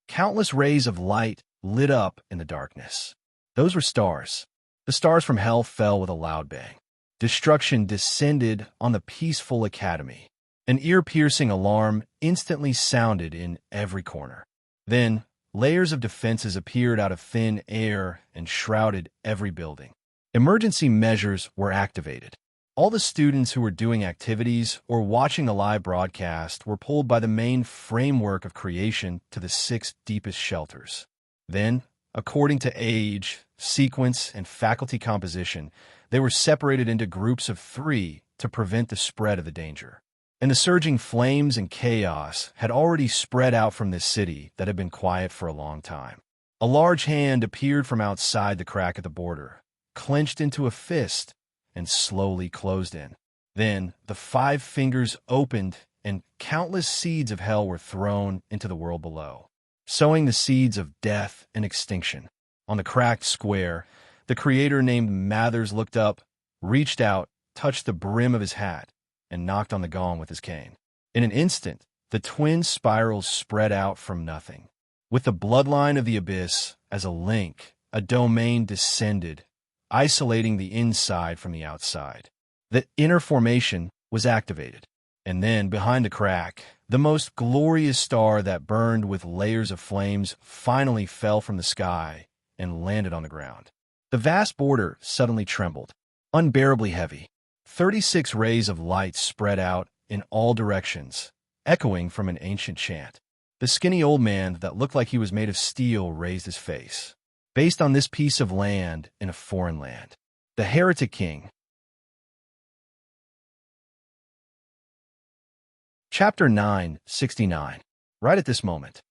Countless rays of light lit up in the darkness. Those were stars. The stars from hell fell with a loud bang. Destruction descended on the peaceful academy. An ear-piercing alarm instantly sounded in every corner. Then, layers of defenses appeared out of thin air and shrouded every building. Emergency measures were activated. All the students who were doing activities or watching the live broadcast were pulled by the main framework of creation to the 6 deepest shelters. Then, according to age, sequence, and faculty composition, they were separated into groups of 3 to prevent the spread of the danger. And the surging flames and chaos had already spread out from this city that had been quiet for a long time. A large hand appeared from outside the crack at the border, clenched into a fist, and slowly closed in. Then the 5 fingers opened, and countless seeds of hell were thrown into the world below, sowing the seeds of death and extinction. On the cracked square, the creator named Mathers looked up, reached out, touched the brim of his hat, and knocked on the gong with his cane. In an instant, the twin spirals spread out from nothing. With the bloodline of the abyss as a link, a domain descended, isolating the inside from the outside. The inner formation was activated, and then, behind the crack, the most glorious star that burned with layers of flames finally fell from the sky and landed on the ground. The vast border suddenly trembled, unbearably heavy. 36 rays of light spread out in all directions, echoing from an ancient chant. The skinny old man that looked like he was made of steel raised his face. Based on this piece of land in a foreign land. The Heretic King. Chapter 969. Right at this moment,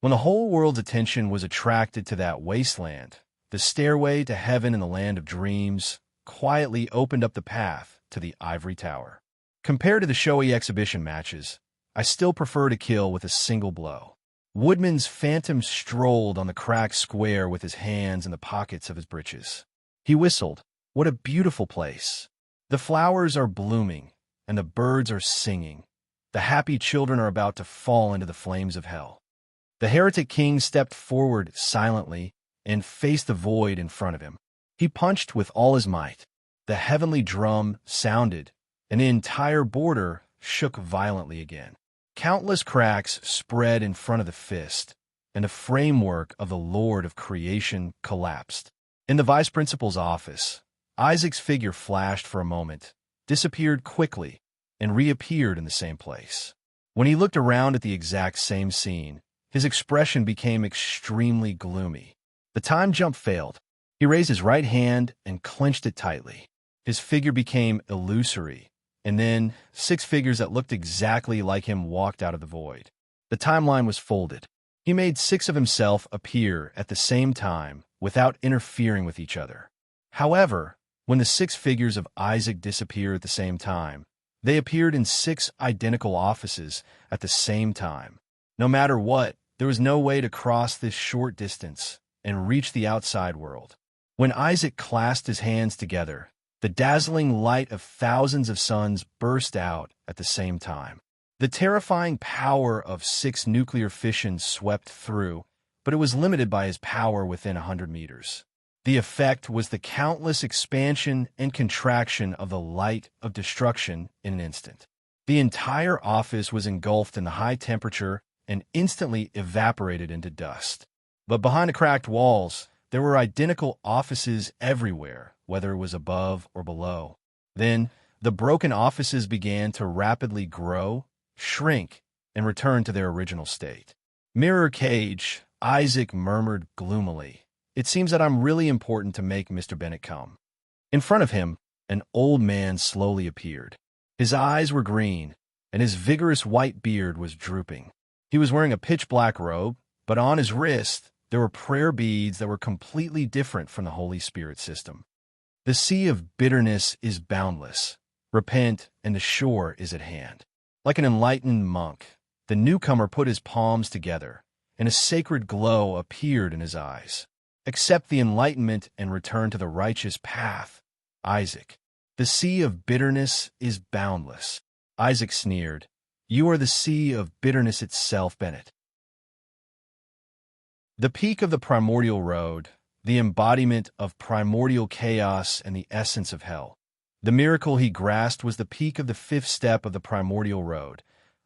when the whole world's attention was attracted to that wasteland, the stairway to heaven in the land of dreams quietly opened up the path to the ivory tower. Compared to the showy exhibition matches, I still prefer to kill with a single blow. Woodman's phantom strolled on the cracked square with his hands in the pockets of his breeches. He whistled, What a beautiful place! The flowers are blooming, and the birds are singing. The happy children are about to fall into the flames of hell. The Heretic King stepped forward silently and faced the void in front of him. He punched with all his might. The heavenly drum sounded, and the entire border shook violently again. Countless cracks spread in front of the fist, and the framework of the Lord of Creation collapsed. In the vice principal's office, Isaac's figure flashed for a moment, disappeared quickly, and reappeared in the same place. When he looked around at the exact same scene, his expression became extremely gloomy. The time jump failed. He raised his right hand and clenched it tightly. His figure became illusory, and then 6 figures that looked exactly like him walked out of the void. The timeline was folded. He made 6 of himself appear at the same time without interfering with each other. However, when the 6 figures of Isaac disappeared at the same time, they appeared in 6 identical offices at the same time. No matter what, there was no way to cross this short distance and reach the outside world. When Isaac clasped his hands together, the dazzling light of thousands of suns burst out at the same time. The terrifying power of 6 nuclear fissions swept through, but it was limited by his power within 100 meters. The effect was the countless expansion and contraction of the light of destruction in an instant. The entire office was engulfed in the high temperature and instantly evaporated into dust. But behind the cracked walls, there were identical offices everywhere, whether it was above or below. Then, the broken offices began to rapidly grow, shrink, and return to their original state. Mirror cage, Isaac murmured gloomily. It seems that I'm really important to make Mr. Bennet come. In front of him, an old man slowly appeared. His eyes were green, and his vigorous white beard was drooping. He was wearing a pitch-black robe, but on his wrist, there were prayer beads that were completely different from the Holy Spirit system. The sea of bitterness is boundless. Repent, and the shore is at hand. Like an enlightened monk, the newcomer put his palms together, and a sacred glow appeared in his eyes. Accept the enlightenment and return to the righteous path, Isaac. The sea of bitterness is boundless. Isaac sneered. You are the sea of bitterness itself, Bennet. The peak of the primordial road, the embodiment of primordial chaos and the essence of hell. The miracle he grasped was the peak of the fifth step of the primordial road,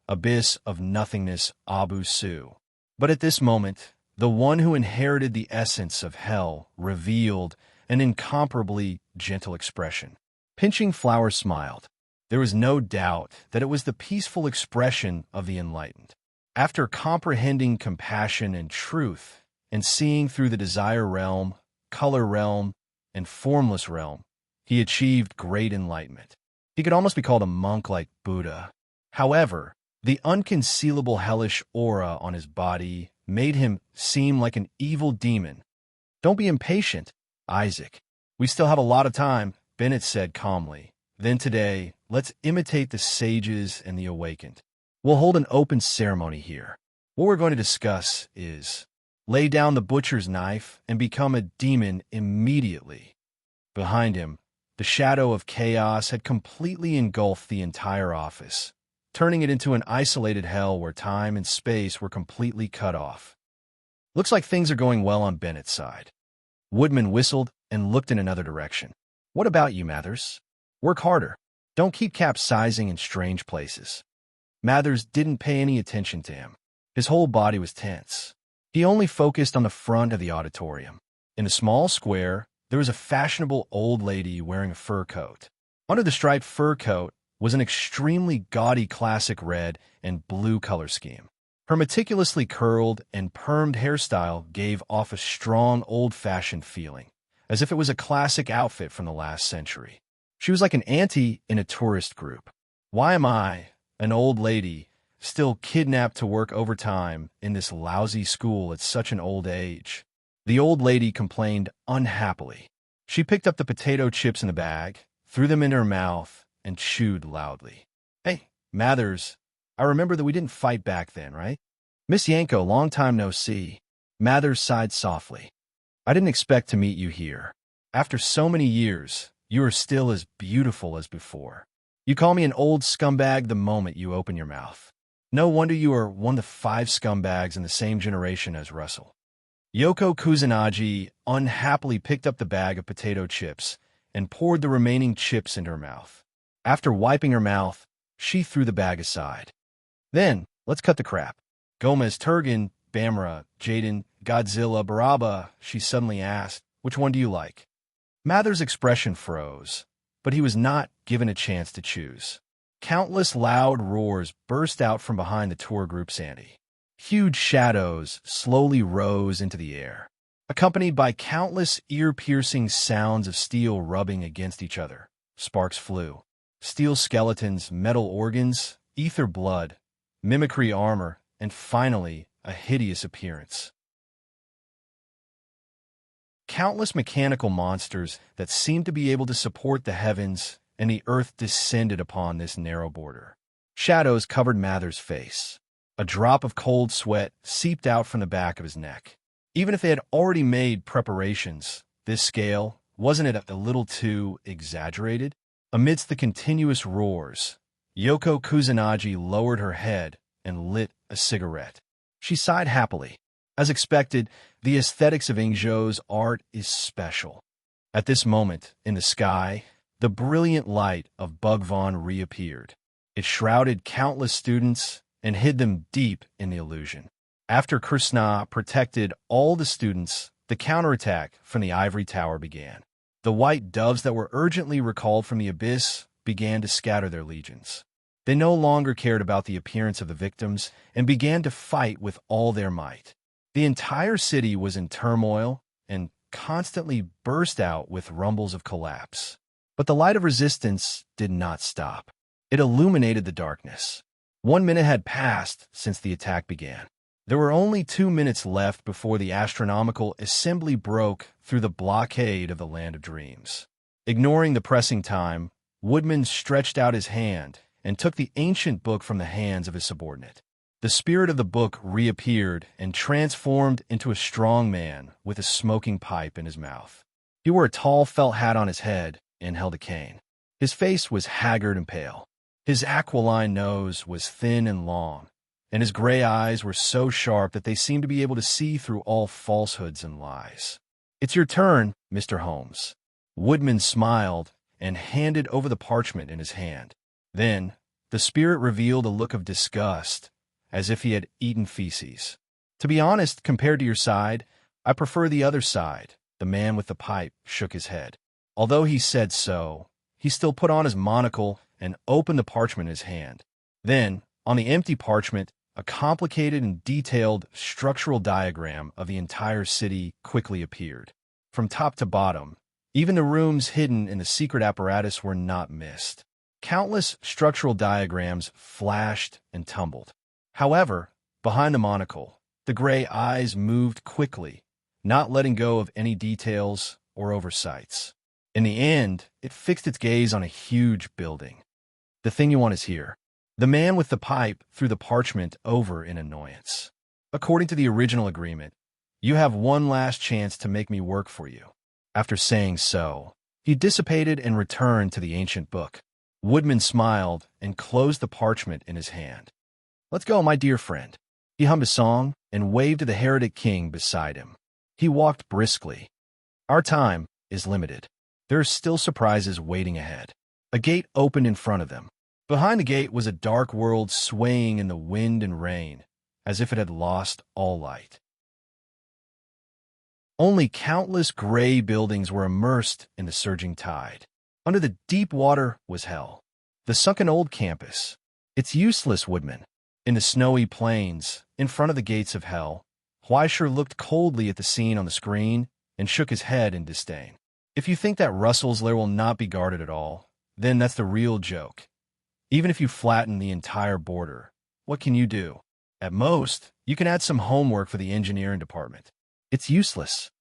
abyss of nothingness, Abu Su. But at this moment, the one who inherited the essence of hell revealed an incomparably gentle expression. Pinching Flower smiled. There was no doubt that it was the peaceful expression of the enlightened. After comprehending compassion and truth, and seeing through the desire realm, color realm, and formless realm, he achieved great enlightenment. He could almost be called a monk like Buddha. However, the unconcealable hellish aura on his body made him seem like an evil demon. Don't be impatient, Isaac. We still have a lot of time, Bennet said calmly. Then today, let's imitate the sages and the awakened. We'll hold an open ceremony here. What we're going to discuss is lay down the butcher's knife and become a demon immediately. Behind him, the shadow of chaos had completely engulfed the entire office, turning it into an isolated hell where time and space were completely cut off. Looks like things are going well on Bennet's side. Woodman whistled and looked in another direction. What about you, Mathers? Work harder. Don't keep capsizing in strange places. Mathers didn't pay any attention to him. His whole body was tense. He only focused on the front of the auditorium. In a small square, there was a fashionable old lady wearing a fur coat. Under the striped fur coat was an extremely gaudy classic red and blue color scheme. Her meticulously curled and permed hairstyle gave off a strong old-fashioned feeling, as if it was a classic outfit from the last century. She was like an auntie in a tourist group. Why am I, an old lady, still kidnapped to work overtime in this lousy school at such an old age? The old lady complained unhappily. She picked up the potato chips in the bag, threw them in her mouth, and chewed loudly. Hey, Mathers, I remember that we didn't fight back then, right? Miss Yanko, long time no see. Mathers sighed softly. I didn't expect to meet you here. After so many years, you are still as beautiful as before. You call me an old scumbag the moment you open your mouth. No wonder you are one of the 5 scumbags in the same generation as Russell. Yoko Kusanagi unhappily picked up the bag of potato chips and poured the remaining chips into her mouth. After wiping her mouth, she threw the bag aside. Then, let's cut the crap. Gomez, Turgan, Bamra, Jaden, Godzilla, Baraba, she suddenly asked, which one do you like? Mathers' expression froze, but he was not given a chance to choose. Countless loud roars burst out from behind the tour group's ante. Huge shadows slowly rose into the air, accompanied by countless ear-piercing sounds of steel rubbing against each other. Sparks flew. Steel skeletons, metal organs, ether blood, mimicry armor, and finally, a hideous appearance. Countless mechanical monsters that seemed to be able to support the heavens and the earth descended upon this narrow border. Shadows covered Mathers' face. A drop of cold sweat seeped out from the back of his neck. Even if they had already made preparations, this scale, wasn't it a little too exaggerated? Amidst the continuous roars, Yoko Kusanagi lowered her head and lit a cigarette. She sighed happily. As expected, the aesthetics of Ingzhou's art is special. At this moment, in the sky, the brilliant light of Bhagwan reappeared. It shrouded countless students and hid them deep in the illusion. After Krishna protected all the students, the counterattack from the ivory tower began. The white doves that were urgently recalled from the abyss began to scatter their legions. They no longer cared about the appearance of the victims and began to fight with all their might. The entire city was in turmoil and constantly burst out with rumbles of collapse. But the light of resistance did not stop. It illuminated the darkness. 1 minute had passed since the attack began. There were only 2 minutes left before the astronomical assembly broke through the blockade of the land of dreams. Ignoring the pressing time, Woodman stretched out his hand and took the ancient book from the hands of his subordinate. The spirit of the book reappeared and transformed into a strong man with a smoking pipe in his mouth. He wore a tall felt hat on his head and held a cane. His face was haggard and pale. His aquiline nose was thin and long, and his gray eyes were so sharp that they seemed to be able to see through all falsehoods and lies. "It's your turn, Mr. Holmes." Woodman smiled and handed over the parchment in his hand. Then, the spirit revealed a look of disgust, as if he had eaten feces. "To be honest, compared to your side, I prefer the other side." The man with the pipe shook his head. Although he said so, he still put on his monocle and opened the parchment in his hand. Then, on the empty parchment, a complicated and detailed structural diagram of the entire city quickly appeared. From top to bottom, even the rooms hidden in the secret apparatus were not missed. Countless structural diagrams flashed and tumbled. However, behind the monocle, the gray eyes moved quickly, not letting go of any details or oversights. In the end, it fixed its gaze on a huge building. "The thing you want is here." The man with the pipe threw the parchment over in annoyance. "According to the original agreement, you have one last chance to make me work for you." After saying so, he dissipated and returned to the ancient book. Woodman smiled and closed the parchment in his hand. "Let's go, my dear friend." He hummed a song and waved to the heretic king beside him. He walked briskly. "Our time is limited. There are still surprises waiting ahead." A gate opened in front of them. Behind the gate was a dark world swaying in the wind and rain, as if it had lost all light. Only countless gray buildings were immersed in the surging tide. Under the deep water was hell. The sunken old campus. "It's useless, Woodman." In the snowy plains, in front of the gates of hell, Huisher looked coldly at the scene on the screen and shook his head in disdain. "If you think that Russell's lair will not be guarded at all, then that's the real joke. Even if you flatten the entire border, what can you do? At most, you can add some homework for the engineering department. It's useless."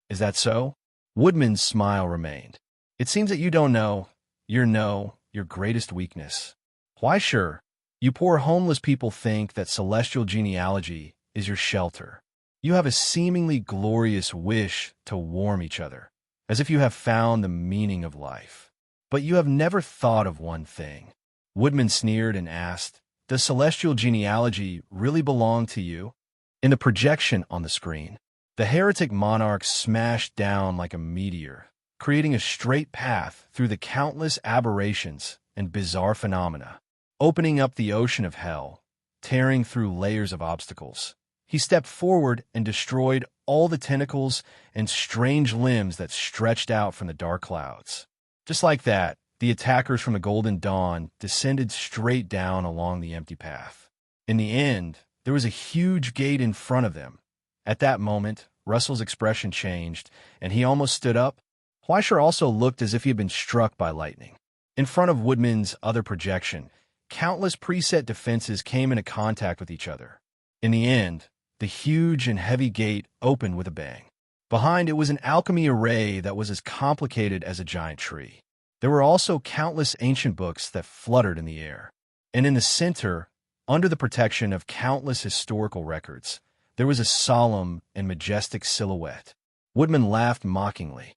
"Is that so?" Woodman's smile remained. "It seems that you don't know your greatest weakness. Why sure, you poor homeless people think that celestial genealogy is your shelter. You have a seemingly glorious wish to warm each other, as if you have found the meaning of life. But you have never thought of one thing." Woodman sneered and asked, "Does celestial genealogy really belong to you?" In the projection on the screen, the heretic monarch smashed down like a meteor, creating a straight path through the countless aberrations and bizarre phenomena, opening up the ocean of hell, tearing through layers of obstacles. He stepped forward and destroyed all the tentacles and strange limbs that stretched out from the dark clouds. Just like that, the attackers from the Golden Dawn descended straight down along the empty path. In the end, there was a huge gate in front of them. At that moment, Russell's expression changed, and he almost stood up. Huisher also looked as if he had been struck by lightning. In front of Woodman's other projection, countless preset defenses came into contact with each other. In the end, the huge and heavy gate opened with a bang. Behind it was an alchemy array that was as complicated as a giant tree. There were also countless ancient books that fluttered in the air. And in the center, under the protection of countless historical records, there was a solemn and majestic silhouette. Woodman laughed mockingly.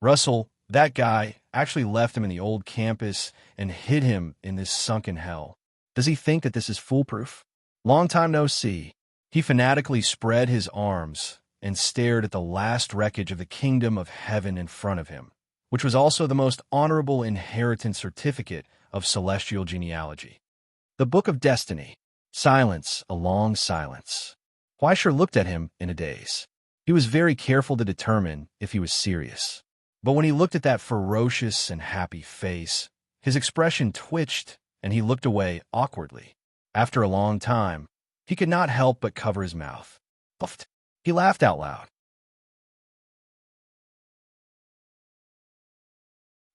"Russell, that guy, actually left him in the old campus and hid him in this sunken hell. Does he think that this is foolproof? Long time no see." He fanatically spread his arms and stared at the last wreckage of the kingdom of heaven in front of him, which was also the most honorable inheritance certificate of celestial genealogy. The Book of Destiny. Silence, a long silence. Huaisher looked at him in a daze. He was very careful to determine if he was serious. But when he looked at that ferocious and happy face, his expression twitched and he looked away awkwardly. After a long time, he could not help but cover his mouth. Puffed. He laughed out loud.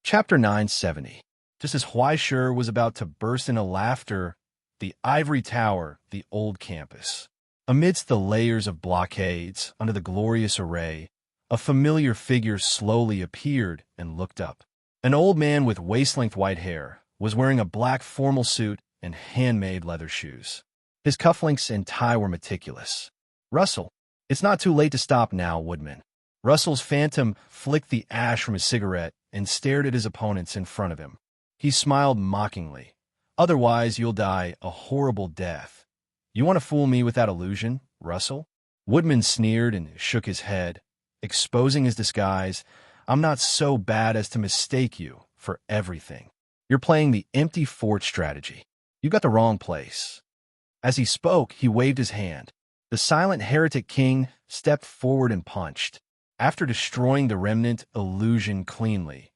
Chapter 970. Just as Huaisher was about to burst into laughter, the ivory tower, the old campus. Amidst the layers of blockades, under the glorious array, a familiar figure slowly appeared and looked up. An old man with waist-length white hair was wearing a black formal suit and handmade leather shoes. His cufflinks and tie were meticulous. Russell, it's not too late to stop now, Woodman. Russell's phantom flicked the ash from his cigarette and stared at his opponents in front of him. He smiled mockingly. Otherwise, you'll die a horrible death. You want to fool me with that illusion, Russell? Woodman sneered and shook his head, exposing his disguise. I'm not so bad as to mistake you for everything. You're playing the empty fort strategy. You got the wrong place. As he spoke, he waved his hand. The silent heretic king stepped forward and punched. After destroying the remnant illusion cleanly,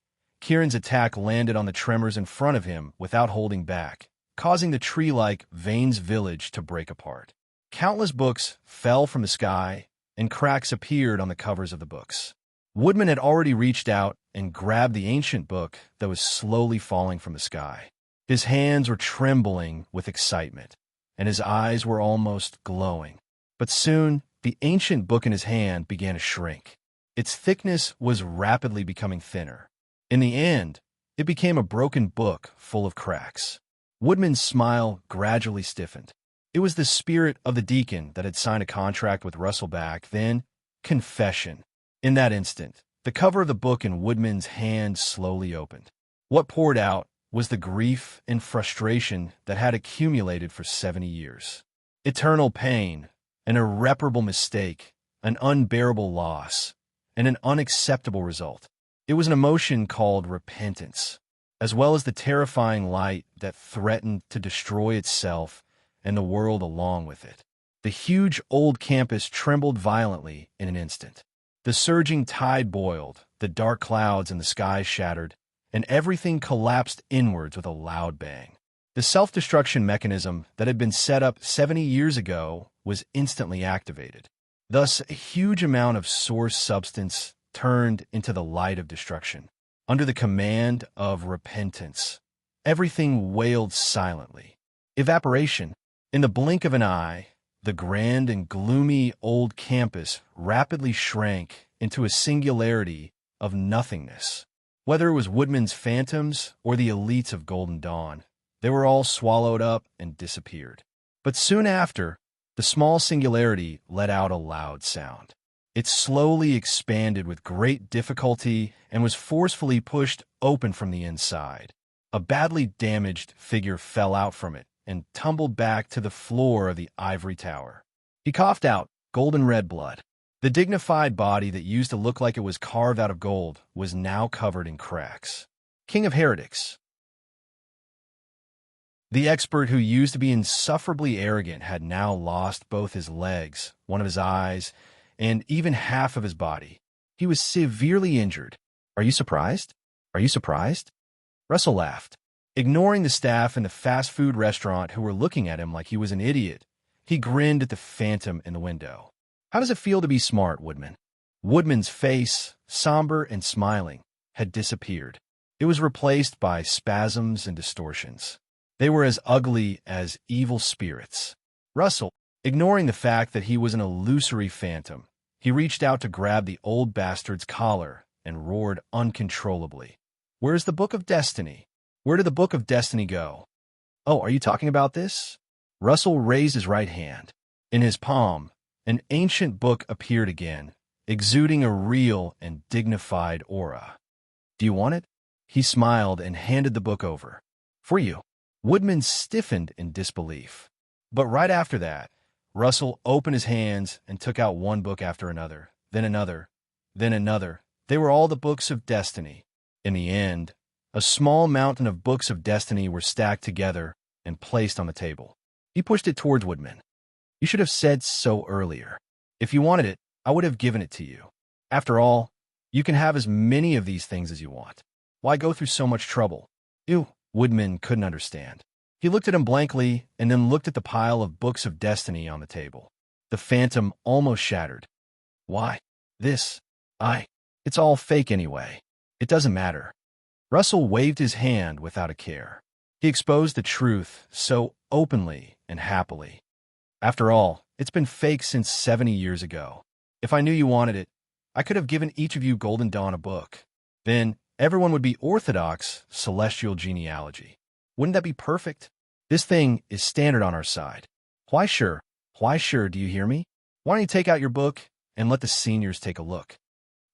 Kieran's attack landed on the tremors in front of him without holding back, causing the tree-like Vane's village to break apart. Countless books fell from the sky, and cracks appeared on the covers of the books. Woodman had already reached out and grabbed the ancient book that was slowly falling from the sky. His hands were trembling with excitement, and his eyes were almost glowing. But soon, the ancient book in his hand began to shrink. Its thickness was rapidly becoming thinner. In the end, it became a broken book full of cracks. Woodman's smile gradually stiffened. It was the spirit of the deacon that had signed a contract with Russell back then. Confession. In that instant, the cover of the book in Woodman's hand slowly opened. What poured out was the grief and frustration that had accumulated for 70 years. Eternal pain, an irreparable mistake, an unbearable loss, and an unacceptable result. It was an emotion called repentance, as well as the terrifying light that threatened to destroy itself and the world along with it. The huge old campus trembled violently in an instant. The surging tide boiled, the dark clouds in the sky shattered, and everything collapsed inwards with a loud bang. The self-destruction mechanism that had been set up 70 years ago was instantly activated. Thus, a huge amount of source substance turned into the light of destruction. Under the command of repentance, everything wailed silently. Evaporation. In the blink of an eye, the grand and gloomy old campus rapidly shrank into a singularity of nothingness. Whether it was Woodman's phantoms or the elites of Golden Dawn, they were all swallowed up and disappeared. But soon after, the small singularity let out a loud sound. It slowly expanded with great difficulty and was forcefully pushed open from the inside. A badly damaged figure fell out from it and tumbled back to the floor of the ivory tower. He coughed out golden red blood. The dignified body that used to look like it was carved out of gold was now covered in cracks. King of Heretics. The expert who used to be insufferably arrogant had now lost both his legs, one of his eyes, and even half of his body. He was severely injured. Are you surprised? Are you surprised? Russell laughed. Ignoring the staff in the fast food restaurant who were looking at him like he was an idiot, he grinned at the phantom in the window. How does it feel to be smart, Woodman? Woodman's face, somber and smiling, had disappeared. It was replaced by spasms and distortions. They were as ugly as evil spirits. Russell, ignoring the fact that he was an illusory phantom, he reached out to grab the old bastard's collar and roared uncontrollably. Where's the Book of Destiny? Where did the Book of Destiny go? Oh, are you talking about this? Russell raised his right hand. In his palm, an ancient book appeared again, exuding a real and dignified aura. Do you want it? He smiled and handed the book over. For you. Woodman stiffened in disbelief. But right after that, Russell opened his hands and took out one book after another, then another, then another. They were all the books of destiny. In the end, a small mountain of books of destiny were stacked together and placed on the table. He pushed it towards Woodman. You should have said so earlier. If you wanted it, I would have given it to you. After all, you can have as many of these things as you want. Why go through so much trouble? Ew, Woodman couldn't understand. He looked at him blankly and then looked at the pile of books of destiny on the table. The phantom almost shattered. Why? This? It's all fake anyway. It doesn't matter. Russell waved his hand without a care. He exposed the truth so openly and happily. After all, it's been fake since 70 years ago. If I knew you wanted it, I could have given each of you Golden Dawn a book. Then everyone would be orthodox celestial genealogy. Wouldn't that be perfect? This thing is standard on our side. Why sure, do you hear me? Why don't you take out your book and let the seniors take a look?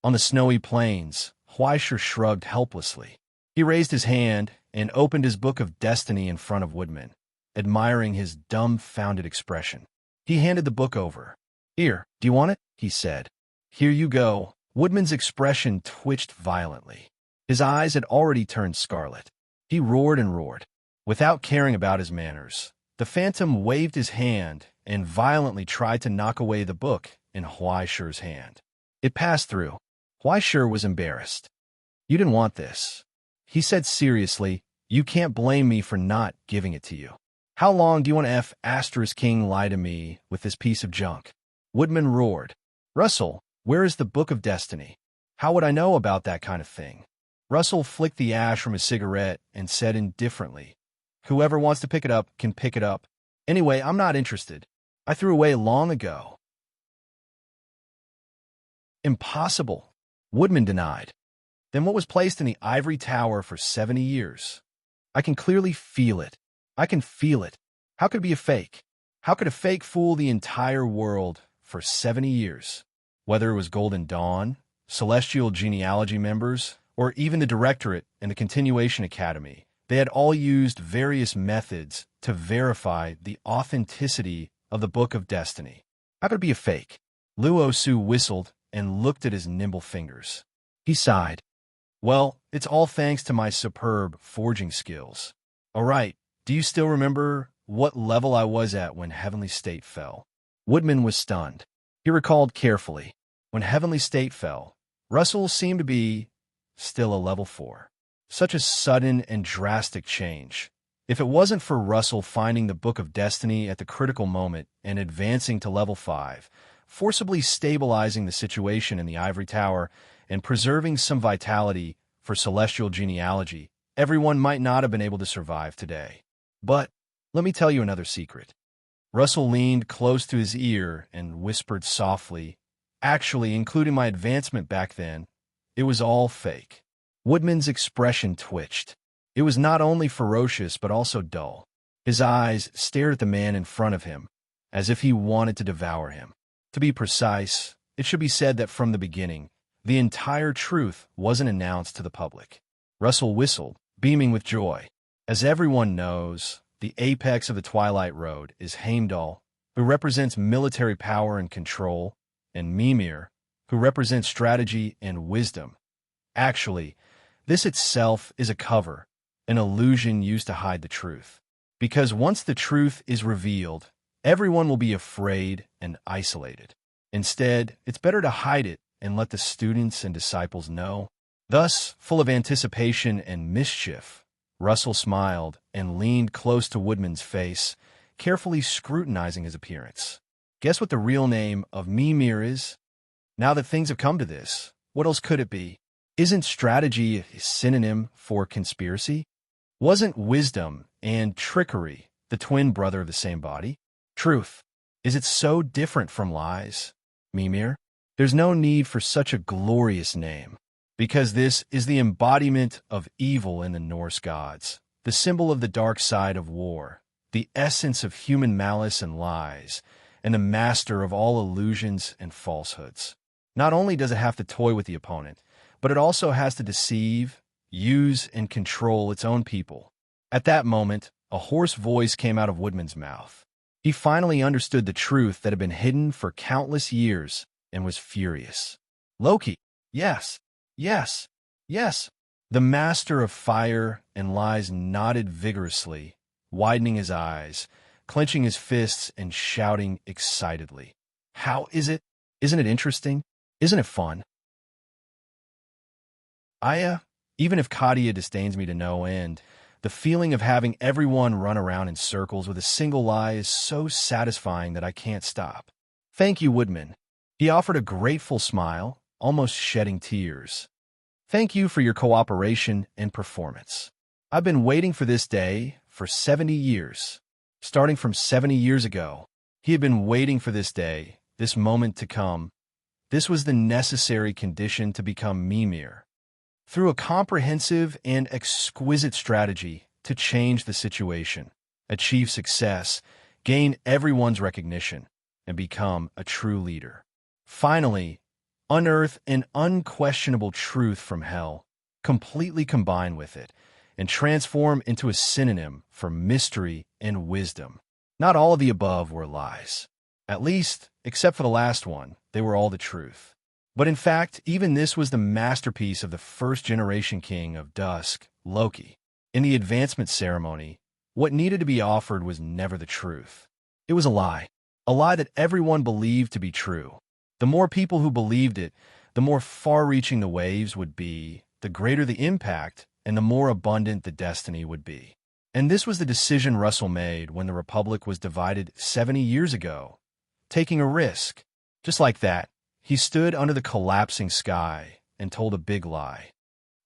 On the snowy plains, Whisher shrugged helplessly. He raised his hand and opened his book of destiny in front of Woodman, admiring his dumbfounded expression. He handed the book over. Here, do you want it? He said. Here you go. Woodman's expression twitched violently. His eyes had already turned scarlet. He roared and roared. Without caring about his manners, the phantom waved his hand and violently tried to knock away the book in Whisher's hand. It passed through. Whisher was embarrassed. You didn't want this. He said seriously, you can't blame me for not giving it to you. How long do you want to King lie to me with this piece of junk? Woodman roared. Russell, where is the Book of Destiny? How would I know about that kind of thing? Russell flicked the ash from his cigarette and said indifferently, whoever wants to pick it up can pick it up. Anyway, I'm not interested. I threw away long ago. Impossible, Woodman denied. Then what was placed in the ivory tower for 70 years? I can clearly feel it. I can feel it. How could it be a fake? How could a fake fool the entire world for 70 years? Whether it was Golden Dawn, Celestial Genealogy members, or even the Directorate and the Continuation Academy, they had all used various methods to verify the authenticity of the Book of Destiny. How could it be a fake? Luosu whistled and looked at his nimble fingers. He sighed. Well, it's all thanks to my superb forging skills. All right, do you still remember what level I was at when Heavenly State fell? Woodman was stunned. He recalled carefully. When Heavenly State fell, Russell seemed to be still a level 4. Such a sudden and drastic change. If it wasn't for Russell finding the Book of Destiny at the critical moment and advancing to level 5, forcibly stabilizing the situation in the ivory tower and preserving some vitality for celestial genealogy, everyone might not have been able to survive today. But let me tell you another secret. Russell leaned close to his ear and whispered softly, actually, including my advancement back then, it was all fake. Woodman's expression twitched. It was not only ferocious but also dull. His eyes stared at the man in front of him, as if he wanted to devour him. To be precise, it should be said that from the beginning, the entire truth wasn't announced to the public. Russell whistled, beaming with joy. As everyone knows, the apex of the Twilight Road is Heimdall, who represents military power and control, and Mimir, who represents strategy and wisdom. Actually, this itself is a cover, an illusion used to hide the truth. Because once the truth is revealed, everyone will be afraid and isolated. Instead, it's better to hide it and let the students and disciples know. Thus, full of anticipation and mischief, Russell smiled and leaned close to Woodman's face, carefully scrutinizing his appearance. Guess what the real name of Mimir is? Now that things have come to this, what else could it be? Isn't strategy a synonym for conspiracy? Wasn't wisdom and trickery the twin brother of the same body? Truth. Is it so different from lies? Mimir? There's no need for such a glorious name, because this is the embodiment of evil in the Norse gods, the symbol of the dark side of war, the essence of human malice and lies, and the master of all illusions and falsehoods. Not only does it have to toy with the opponent, but it also has to deceive, use, and control its own people. At that moment, a hoarse voice came out of Woodman's mouth. He finally understood the truth that had been hidden for countless years and was furious. Loki, yes, yes, yes. The master of fire and lies nodded vigorously, widening his eyes, clenching his fists and shouting excitedly. How is it? Isn't it interesting? Isn't it fun? Even if Katia disdains me to no end, the feeling of having everyone run around in circles with a single lie is so satisfying that I can't stop. Thank you, Woodman. He offered a grateful smile, almost shedding tears. Thank you for your cooperation and performance. I've been waiting for this day for 70 years. Starting from 70 years ago, he had been waiting for this day, this moment to come. This was the necessary condition to become Mimir. Through a comprehensive and exquisite strategy to change the situation, achieve success, gain everyone's recognition, and become a true leader. Finally, unearth an unquestionable truth from hell, completely combine with it, and transform into a synonym for mystery and wisdom. Not all of the above were lies. At least, except for the last one, they were all the truth. But in fact, even this was the masterpiece of the first-generation king of Dusk, Loki. In the advancement ceremony, what needed to be offered was never the truth. It was a lie that everyone believed to be true. The more people who believed it, the more far-reaching the waves would be, the greater the impact, and the more abundant the destiny would be. And this was the decision Russell made when the Republic was divided 70 years ago, taking a risk. Just like that, he stood under the collapsing sky and told a big lie.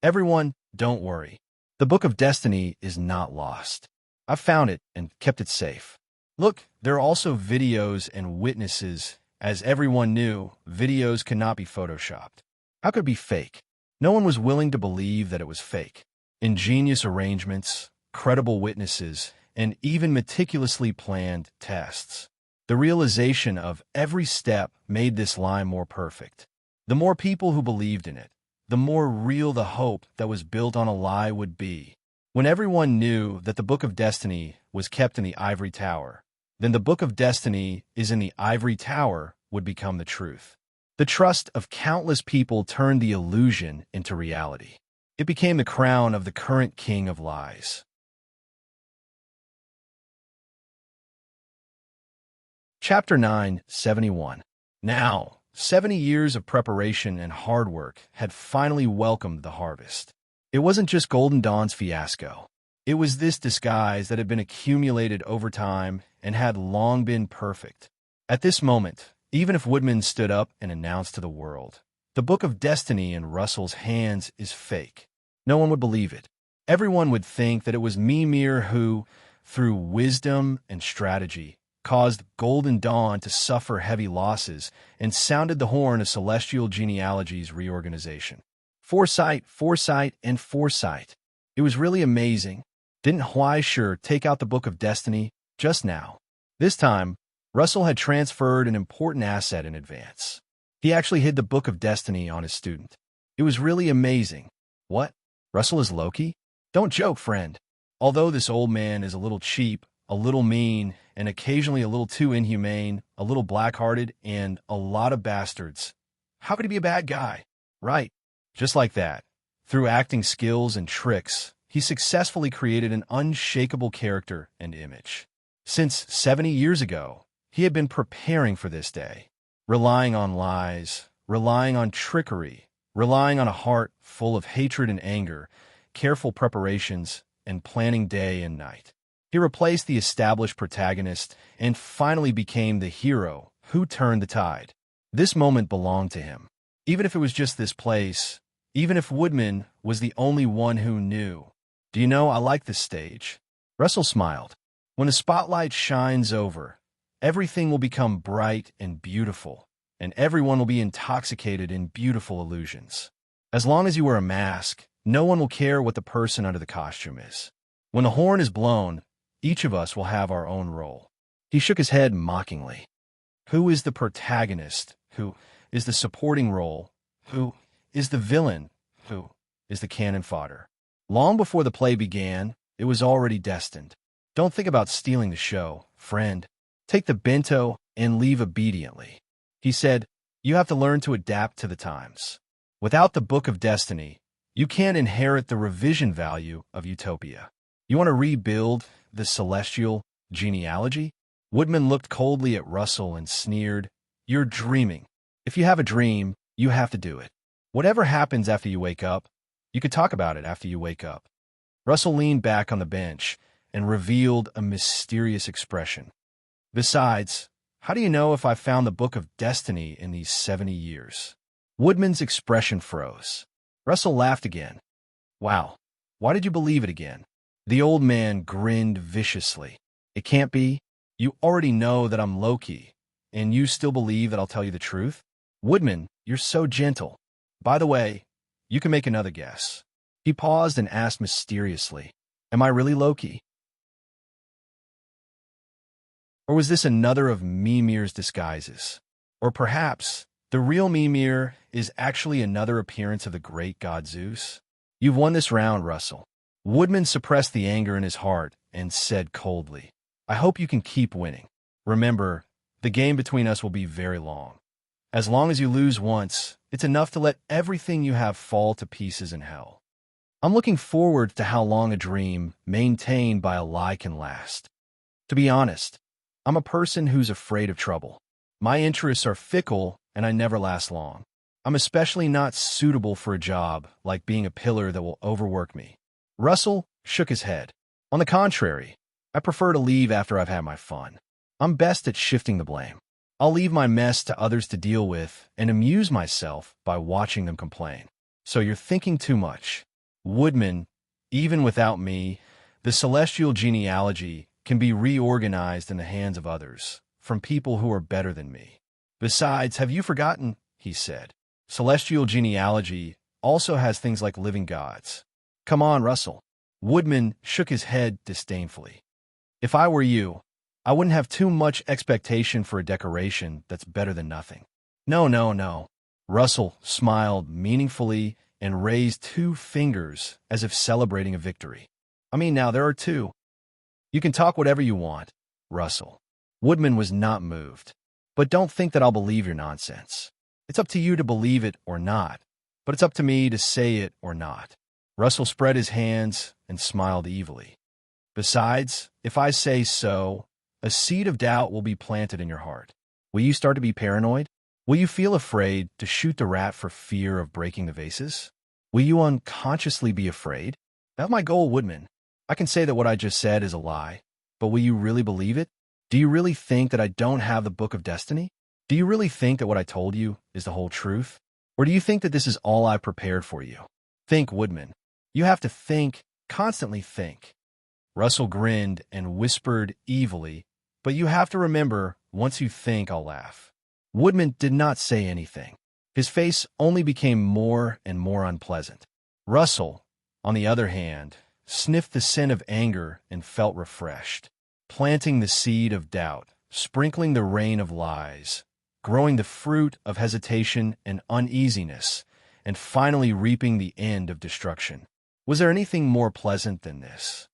Everyone, don't worry. The Book of Destiny is not lost. I've found it and kept it safe. Look, there are also videos and witnesses. As everyone knew, videos cannot be photoshopped. How could it be fake? No one was willing to believe that it was fake. Ingenious arrangements, credible witnesses, and even meticulously planned tests. The realization of every step made this lie more perfect. The more people who believed in it, the more real the hope that was built on a lie would be. When everyone knew that the Book of Destiny was kept in the ivory tower, then the Book of Destiny is in the ivory tower would become the truth. The trust of countless people turned the illusion into reality. It became the crown of the current king of lies. Chapter 9, 71. Now, 70 years of preparation and hard work had finally welcomed the harvest. It wasn't just Golden Dawn's fiasco. It was this disguise that had been accumulated over time and had long been perfect. At this moment, even if Woodman stood up and announced to the world, the Book of Destiny in Russell's hands is fake, no one would believe it. Everyone would think that it was Mimir who, through wisdom and strategy, caused Golden Dawn to suffer heavy losses and sounded the horn of celestial genealogy's reorganization. Foresight, and foresight. It was really amazing. Didn't Huaishur take out the Book of Destiny just now? This time, Russell had transferred an important asset in advance. He actually hid the Book of Destiny on his student. It was really amazing. What? Russell is Loki? Don't joke, friend. Although this old man is a little cheap, a little mean, and occasionally a little too inhumane, a little black-hearted, and a lot of bastards, how could he be a bad guy? Right. Just like that. Through acting skills and tricks, he successfully created an unshakable character and image. Since 70 years ago, he had been preparing for this day, relying on lies, relying on trickery, relying on a heart full of hatred and anger, careful preparations, and planning day and night. He replaced the established protagonist and finally became the hero who turned the tide. This moment belonged to him. Even if it was just this place, even if Woodman was the only one who knew. Do you know, I like this stage. Russell smiled. When the spotlight shines over, everything will become bright and beautiful, and everyone will be intoxicated in beautiful illusions. As long as you wear a mask, no one will care what the person under the costume is. When the horn is blown, each of us will have our own role. He shook his head mockingly. Who is the protagonist? Who is the supporting role? Who is the villain? Who is the cannon fodder? Long before the play began, it was already destined. Don't think about stealing the show, friend. Take the bento and leave obediently. He said, you have to learn to adapt to the times. Without the Book of Destiny, you can't inherit the revision value of utopia. You want to rebuild the celestial genealogy? Woodman looked coldly at Russell and sneered, "You're dreaming. If you have a dream, you have to do it. Whatever happens after you wake up, you could talk about it after you wake up." Russell leaned back on the bench and revealed a mysterious expression. "Besides, how do you know if I found the Book of Destiny in these 70 years? Woodman's expression froze. Russell laughed again. "Wow, why did you believe it again?" The old man grinned viciously. "It can't be. You already know that I'm Loki, and you still believe that I'll tell you the truth? Woodman, you're so gentle. By the way, you can make another guess." He paused and asked mysteriously, "Am I really Loki? Or was this another of Mimir's disguises? Or perhaps the real Mimir is actually another appearance of the great god Zeus?" "You've won this round, Russell." Woodman suppressed the anger in his heart and said coldly, "I hope you can keep winning. Remember, the game between us will be very long. As long as you lose once, it's enough to let everything you have fall to pieces in hell. I'm looking forward to how long a dream maintained by a lie can last. To be honest, I'm a person who's afraid of trouble. My interests are fickle and I never last long. I'm especially not suitable for a job like being a pillar that will overwork me." Russell shook his head. "On the contrary, I prefer to leave after I've had my fun. I'm best at shifting the blame. I'll leave my mess to others to deal with and amuse myself by watching them complain." "So you're thinking too much." "Woodman, even without me, the celestial genealogy can be reorganized in the hands of others, from people who are better than me. Besides, have you forgotten," he said, "celestial genealogy also has things like living gods." "Come on, Russell." Woodman shook his head disdainfully. "If I were you, I wouldn't have too much expectation for a decoration that's better than nothing." "No, no, no." Russell smiled meaningfully and raised 2 fingers as if celebrating a victory. "I mean, now there are 2. You can talk whatever you want, Russell." Woodman was not moved. "But don't think that I'll believe your nonsense. It's up to you to believe it or not, but it's up to me to say it or not." Russell spread his hands and smiled evilly. "Besides, if I say so, a seed of doubt will be planted in your heart. Will you start to be paranoid? Will you feel afraid to shoot the rat for fear of breaking the vases? Will you unconsciously be afraid? That's my goal, Woodman. I can say that what I just said is a lie, but will you really believe it? Do you really think that I don't have the Book of Destiny? Do you really think that what I told you is the whole truth? Or do you think that this is all I've prepared for you? Think, Woodman. You have to think, constantly think." Russell grinned and whispered evilly, "But you have to remember, once you think, I'll laugh." Woodman did not say anything. His face only became more and more unpleasant. Russell, on the other hand, sniffed the scent of anger and felt refreshed, planting the seed of doubt, sprinkling the rain of lies, growing the fruit of hesitation and uneasiness, and finally reaping the end of destruction. Was there anything more pleasant than this?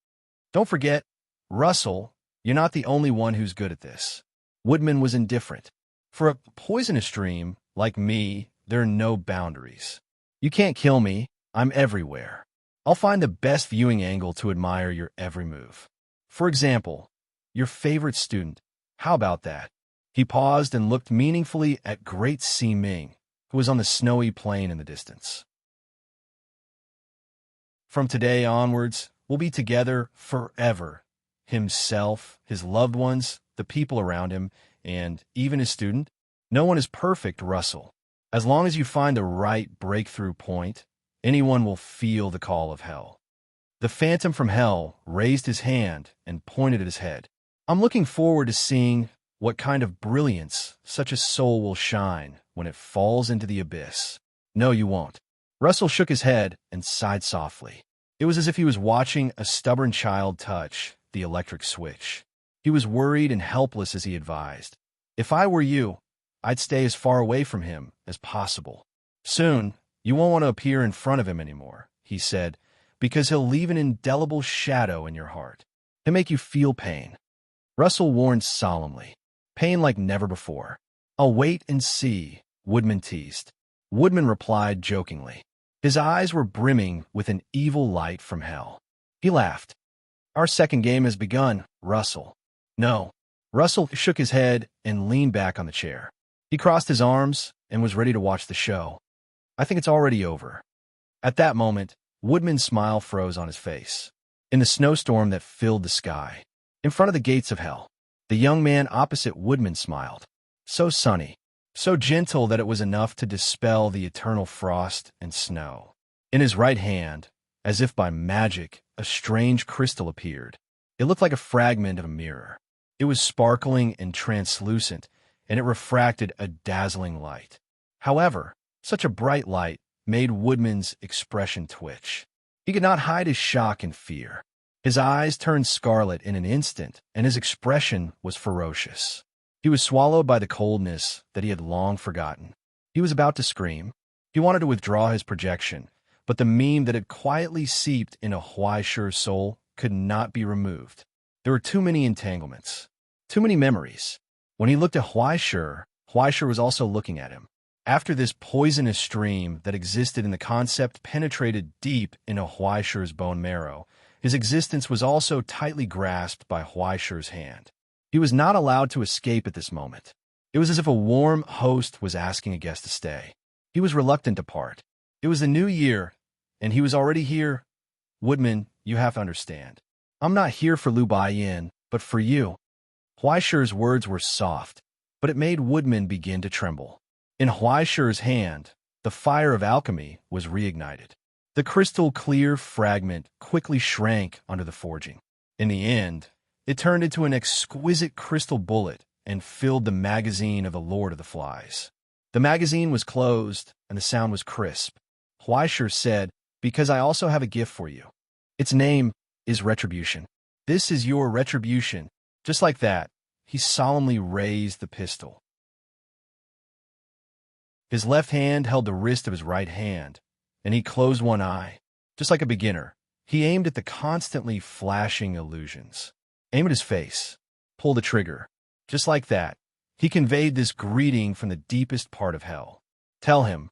"Don't forget, Russell, you're not the only one who's good at this." Woodman was indifferent. "For a poisonous dream, like me, there are no boundaries. You can't kill me. I'm everywhere. I'll find the best viewing angle to admire your every move. For example, your favorite student. How about that?" He paused and looked meaningfully at Great Si Ming, who was on the snowy plain in the distance. "From today onwards, we'll be together forever. Himself, his loved ones, the people around him, and even his student. No one is perfect, Russell. As long as you find the right breakthrough point, anyone will feel the call of hell." The phantom from hell raised his hand and pointed at his head. "I'm looking forward to seeing what kind of brilliance such a soul will shine when it falls into the abyss." "No, you won't." Russell shook his head and sighed softly. It was as if he was watching a stubborn child touch the electric switch. He was worried and helpless as he advised, "If I were you, I'd stay as far away from him as possible. Soon, you won't want to appear in front of him anymore," he said, "because he'll leave an indelible shadow in your heart. He'll make you feel pain." Russell warned solemnly, "Pain like never before." "I'll wait and see," Woodman teased. Woodman replied jokingly. His eyes were brimming with an evil light from hell. He laughed. "Our second game has begun, Russell." "No, Russell shook his head and leaned back on the chair. He crossed his arms and was ready to watch the show. I think it's already over. At that moment, Woodman's smile froze on his face. In the snowstorm that filled the sky, in front of the gates of hell, the young man opposite Woodman smiled. So sunny, so gentle that it was enough to dispel the eternal frost and snow. In his right hand, as if by magic, a strange crystal appeared. It looked like a fragment of a mirror. It was sparkling and translucent, and it refracted a dazzling light. However, such a bright light made Woodman's expression twitch. He could not hide his shock and fear. His eyes turned scarlet in an instant, and his expression was ferocious. He was swallowed by the coldness that he had long forgotten. He was about to scream. He wanted to withdraw his projection, but the meme that had quietly seeped into Huaishi's soul could not be removed. There were too many entanglements, too many memories. When he looked at Huaishi, Huaishi was also looking at him. After this poisonous stream that existed in the concept penetrated deep into Huaishi's bone marrow, his existence was also tightly grasped by Huaishi's hand. He was not allowed to escape at this moment. It was as if a warm host was asking a guest to stay. He was reluctant to part. It was the new year, and he was already here. Woodman, you have to understand. I'm not here for Lu Baiyin, but for you. Huaishi's words were soft, but it made Woodman begin to tremble. In Huaishi's hand, the fire of alchemy was reignited. The crystal-clear fragment quickly shrank under the forging. In the end, it turned into an exquisite crystal bullet and filled the magazine of the Lord of the Flies. The magazine was closed, and the sound was crisp. Huaishi said, "Because I also have a gift for you. Its name is Retribution. This is your retribution." Just like that, he solemnly raised the pistol. His left hand held the wrist of his right hand, and he closed one eye. Just like a beginner, he aimed at the constantly flashing illusions. Aim at his face. Pull the trigger. Just like that, he conveyed this greeting from the deepest part of hell. Tell him,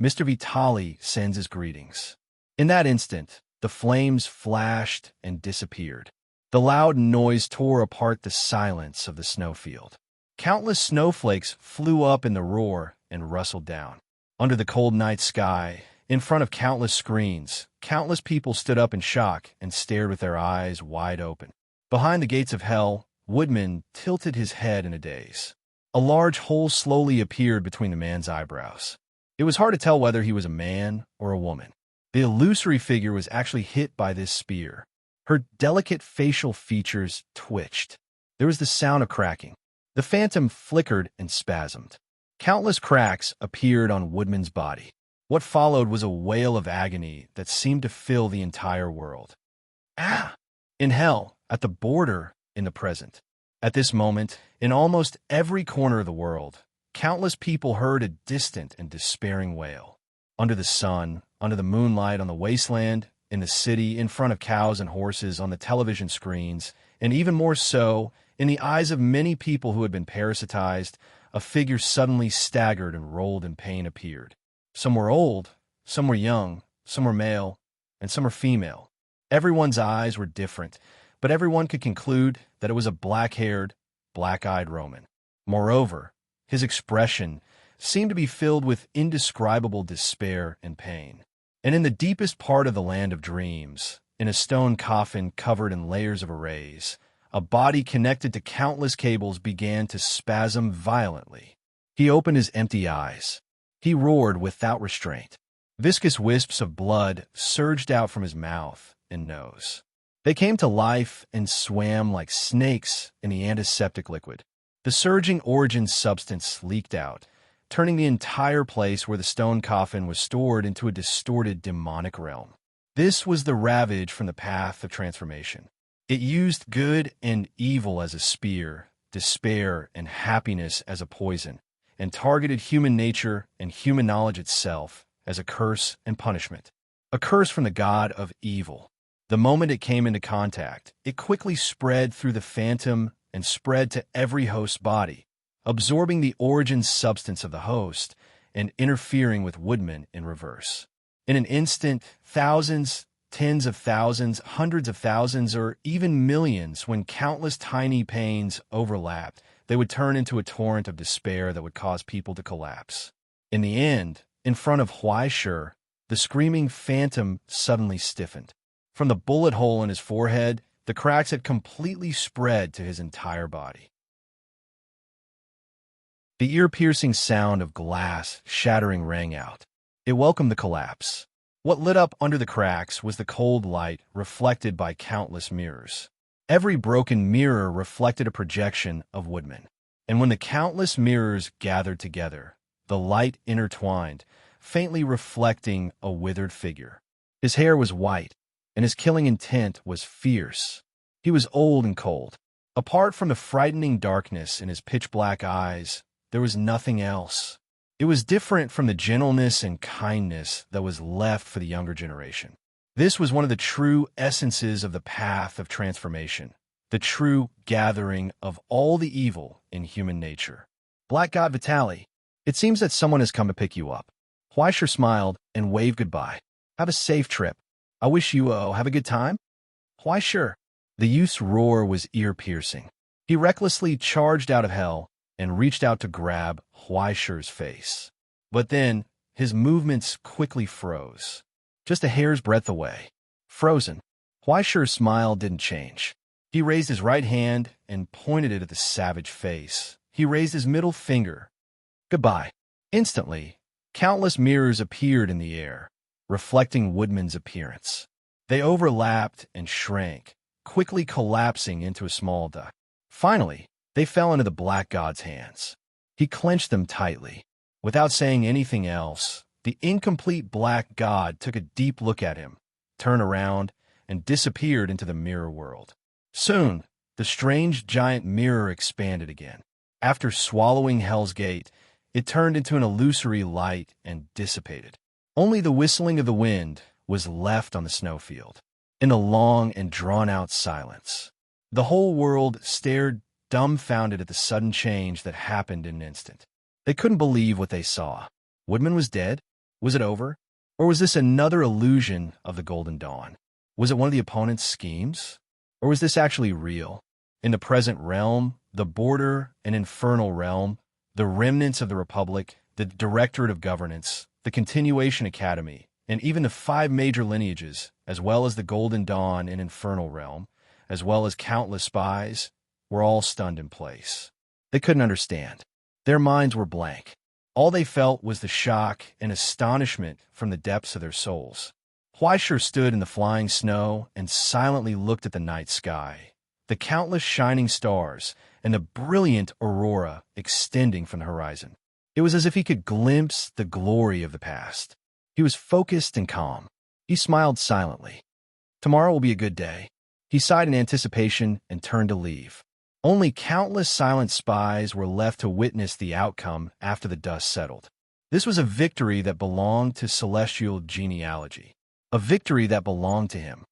Mr. Vitali sends his greetings. In that instant, the flames flashed and disappeared. The loud noise tore apart the silence of the snowfield. Countless snowflakes flew up in the roar and rustled down. Under the cold night sky, in front of countless screens, countless people stood up in shock and stared with their eyes wide open. Behind the gates of hell, Woodman tilted his head in a daze. A large hole slowly appeared between the man's eyebrows. It was hard to tell whether he was a man or a woman. The illusory figure was actually hit by this spear. Her delicate facial features twitched. There was the sound of cracking. The phantom flickered and spasmed. Countless cracks appeared on Woodman's body. What followed was a wail of agony that seemed to fill the entire world. Ah! In hell, at the border, in the present. At this moment, in almost every corner of the world, countless people heard a distant and despairing wail. Under the sun, under the moonlight on the wasteland, in the city, in front of cows and horses, on the television screens, and even more so, in the eyes of many people who had been parasitized, a figure suddenly staggered and rolled in pain appeared. Some were old, some were young, some were male, and some were female. Everyone's eyes were different, but everyone could conclude that it was a black-haired, black-eyed Roman. Moreover, his expression seemed to be filled with indescribable despair and pain. And in the deepest part of the land of dreams, in a stone coffin covered in layers of arrays, a body connected to countless cables began to spasm violently. He opened his empty eyes. He roared without restraint. Viscous wisps of blood surged out from his mouth and nose. They came to life and swam like snakes in the antiseptic liquid. The surging origin substance leaked out, turning the entire place where the stone coffin was stored into a distorted demonic realm. This was the ravage from the path of transformation. It used good and evil as a spear, despair and happiness as a poison, and targeted human nature and human knowledge itself as a curse and punishment. A curse from the god of evil. The moment it came into contact, it quickly spread through the phantom and spread to every host's body, absorbing the origin substance of the host and interfering with Woodman in reverse. In an instant, thousands, tens of thousands, hundreds of thousands, or even millions. When countless tiny panes overlapped, they would turn into a torrent of despair that would cause people to collapse. In the end, in front of Huaishur, the screaming phantom suddenly stiffened. From the bullet hole in his forehead, the cracks had completely spread to his entire body. The ear-piercing sound of glass shattering rang out. It welcomed the collapse. What lit up under the cracks was the cold light reflected by countless mirrors. Every broken mirror reflected a projection of Woodman. And when the countless mirrors gathered together, the light intertwined, faintly reflecting a withered figure. His hair was white, and his killing intent was fierce. He was old and cold. Apart from the frightening darkness in his pitch-black eyes, there was nothing else. It was different from the gentleness and kindness that was left for the younger generation. This was one of the true essences of the path of transformation, the true gathering of all the evil in human nature. Black God Vitali, it seems that someone has come to pick you up. Huaishur smiled and waved goodbye. Have a safe trip. I wish you have a good time. Huaishur. The youth's roar was ear-piercing. He recklessly charged out of hell and reached out to grab Huaishur's face. But then, his movements quickly froze. Just a hair's breadth away. Frozen. Huaishur's smile didn't change. He raised his right hand and pointed it at the savage face. He raised his middle finger. Goodbye. Instantly, countless mirrors appeared in the air, reflecting Woodman's appearance. They overlapped and shrank, quickly collapsing into a small duck. Finally, they fell into the Black God's hands. He clenched them tightly. Without saying anything else, the incomplete Black God took a deep look at him, turned around, and disappeared into the mirror world. Soon, the strange giant mirror expanded again. After swallowing Hell's Gate, it turned into an illusory light and dissipated. Only the whistling of the wind was left on the snowfield. In a long and drawn-out silence, the whole world stared dumbfounded at the sudden change that happened in an instant. They couldn't believe what they saw. Woodman was dead? Was it over? Or was this another illusion of the Golden Dawn? Was it one of the opponent's schemes? Or was this actually real? In the present realm, the border and infernal realm, the remnants of the Republic, the Directorate of Governance, the Continuation Academy, and even the 5 major lineages, as well as the Golden Dawn and Infernal Realm, as well as countless spies, were all stunned in place. They couldn't understand. Their minds were blank. All they felt was the shock and astonishment from the depths of their souls. Huaishur stood in the flying snow and silently looked at the night sky, the countless shining stars, and the brilliant aurora extending from the horizon. It was as if he could glimpse the glory of the past. He was focused and calm. He smiled silently. Tomorrow will be a good day. He sighed in anticipation and turned to leave. Only countless silent spies were left to witness the outcome after the dust settled. This was a victory that belonged to celestial genealogy, a victory that belonged to him.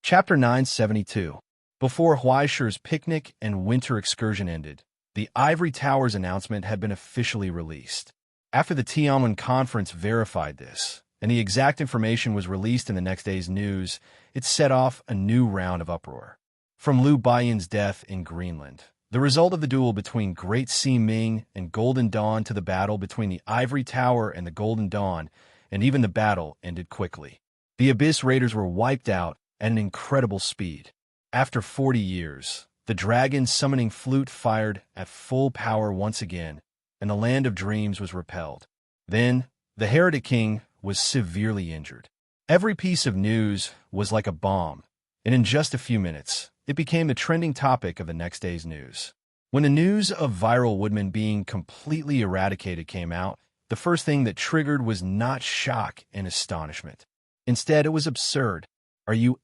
Chapter 972. Before Huaishur's picnic and winter excursion ended, the Ivory Tower's announcement had been officially released. After the Tianwen conference verified this, and the exact information was released in the next day's news, it set off a new round of uproar. From Liu Baiyan's death in Greenland, the result of the duel between Great Sea Ming and Golden Dawn, to the battle between the Ivory Tower and the Golden Dawn, and even the battle ended quickly. The Abyss Raiders were wiped out at an incredible speed. After 40 years, the dragon summoning flute fired at full power once again, and the Land of Dreams was repelled. Then, the Heretic King was severely injured. Every piece of news was like a bomb, and in just a few minutes, it became the trending topic of the next day's news. When the news of Viral Woodman being completely eradicated came out, the first thing that triggered was not shock and astonishment. Instead, it was absurd. Are you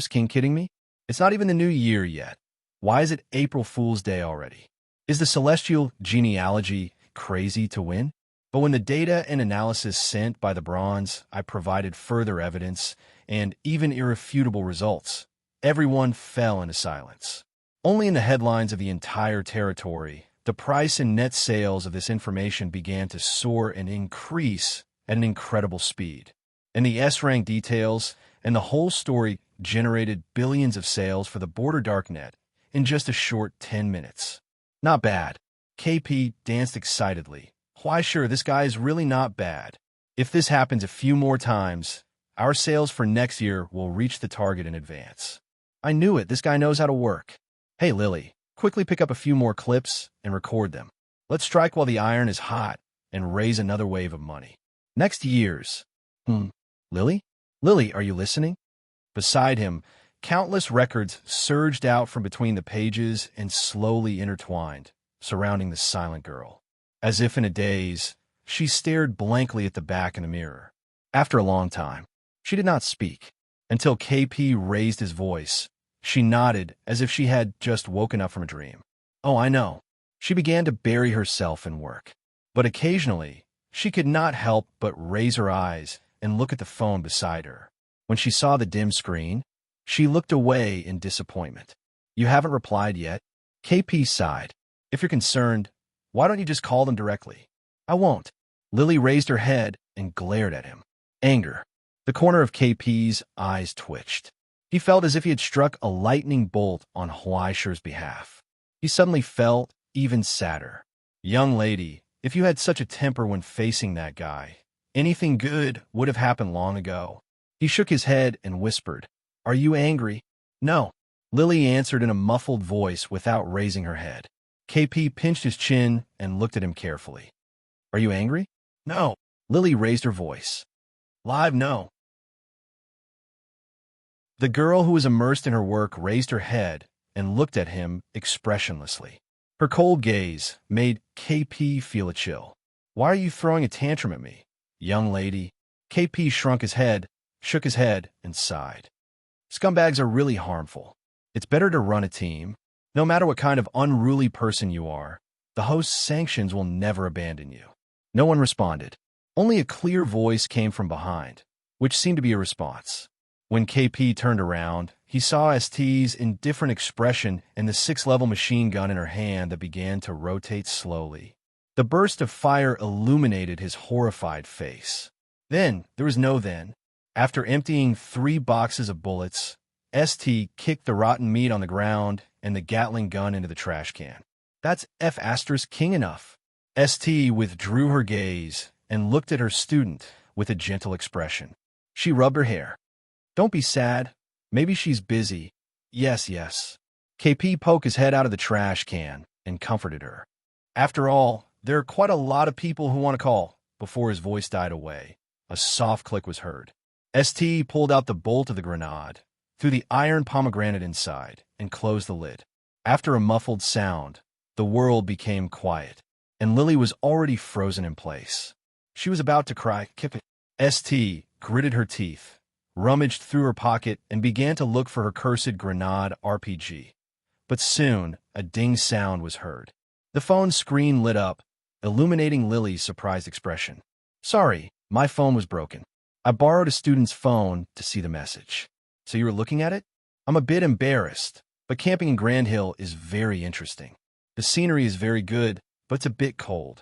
King kidding me? It's not even the new year yet. Why is it April Fool's Day already? Is the celestial genealogy crazy to win? But when the data and analysis sent by the Bronze, I provided further evidence and even irrefutable results, everyone fell into silence. Only in the headlines of the entire territory the price and net sales of this information began to soar and increase at an incredible speed. And the S-rank details and the whole story generated billions of sales for the Border Darknet in just a short 10 minutes. Not bad. KP danced excitedly. Why sure, this guy is really not bad. If this happens a few more times, our sales for next year will reach the target in advance. I knew it, this guy knows how to work. Hey Lily, quickly pick up a few more clips and record them. Let's strike while the iron is hot and raise another wave of money. Next year's. Lily? Lily, are you listening? Beside him, countless records surged out from between the pages and slowly intertwined, surrounding the silent girl. As if in a daze, she stared blankly at the back in the mirror. After a long time, she did not speak. Until KP raised his voice, she nodded as if she had just woken up from a dream. Oh, I know. She began to bury herself in work. But occasionally, she could not help but raise her eyes and look at the phone beside her. When she saw the dim screen, she looked away in disappointment. You haven't replied yet? KP sighed. If you're concerned, why don't you just call them directly? I won't. Lily raised her head and glared at him. Anger. The corner of KP's eyes twitched. He felt as if he had struck a lightning bolt on Huaisher's behalf. He suddenly felt even sadder. Young lady, if you had such a temper when facing that guy, anything good would have happened long ago. He shook his head and whispered, Are you angry? No. Lily answered in a muffled voice without raising her head. KP pinched his chin and looked at him carefully. Are you angry? No. Lily raised her voice. Live, no. The girl who was immersed in her work raised her head and looked at him expressionlessly. Her cold gaze made KP feel a chill. Why are you throwing a tantrum at me, young lady? KP shook his head, and sighed. Scumbags are really harmful. It's better to run a team. No matter what kind of unruly person you are, the host's sanctions will never abandon you. No one responded. Only a clear voice came from behind, which seemed to be a response. When KP turned around, he saw ST's indifferent expression and the 6-level machine gun in her hand that began to rotate slowly. The burst of fire illuminated his horrified face. Then, there was no then. After emptying 3 boxes of bullets, ST kicked the rotten meat on the ground and the Gatling gun into the trash can. That's F***ing enough. ST withdrew her gaze and looked at her student with a gentle expression. She rubbed her hair. Don't be sad. Maybe she's busy. Yes. KP poked his head out of the trash can and comforted her. After all, there are quite a lot of people who want to call. Before his voice died away, a soft click was heard. ST pulled out the bolt of the grenade, threw the iron pomegranate inside, and closed the lid. After a muffled sound, the world became quiet, and Lily was already frozen in place. She was about to cry, "Kip it." ST gritted her teeth, rummaged through her pocket, and began to look for her cursed grenade RPG. But soon, a ding sound was heard. The phone screen lit up, illuminating Lily's surprised expression. Sorry, my phone was broken. I borrowed a student's phone to see the message. So you were looking at it? I'm a bit embarrassed, but camping in Grand Hill is very interesting. The scenery is very good, but it's a bit cold.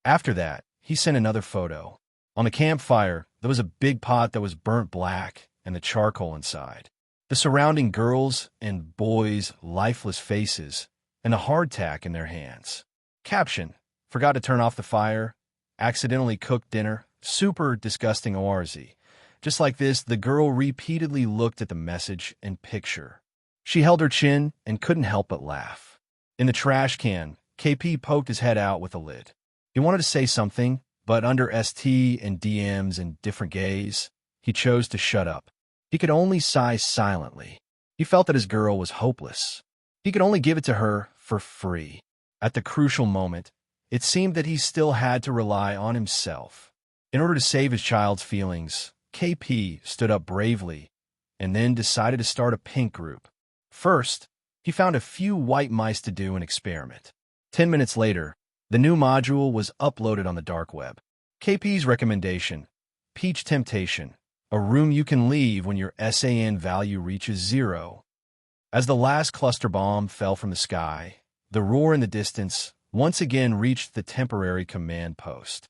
After that, he sent another photo. On the campfire, there was a big pot that was burnt black and the charcoal inside. The surrounding girls and boys' lifeless faces and a hardtack in their hands. Caption: Forgot to turn off the fire. Accidentally cooked dinner. Super disgusting ORZ. Just like this, the girl repeatedly looked at the message and picture. She held her chin and couldn't help but laugh. In the trash can, KP poked his head out with a lid. He wanted to say something, but under ST and DMs and different gays, he chose to shut up. He could only sigh silently. He felt that his girl was hopeless. He could only give it to her for free. At the crucial moment, it seemed that he still had to rely on himself. In order to save his child's feelings, KP stood up bravely and then decided to start a pink group. First, he found a few white mice to do an experiment. 10 minutes later, the new module was uploaded on the dark web. KP's recommendation: Peach Temptation, a room you can leave when your SAN value reaches 0. As the last cluster bomb fell from the sky, the roar in the distance once again reached the temporary command post.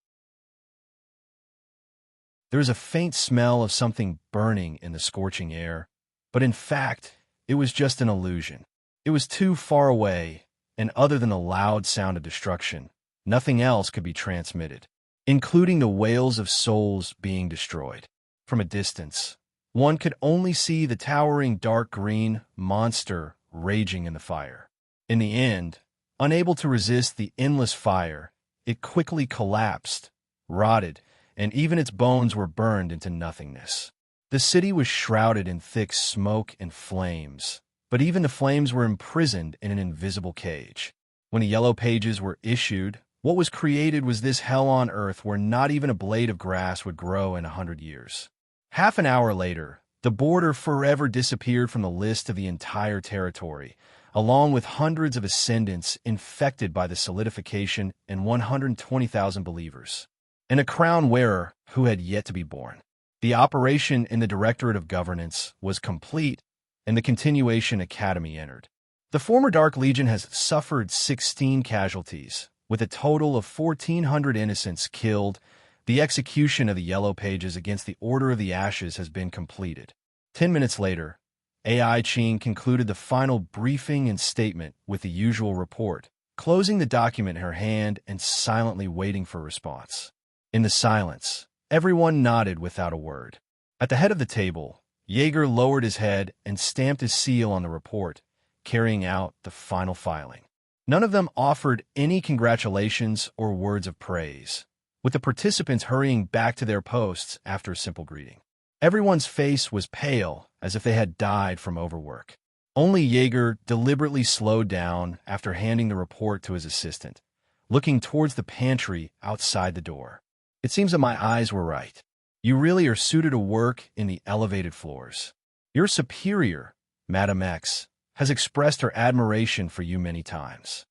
There was a faint smell of something burning in the scorching air, but in fact, it was just an illusion. It was too far away, and other than the loud sound of destruction, nothing else could be transmitted, including the wails of souls being destroyed. From a distance, one could only see the towering dark green monster raging in the fire. In the end, unable to resist the endless fire, it quickly collapsed, rotted, and even its bones were burned into nothingness. The city was shrouded in thick smoke and flames, but even the flames were imprisoned in an invisible cage. When the Yellow Pages were issued, what was created was this hell on earth where not even a blade of grass would grow in 100 years. Half an hour later, the border forever disappeared from the list of the entire territory, along with hundreds of ascendants infected by the solidification and 120,000 believers, and a crown wearer who had yet to be born. The operation in the Directorate of Governance was complete, and the Continuation Academy entered. The former Dark Legion has suffered 16 casualties, with a total of 1,400 innocents killed. The execution of the Yellow Pages against the Order of the Ashes has been completed. 10 minutes later, AI Ching concluded the final briefing and statement with the usual report, closing the document in her hand and silently waiting for a response. In the silence, everyone nodded without a word. At the head of the table, Jaeger lowered his head and stamped his seal on the report, carrying out the final filing. None of them offered any congratulations or words of praise, with the participants hurrying back to their posts after a simple greeting. Everyone's face was pale, as if they had died from overwork. Only Jaeger deliberately slowed down after handing the report to his assistant, looking towards the pantry outside the door. It seems that my eyes were right. You really are suited to work in the elevated floors. Your superior, Madam X, has expressed her admiration for you many times.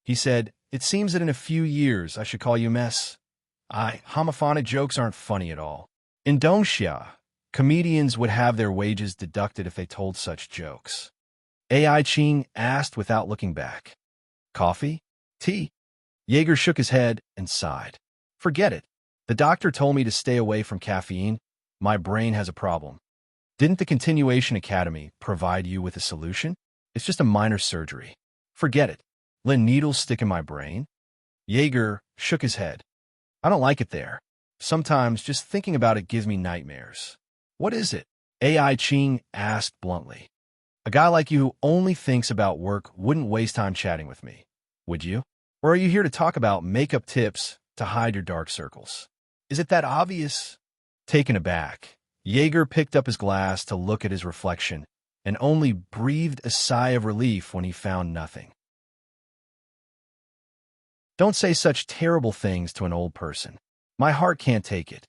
He said, "It seems that in a few years I should call you Mess." Homophonic jokes aren't funny at all. In Dongxia, comedians would have their wages deducted if they told such jokes. AI Ching asked without looking back. Coffee? Tea? Jaeger shook his head and sighed. Forget it. The doctor told me to stay away from caffeine. My brain has a problem. Didn't the Continuation Academy provide you with a solution? It's just a minor surgery. Forget it. Let needles stick in my brain? Jaeger shook his head. I don't like it there. Sometimes just thinking about it gives me nightmares. What is it? AI Ching asked bluntly. A guy like you who only thinks about work wouldn't waste time chatting with me, would you? Or are you here to talk about makeup tips to hide your dark circles? Is it that obvious? Taken aback, Jaeger picked up his glass to look at his reflection and only breathed a sigh of relief when he found nothing. Don't say such terrible things to an old person. My heart can't take it.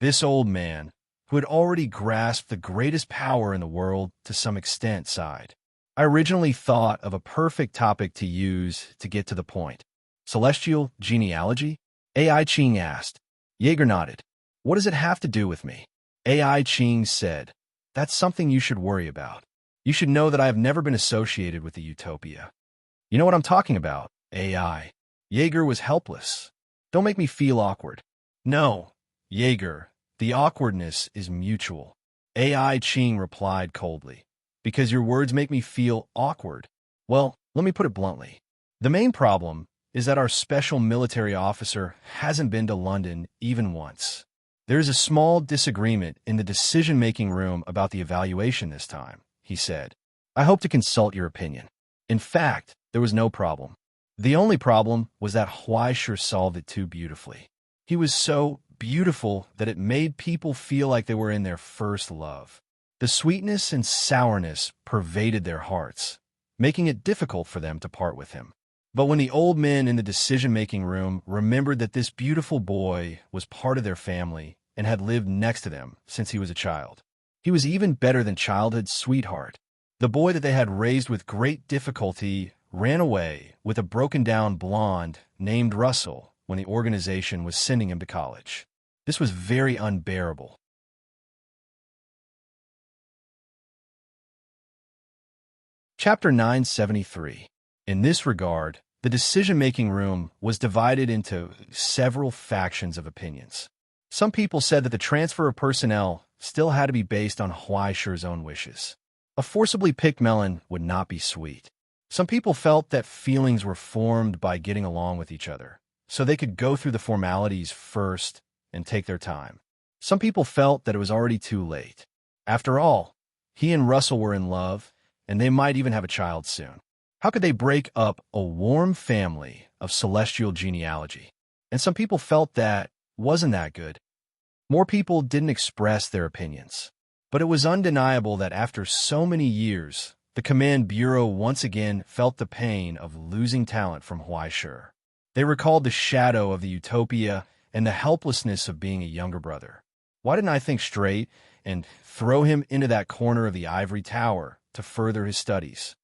This old man, who had already grasped the greatest power in the world to some extent, sighed. I originally thought of a perfect topic to use to get to the point. Celestial genealogy? AI Ching asked. Jaeger nodded. What does it have to do with me? AI Ching said. That's something you should worry about. You should know that I have never been associated with the utopia. You know what I'm talking about, AI. Jaeger was helpless. Don't make me feel awkward. No, Jaeger, the awkwardness is mutual. AI Ching replied coldly. Because your words make me feel awkward. Well, let me put it bluntly. The main problem is that our special military officer hasn't been to London even once. There is a small disagreement in the decision-making room about the evaluation this time, he said. I hope to consult your opinion. In fact, there was no problem. The only problem was that Huaisher solved it too beautifully. He was so beautiful that it made people feel like they were in their first love. The sweetness and sourness pervaded their hearts, making it difficult for them to part with him. But when the old men in the decision-making room remembered that this beautiful boy was part of their family and had lived next to them since he was a child, he was even better than childhood sweetheart. The boy that they had raised with great difficulty ran away with a broken-down blonde named Russell when the organization was sending him to college. This was very unbearable. Chapter 973. In this regard, The decision-making room was divided into several factions of opinions. Some people said that the transfer of personnel still had to be based on Huaishi's own wishes. A forcibly picked melon would not be sweet. Some people felt that feelings were formed by getting along with each other, so they could go through the formalities first and take their time. Some people felt that it was already too late. After all, he and Russell were in love, and they might even have a child soon. How could they break up a warm family of celestial genealogy? And some people felt that wasn't that good. More people didn't express their opinions. But it was undeniable that after so many years, the Command Bureau once again felt the pain of losing talent from Huaishi. They recalled the shadow of the utopia and the helplessness of being a younger brother. Why didn't I think straight and throw him into that corner of the ivory tower to further his studies?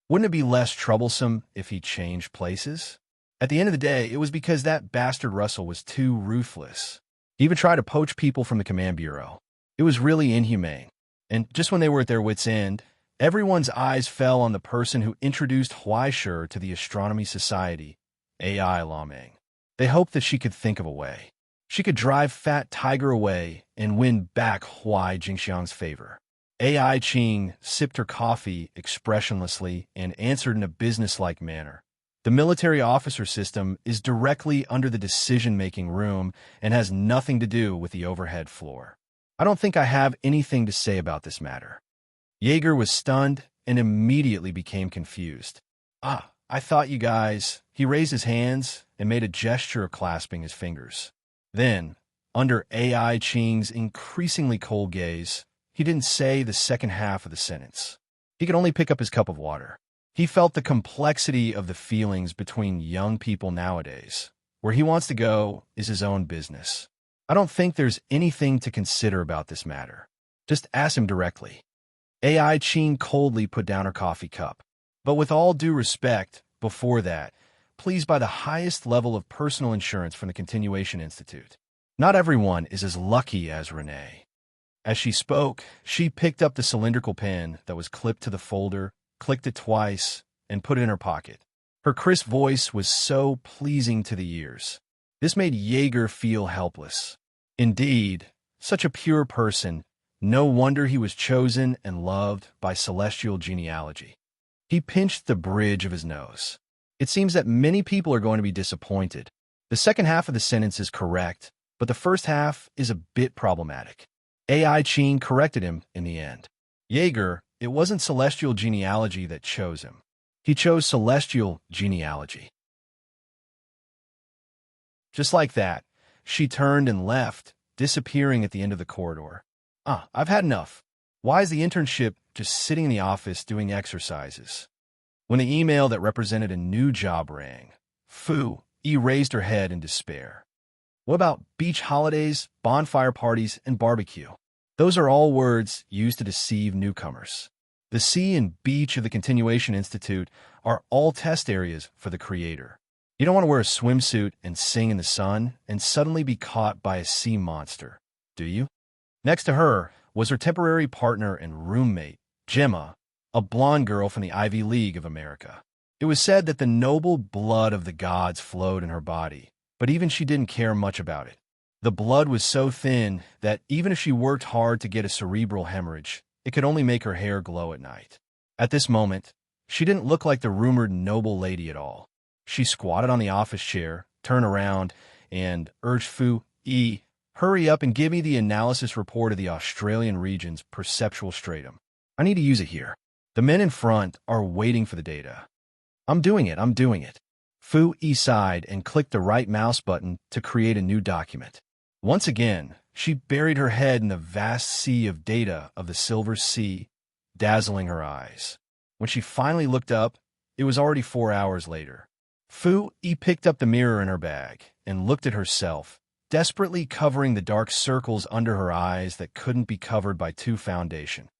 Wouldn't it be less troublesome if he changed places? At the end of the day, it was because that bastard Russell was too ruthless. He even tried to poach people from the Command Bureau. It was really inhumane. And just when they were at their wits' end, everyone's eyes fell on the person who introduced Huaishi to the Astronomy Society, AI Lameng. They hoped that she could think of a way. She could drive Fat Tiger away and win back Huai Jingxiang's favor. AI Qing sipped her coffee expressionlessly and answered in a businesslike manner. The military officer system is directly under the decision-making room and has nothing to do with the overhead floor. I don't think I have anything to say about this matter. Jaeger was stunned and immediately became confused. I thought you guys... He raised his hands and made a gesture of clasping his fingers. Then, under AI Qing's increasingly cold gaze, he didn't say the second half of the sentence. He could only pick up his cup of water. He felt the complexity of the feelings between young people nowadays. Where he wants to go is his own business. I don't think there's anything to consider about this matter. Just ask him directly. AI Qing coldly put down her coffee cup. But with all due respect, before that, please buy the highest level of personal insurance from the Continuation Institute. Not everyone is as lucky as Renee. As she spoke, she picked up the cylindrical pen that was clipped to the folder, clicked it twice, and put it in her pocket. Her crisp voice was so pleasing to the ears. This made Jaeger feel helpless. Indeed, such a pure person, no wonder he was chosen and loved by celestial genealogy. He pinched the bridge of his nose. It seems that many people are going to be disappointed. The second half of the sentence is correct, but the first half is a bit problematic. AI Qing corrected him in the end. Jaeger, it wasn't celestial genealogy that chose him. He chose celestial genealogy. Just like that, she turned and left, disappearing at the end of the corridor. I've had enough. Why is the internship just sitting in the office doing exercises? When the email that represented a new job rang, Fu raised her head in despair. What about beach holidays, bonfire parties, and barbecue? Those are all words used to deceive newcomers. The sea and beach of the Continuation Institute are all test areas for the creator. You don't want to wear a swimsuit and sing in the sun and suddenly be caught by a sea monster, do you? Next to her was her temporary partner and roommate, Gemma, a blonde girl from the Ivy League of America. It was said that the noble blood of the gods flowed in her body, but even she didn't care much about it. The blood was so thin that even if she worked hard to get a cerebral hemorrhage, it could only make her hair glow at night. At this moment, she didn't look like the rumored noble lady at all. She squatted on the office chair, turned around, and urged Fu, hurry up and give me the analysis report of the Australian region's perceptual stratum. I need to use it here. The men in front are waiting for the data. I'm doing it. Fu sighed and clicked the right mouse button to create a new document. Once again, she buried her head in the vast sea of data of the Silver Sea, dazzling her eyes. When she finally looked up, it was already 4 hours later. Fu picked up the mirror in her bag and looked at herself, desperately covering the dark circles under her eyes that couldn't be covered by two foundation.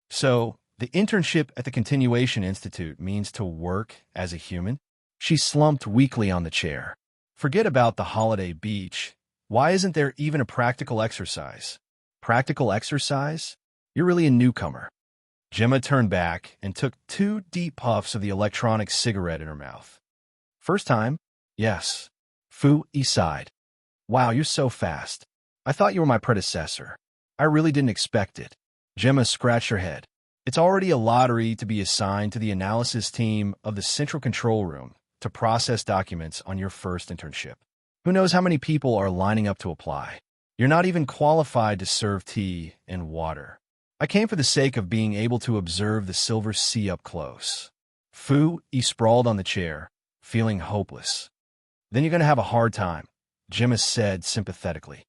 So, the internship at the Continuation Institute means to work as a human? She slumped weakly on the chair. Forget about the holiday beach. Why isn't there even a practical exercise? Practical exercise? You're really a newcomer. Gemma turned back and took 2 deep puffs of the electronic cigarette in her mouth. First time? Yes. Fu Yi sighed. Wow, you're so fast. I thought you were my predecessor. I really didn't expect it. Gemma scratched her head. It's already a lottery to be assigned to the analysis team of the central control room to process documents on your first internship. Who knows how many people are lining up to apply? You're not even qualified to serve tea and water. I came for the sake of being able to observe the silver sea up close. Fu Yi sprawled on the chair, feeling hopeless. Then you're going to have a hard time, Gemma said sympathetically.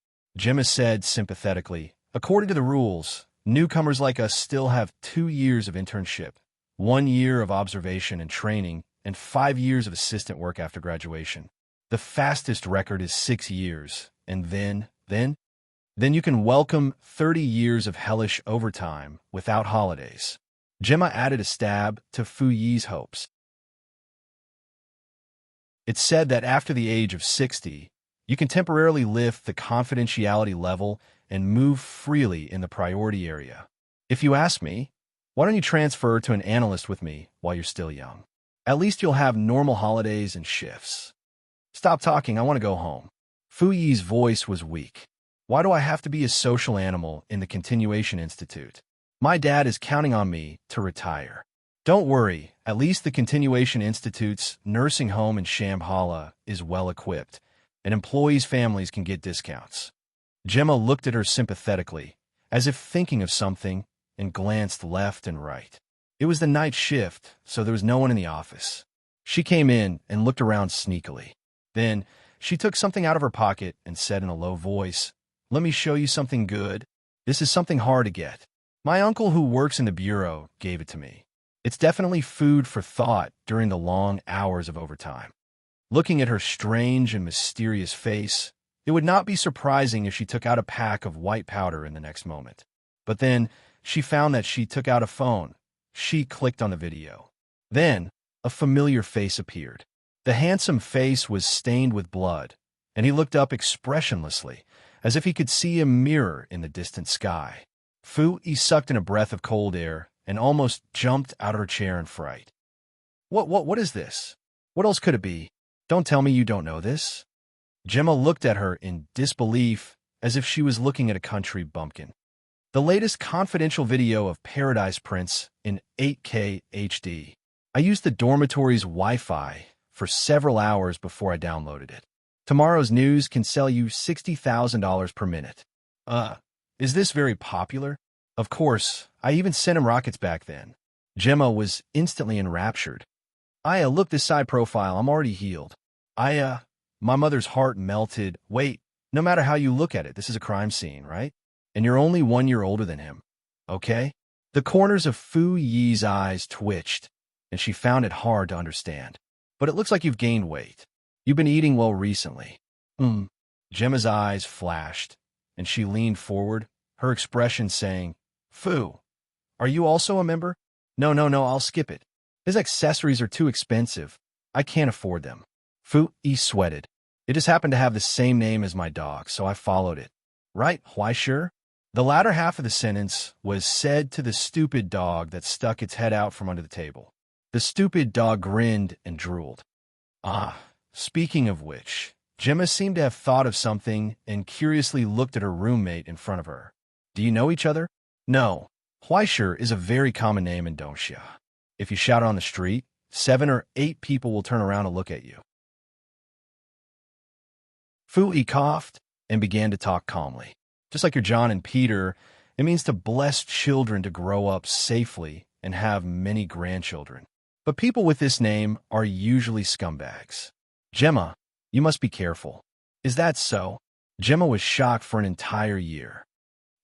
According to the rules, newcomers like us still have 2 years of internship, 1 year of observation and training, and 5 years of assistant work after graduation. The fastest record is 6 years, and then you can welcome 30 years of hellish overtime without holidays. Gemma added a stab to Fu Yi's hopes. It's said that after the age of 60, you can temporarily lift the confidentiality level and move freely in the priority area. If you ask me, why don't you transfer to an analyst with me while you're still young? At least you'll have normal holidays and shifts. Stop talking, I want to go home. Fu Yi's voice was weak. Why do I have to be a social animal in the Continuation Institute? My dad is counting on me to retire. Don't worry, at least the Continuation Institute's nursing home in Shambhala is well equipped, and employees' families can get discounts. Gemma looked at her sympathetically, as if thinking of something, and glanced left and right. It was the night shift, so there was no one in the office. She came in and looked around sneakily. Then, she took something out of her pocket and said in a low voice, "Let me show you something good. This is something hard to get. My uncle who works in the bureau gave it to me. It's definitely food for thought during the long hours of overtime." Looking at her strange and mysterious face, it would not be surprising if she took out a pack of white powder in the next moment. But then, she found that she took out a phone. She clicked on the video. Then, a familiar face appeared. The handsome face was stained with blood, and he looked up expressionlessly, as if he could see a mirror in the distant sky. Fu Yi sucked in a breath of cold air and almost jumped out of her chair in fright. What is this? What else could it be? Don't tell me you don't know this. Gemma looked at her in disbelief, as if she was looking at a country bumpkin. The latest confidential video of Paradise Prince in 8K HD. I used the dormitory's Wi-Fi for several hours before I downloaded it. Tomorrow's news can sell you $60,000 per minute. Is this very popular? Of course, I even sent him rockets back then. Gemma was instantly enraptured. Look this side profile, I'm already healed. My mother's heart melted. Wait, no matter how you look at it, this is a crime scene, right? And you're only 1 year older than him, okay? The corners of Fu Yi's eyes twitched, and she found it hard to understand. But it looks like you've gained weight. You've been eating well recently. Gemma's eyes flashed, and she leaned forward, her expression saying, Fu, are you also a member? No, I'll skip it. His accessories are too expensive. I can't afford them. Fu Yi sweated. It just happened to have the same name as my dog, so I followed it. Right, why sure? The latter half of the sentence was said to the stupid dog that stuck its head out from under the table. The stupid dog grinned and drooled. Speaking of which, Gemma seemed to have thought of something and curiously looked at her roommate in front of her. Do you know each other? No. Huaisher is a very common name in Dongxia. If you shout it on the street, 7 or 8 people will turn around and look at you. Fu Yi coughed and began to talk calmly. Just like your John and Peter, it means to bless children to grow up safely and have many grandchildren. But people with this name are usually scumbags. Gemma, you must be careful. Is that so? Gemma was shocked for an entire year.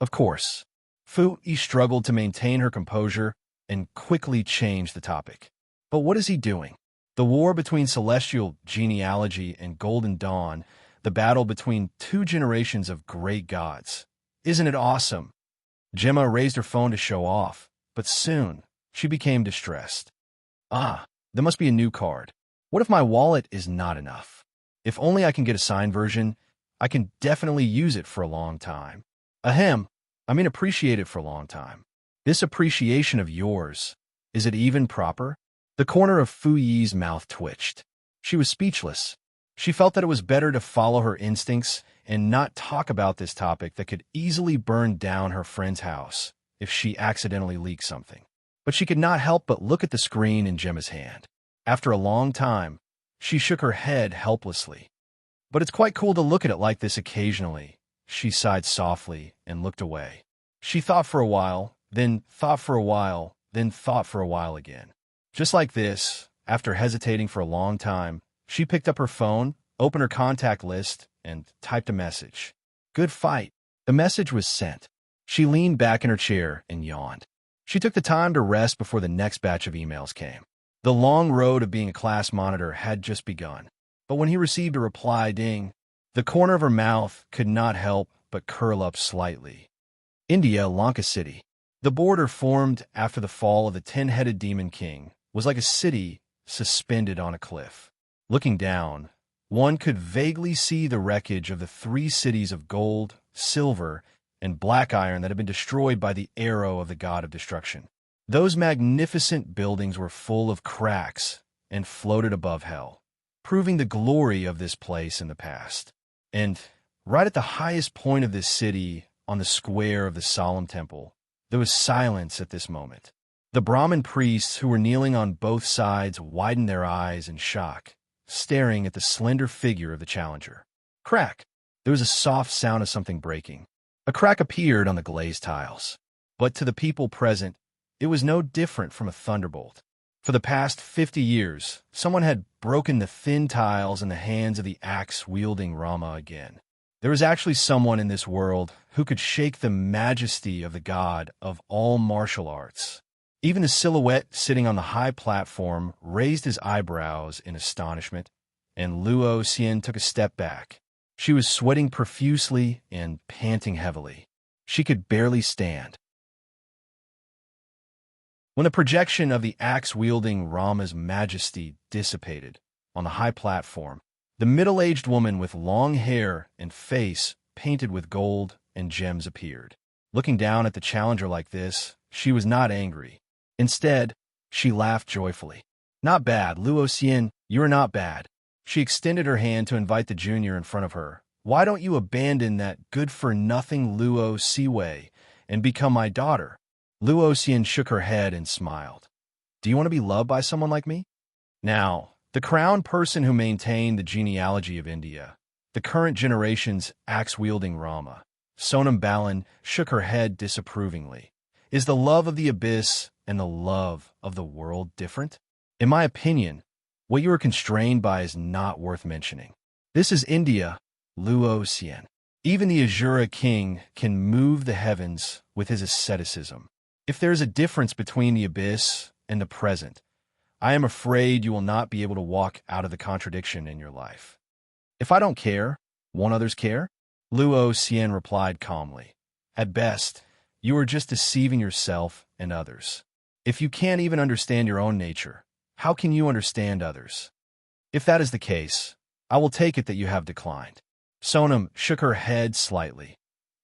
Of course. Fu Yi struggled to maintain her composure and quickly changed the topic. But what is he doing? The war between celestial genealogy and Golden Dawn, the battle between 2 generations of great gods. Isn't it awesome? Gemma raised her phone to show off, but soon she became distressed. There must be a new card. What if my wallet is not enough? If only I can get a signed version, I can definitely use it for a long time. Appreciate it for a long time. This appreciation of yours, is it even proper? The corner of Fu Yi's mouth twitched. She was speechless. She felt that it was better to follow her instincts and not talk about this topic that could easily burn down her friend's house if she accidentally leaked something. But she could not help but look at the screen in Gemma's hand. After a long time, she shook her head helplessly. But it's quite cool to look at it like this occasionally. She sighed softly and looked away. She thought for a while, then thought for a while, then thought for a while again. Just like this, after hesitating for a long time, she picked up her phone, opened her contact list, and typed a message. Good fight. The message was sent. She leaned back in her chair and yawned. She took the time to rest before the next batch of emails came. The long road of being a class monitor had just begun. But when he received a reply ding, the corner of her mouth could not help but curl up slightly. India, Lanka City. The border formed after the fall of the 10-headed demon king was like a city suspended on a cliff. Looking down, one could vaguely see the wreckage of the 3 cities of gold, silver, and black iron that had been destroyed by the arrow of the god of destruction. Those magnificent buildings were full of cracks and floated above hell, proving the glory of this place in the past. And right at the highest point of this city, on the square of the solemn temple, there was silence at this moment. The Brahmin priests who were kneeling on both sides widened their eyes in shock, staring at the slender figure of the challenger. Crack! There was a soft sound of something breaking. A crack appeared on the glazed tiles. But to the people present, it was no different from a thunderbolt. For the past 50 years, someone had broken the thin tiles in the hands of the axe-wielding Rama again. There was actually someone in this world who could shake the majesty of the god of all martial arts. Even the silhouette sitting on the high platform raised his eyebrows in astonishment, and Luo Xian took a step back. She was sweating profusely and panting heavily. She could barely stand. When the projection of the axe-wielding Rama's majesty dissipated on the high platform, the middle-aged woman with long hair and face painted with gold and gems appeared. Looking down at the challenger like this, she was not angry. Instead, she laughed joyfully. Not bad, Luo Xian, you are not bad. She extended her hand to invite the junior in front of her. Why don't you abandon that good-for-nothing Luo Siwei and become my daughter? Luo Xian shook her head and smiled. Do you want to be loved by someone like me? Now, the crowned person who maintained the genealogy of India, the current generation's axe-wielding Rama, Sonam Balan, shook her head disapprovingly. Is the love of the abyss and the love of the world different? In my opinion, what you are constrained by is not worth mentioning. This is India, Luo Xian. Even the Azura king can move the heavens with his asceticism. If there is a difference between the abyss and the present, I am afraid you will not be able to walk out of the contradiction in your life. If I don't care, won't others care? Luo Xian replied calmly. At best, you are just deceiving yourself and others. If you can't even understand your own nature, how can you understand others? If that is the case, I will take it that you have declined. Sonam shook her head slightly.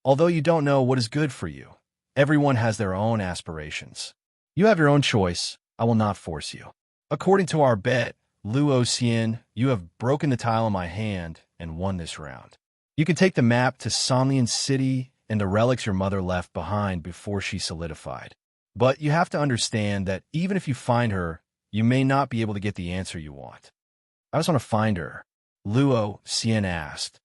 Although you don't know what is good for you, everyone has their own aspirations. You have your own choice. I will not force you. According to our bet, Luo Xian, you have broken the tile in my hand and won this round. You can take the map to Sonlian City and the relics your mother left behind before she solidified. But you have to understand that even if you find her, you may not be able to get the answer you want. I just want to find her. Luo Xian asked.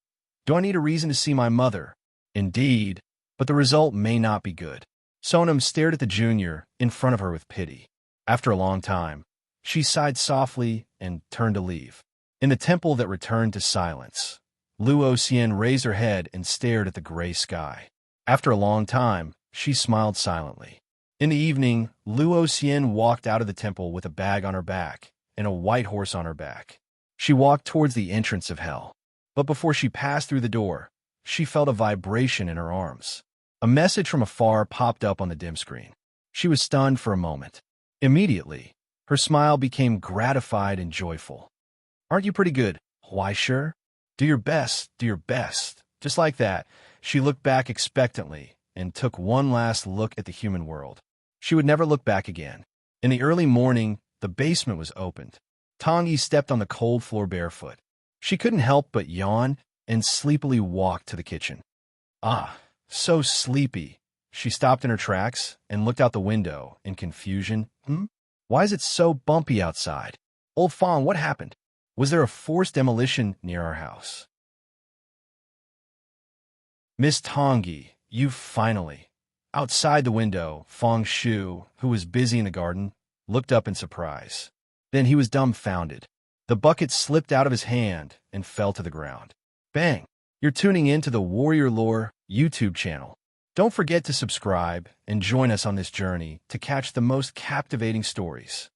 Do I need a reason to see my mother? Indeed, but the result may not be good. Sonam stared at the junior in front of her with pity. After a long time, she sighed softly and turned to leave. In the temple that returned to silence, Luo Xian raised her head and stared at the gray sky. After a long time, she smiled silently. In the evening, Luo Xian walked out of the temple with a bag on her back and a white horse on her back. She walked towards the entrance of hell. But before she passed through the door, she felt a vibration in her arms. A message from afar popped up on the dim screen. She was stunned for a moment. Immediately, her smile became gratified and joyful. Aren't you pretty good? Why, sure. Do your best, do your best. Just like that, she looked back expectantly and took one last look at the human world. She would never look back again. In the early morning, the basement was opened. Tongi stepped on the cold floor barefoot. She couldn't help but yawn and sleepily walked to the kitchen. Ah, so sleepy. She stopped in her tracks and looked out the window in confusion. Why is it so bumpy outside? Old Fawn, what happened? Was there a forced demolition near our house? Miss Tongi, you finally. Outside the window, Fong Shu, who was busy in the garden, looked up in surprise. Then he was dumbfounded. The bucket slipped out of his hand and fell to the ground. Bang! You're tuning in to the Warrior Lore YouTube channel. Don't forget to subscribe and join us on this journey to catch the most captivating stories.